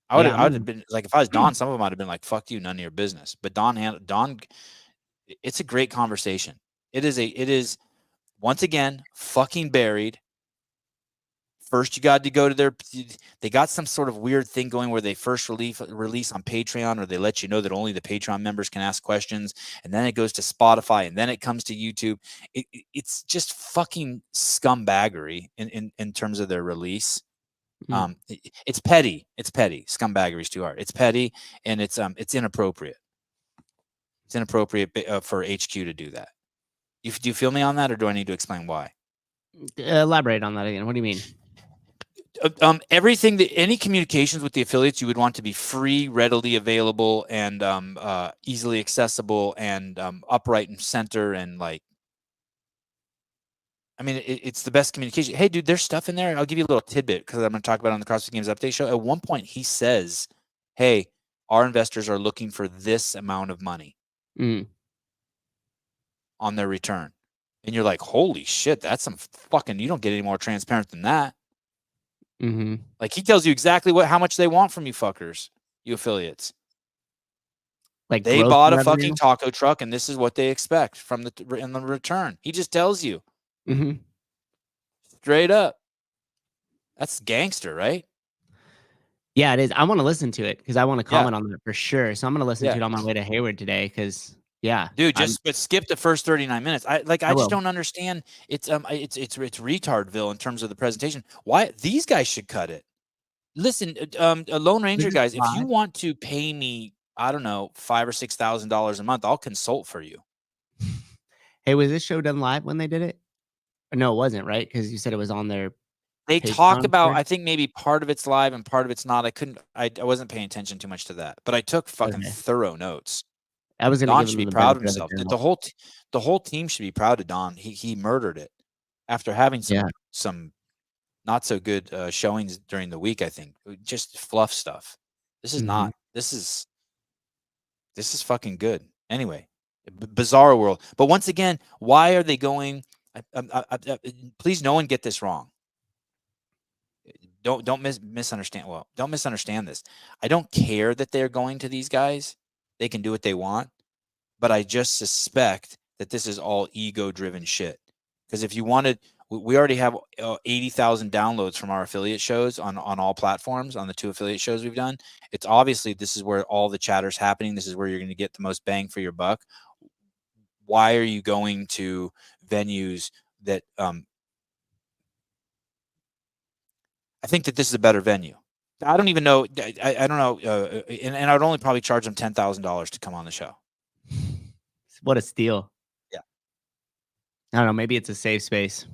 I would have been like, if I was Don, some of them might have been like, fuck you, none of your business. But Don, it's a great conversation. It is once again, fucking buried. First, you got to go to they got some sort of weird thing going where they first release on Patreon, or they let you know that only the Patreon members can ask questions. And then it goes to Spotify, and then it comes to YouTube. It's just fucking scumbaggery in terms of their release. It's petty. Scumbaggery is too hard. It's petty, and it's inappropriate. It's inappropriate for HQ to do that. Do you feel me on that, or do I need to explain why? Elaborate on that again. What do you mean? Everything any communications with the affiliates you would want to be free, readily available, and easily accessible, and upright and center, and like, I mean, it's the best communication. Hey, dude, there's stuff in there. I'll give you a little tidbit because I'm going to talk about it on the CrossFit Games Update show. At one point, he says, "Hey, our investors are looking for this amount of money on their return," and you're like, "Holy shit, that's some fucking." You don't get any more transparent than that. Mm-hmm. Like he tells you exactly how much they want from you fuckers, you affiliates. Like They gross bought a revenue? fucking taco truck, and this is what they expect from in the return. He just tells you Mm-hmm. straight up. That's gangster, right? Yeah, it is. I want to listen to it because I want to Yeah. comment on that for sure. So I'm going to listen Yeah. to it on my way to Hayward today because, yeah. Dude, but skip the first 39 minutes. I will. just don't understand. It's retardville in terms of the presentation. Why these guys should cut it? Listen, Lone Ranger Is it guys, if you live? want to pay me, I don't know, $5,000 or $6,000 a month, I'll consult for you. Hey, was this show done live when they did it? No, it wasn't, right? Because you said it was on their They Patreon talk about, thing? I think maybe part of it's live and part of it's not. I wasn't paying attention too much to that, but I took fucking Okay. through notes. I was going to Don give should him be the proud of benefit of himself. the doubt. The whole team should be proud of Don. He murdered it after having some not so good showings during the week. I think just fluff stuff. This is not. This is fucking good. Anyway, bizarre world. But once again, why are they going? Please, no one get this wrong. Don't misunderstand. Well, don't misunderstand this. I don't care that they're going to these guys. They can do what they want. But I just suspect that this is all ego-driven shit. Because if you wanted, we already have 80,000 downloads from our affiliate shows on all platforms, on the 2 affiliate shows we've done. It's obviously this is where all the chatter's happening. This is where you're going to get the most bang for your buck. Why are you going to venues that I think that this is a better venue. I don't even know. I don't know. And I'd only probably charge them $10,000 to come on the show. What a steal. Yeah. I don't know. Maybe it's a safe space.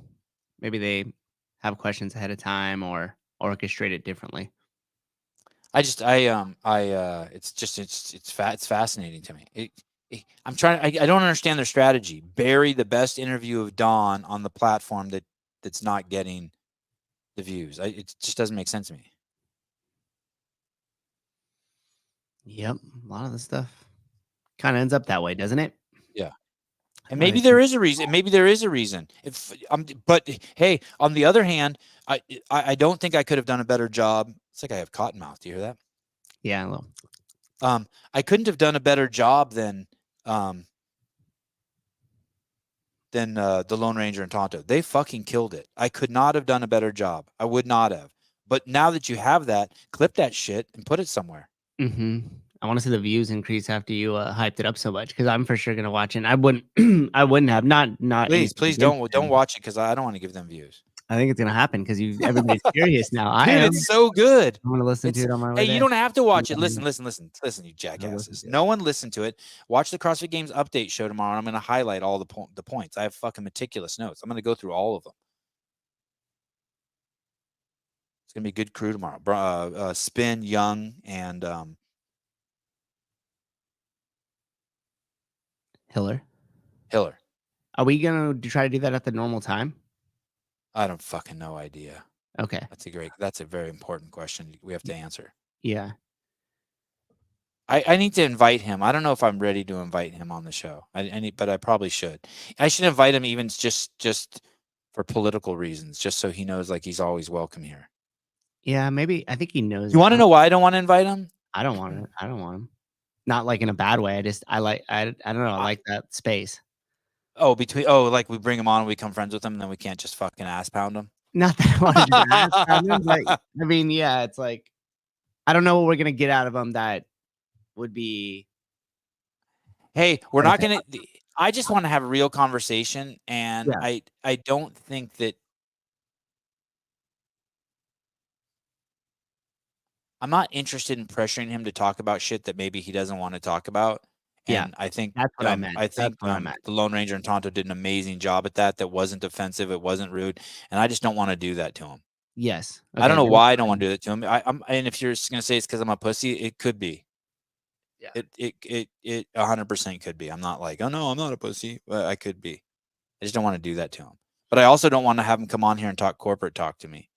Maybe they have questions ahead of time or orchestrate it differently. It's fascinating to me. I don't understand their strategy. Bury the best interview of Don on the platform that's not getting the views. It just doesn't make sense to me. Yep. A lot of the stuff kind of ends up that way, doesn't it? Yeah. And maybe there is a reason. But hey, on the other hand, I don't think I could have done a better job. It's like I have cotton mouth. Do you hear that? Yeah, a little. I couldn't have done a better job than the Lone Ranger and Tonto. They fucking killed it. I could not have done a better job. I would not have. But now that you have that, clip that shit and put it somewhere. Mm-hmm. I want to see the views increase after you hyped it up so much because I'm for sure gonna watch it. And I wouldn't have not. Please don't watch it because I don't want to give them views. I think it's gonna happen because everybody's curious now. Dude, it's so good. I'm gonna listen to it on my way. Hey, you don't have to watch it. Listen, you jackasses. No one listen to it. Watch the CrossFit Games update show tomorrow. I'm gonna highlight all the points. I have fucking meticulous notes. I'm gonna go through all of them. It's gonna be a good crew tomorrow. Spin, Young, and Hiller. Are we gonna try to do that at the normal time? I don't fucking no idea. Okay. That's a very important question we have to answer. Yeah. I need to invite him. I don't know if I'm ready to invite him on the show. But I probably should. I should invite him even just for political reasons, just so he knows like he's always welcome here. Yeah, maybe. I think he knows. You want to know why I don't want to invite him? I don't want it. I don't want him. Not like in a bad way. I don't know. I like that space. Like we bring him on and we become friends with him and then we can't just fucking ass pound him. Not that I want to do ass pound him, but I mean, yeah, it's like I don't know what we're gonna get out of him that would be. Hey, we're not gonna. I just want to have a real conversation, and Yeah. I don't think that. I'm not interested in pressuring him to talk about shit that maybe he doesn't want to talk about. And I think that's what I meant. I think the Lone Ranger and Tonto did an amazing job at that. That wasn't offensive. It wasn't rude. And I just don't want to do that to him. Yes. Okay, I don't know why I don't want to do that to him. And if you're just gonna say it's because I'm a pussy, it could be. Yeah. It 100% could be. I'm not like, oh no, I'm not a pussy. But I could be. I just don't want to do that to him. But I also don't want to have him come on here and talk corporate talk to me.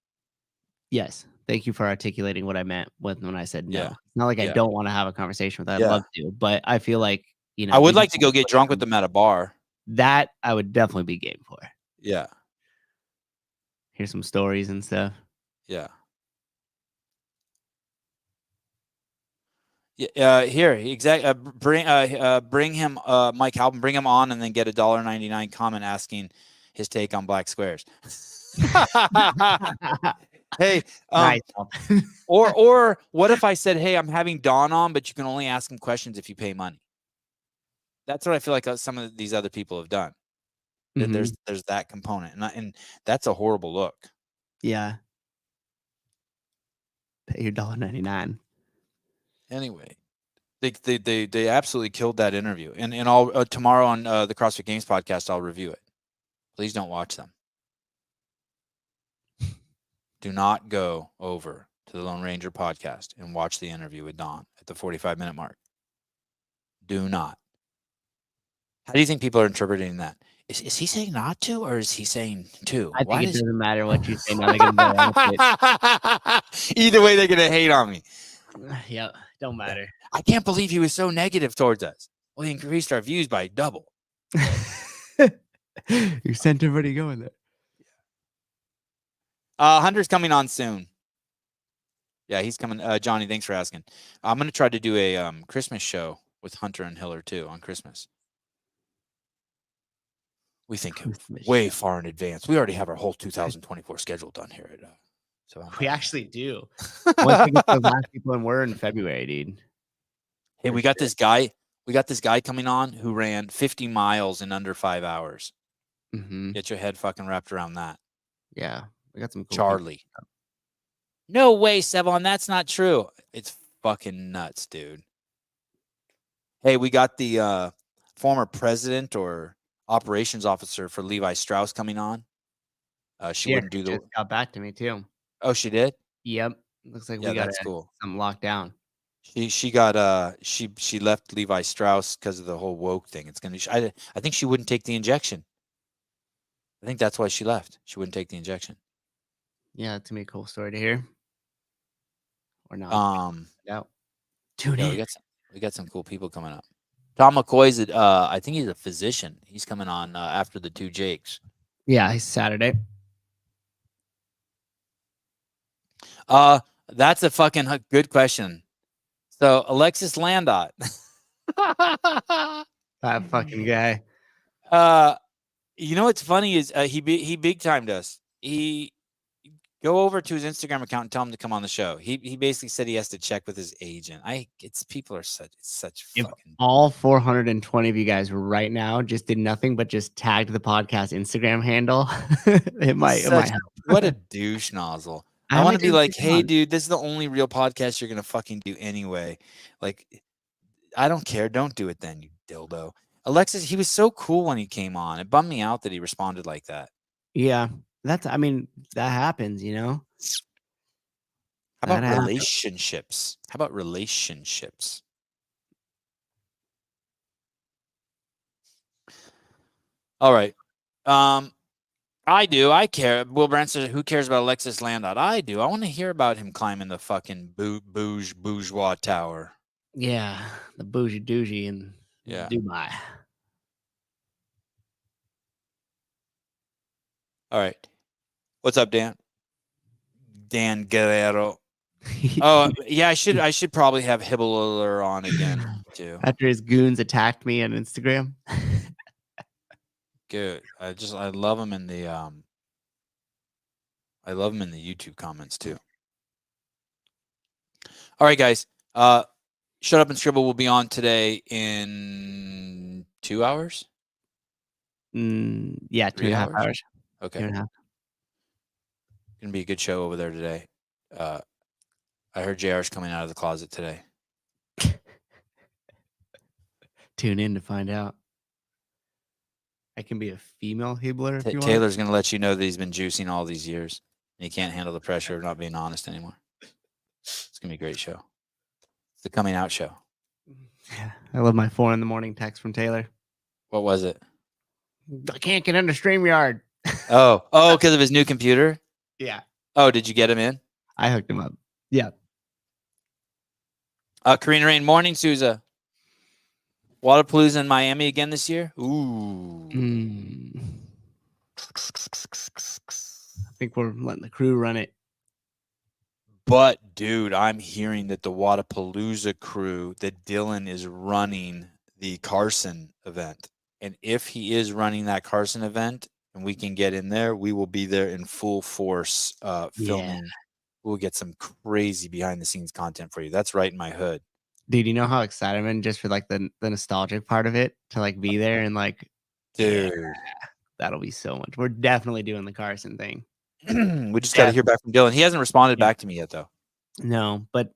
Yes. Thank you for articulating what I meant when I said no. Yeah. It's not like I don't want to have a conversation with that. I'd love to, but I feel like, I would like to go get drunk with them at a bar. That I would definitely be game for. Yeah. Hear some stories and stuff. Yeah. Here, bring him, Mike Halpin, bring him on, and then get a $1.99 comment asking his take on black squares. Hey, Nice. or what if I said, hey, I'm having Don on, but you can only ask him questions if you pay money. That's what I feel like some of these other people have done. Mhm. There's that component, and that's a horrible look. Yeah. Pay your $1.99. Anyway, they absolutely killed that interview, and I'll tomorrow on the CrossFit Games podcast I'll review it. Please don't watch them. Do not go over to the Lone Ranger podcast and watch the interview with Don at the 45-minute mark. Do not. How do you think people are interpreting that? Is he saying not to, or is he saying to? I think it doesn't matter what you say. Now they're gonna go on Either way, they're gonna hate on me. Yep, don't matter. I can't believe he was so negative towards us. Well, he increased our views by double. You sent everybody going there. Hunter's coming on soon. Yeah, he's coming. Johnny, thanks for asking. I'm gonna try to do a Christmas show with Hunter and Hiller too on Christmas. We think way far in advance. We already have our whole 2024 schedule done here at Sevan. We actually do. Once we get those last people in, we're in February, dude. Hey, we got this guy. We got this guy coming on who ran 50 miles in under 5 hours. Mm-hmm. Get your head fucking wrapped around that. Yeah, we got some cool Charlie. people. No way, Sevan. That's not true. It's fucking nuts, dude. Hey, we got the former president or operations officer for Levi Strauss coming on. She wouldn't do the. Just got back to me too. Oh, she did. Yep. Looks like Yeah, we got that's cool. something locked down. She got she left Levi Strauss because of the whole woke thing. It's gonna. I think she wouldn't take the injection. I think that's why she left. She wouldn't take the injection. Yeah, it's gonna be a cool story to hear. Or not. No. Tune in. We got some cool people coming up. Tom McCoy's I think he's a physician. He's coming on after the two Jakes. Yeah, it's Saturday. That's a fucking good question. So Alexis Landot. That fucking guy. You know what's funny is he big timed us. He go over to his Instagram account and tell him to come on the show. He basically said he has to check with his agent. People are such If fucking. all 420 of you guys right now just did nothing but just tagged the podcast Instagram handle, it might help. What a douche nozzle. I want to be like, hey, dude, this is the only real podcast you're gonna fucking do anyway. Like, I don't care. Don't do it then, you dildo. Alexis, he was so cool when he came on. It bummed me out that he responded like that. Yeah, that happens, you know. How about relationships? All right. I do. I care. Will Brand says, who cares about Alexis Landot? I do. I want to hear about him climbing the fucking bourgeois tower. Yeah, the bougie doogie in Dubai. All right. What's up, Dan? Dan Guerrero. Oh, yeah, I should probably have Hibbler on again, too. After his goons attacked me on Instagram. Good. I love him in the YouTube comments too. All right, guys. Shut Up and Scribble will be on today in 2 hours. Yeah, 2.5 hours. Okay. 2.5. Gonna be a good show over there today. I heard JR's coming out of the closet today. Tune in to find out. I can be a female Hibbler if you want. Taylor's going to let you know that he's been juicing all these years. And he can't handle the pressure of not being honest anymore. It's going to be a great show. It's the coming out show. Yeah, I love my 4 a.m. text from Taylor. What was it? I can't get into StreamYard. Oh, because of his new computer? Yeah. Oh, did you get him in? I hooked him up. Yeah. Karina Rain, morning, Souza. Waterpalooza in Miami again this year? Ooh. I think we're letting the crew run it. But dude, I'm hearing that the Wadapalooza crew, that Dylan is running the Carson event. And if he is running that Carson event and we can get in there, we will be there in full force filming. We'll get some crazy behind the scenes content for you. That's right in my hood. Dude, you know how excited I'm in just for like the nostalgic part of it to like be there and like, Dude. That'll be so much. We're definitely doing the Carson thing. We just got to hear back from Dylan. He hasn't responded back to me yet, though. No, but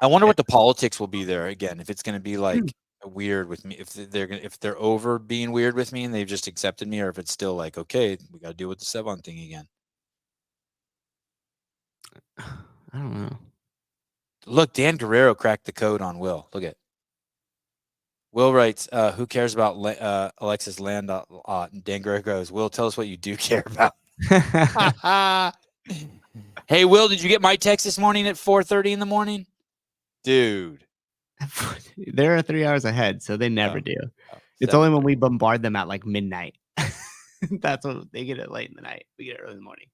I wonder what the politics will be there again. If it's going to be like weird with me, if they're over being weird with me and they've just accepted me, or if it's still like, okay, we got to deal with the Sevan thing again. I don't know. Look, Dan Guerrero cracked the code on Will. Look at Will writes, who cares about Alexis Land? Dan Guerrero goes, Will, tell us what you do care about. Hey, Will, did you get my text this morning at 4:30 in the morning? Dude. They're 3 hours ahead, so they never do. It's only when we bombard them at like midnight. That's when they get it late in the night. We get it early in the morning.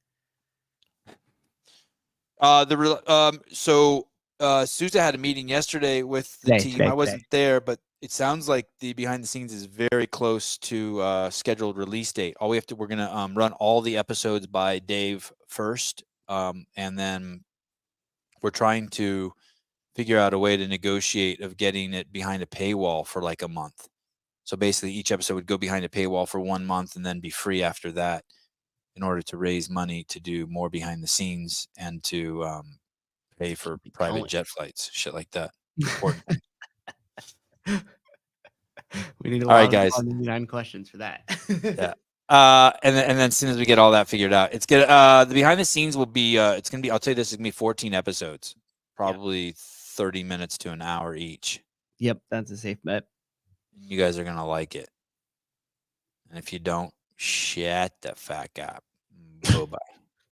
Sousa had a meeting yesterday with the team. I wasn't there, but it sounds like the behind the scenes is very close to scheduled release date. We're going to run all the episodes by Dave first, and then we're trying to figure out a way to negotiate of getting it behind a paywall for like a month. So basically, each episode would go behind a paywall for 1 month and then be free after that, in order to raise money to do more behind the scenes and to pay for private jet flights, shit like that. Important. We need all right, guys. 9 questions for that. Yeah. And then as soon as we get all that figured out, it's good. The behind the scenes will be, it's going to be, I'll tell you this, it's going to be 14 episodes, probably 30 minutes to an hour each. Yep. That's a safe bet. You guys are going to like it. And if you don't, shut the fuck up. Bye-bye.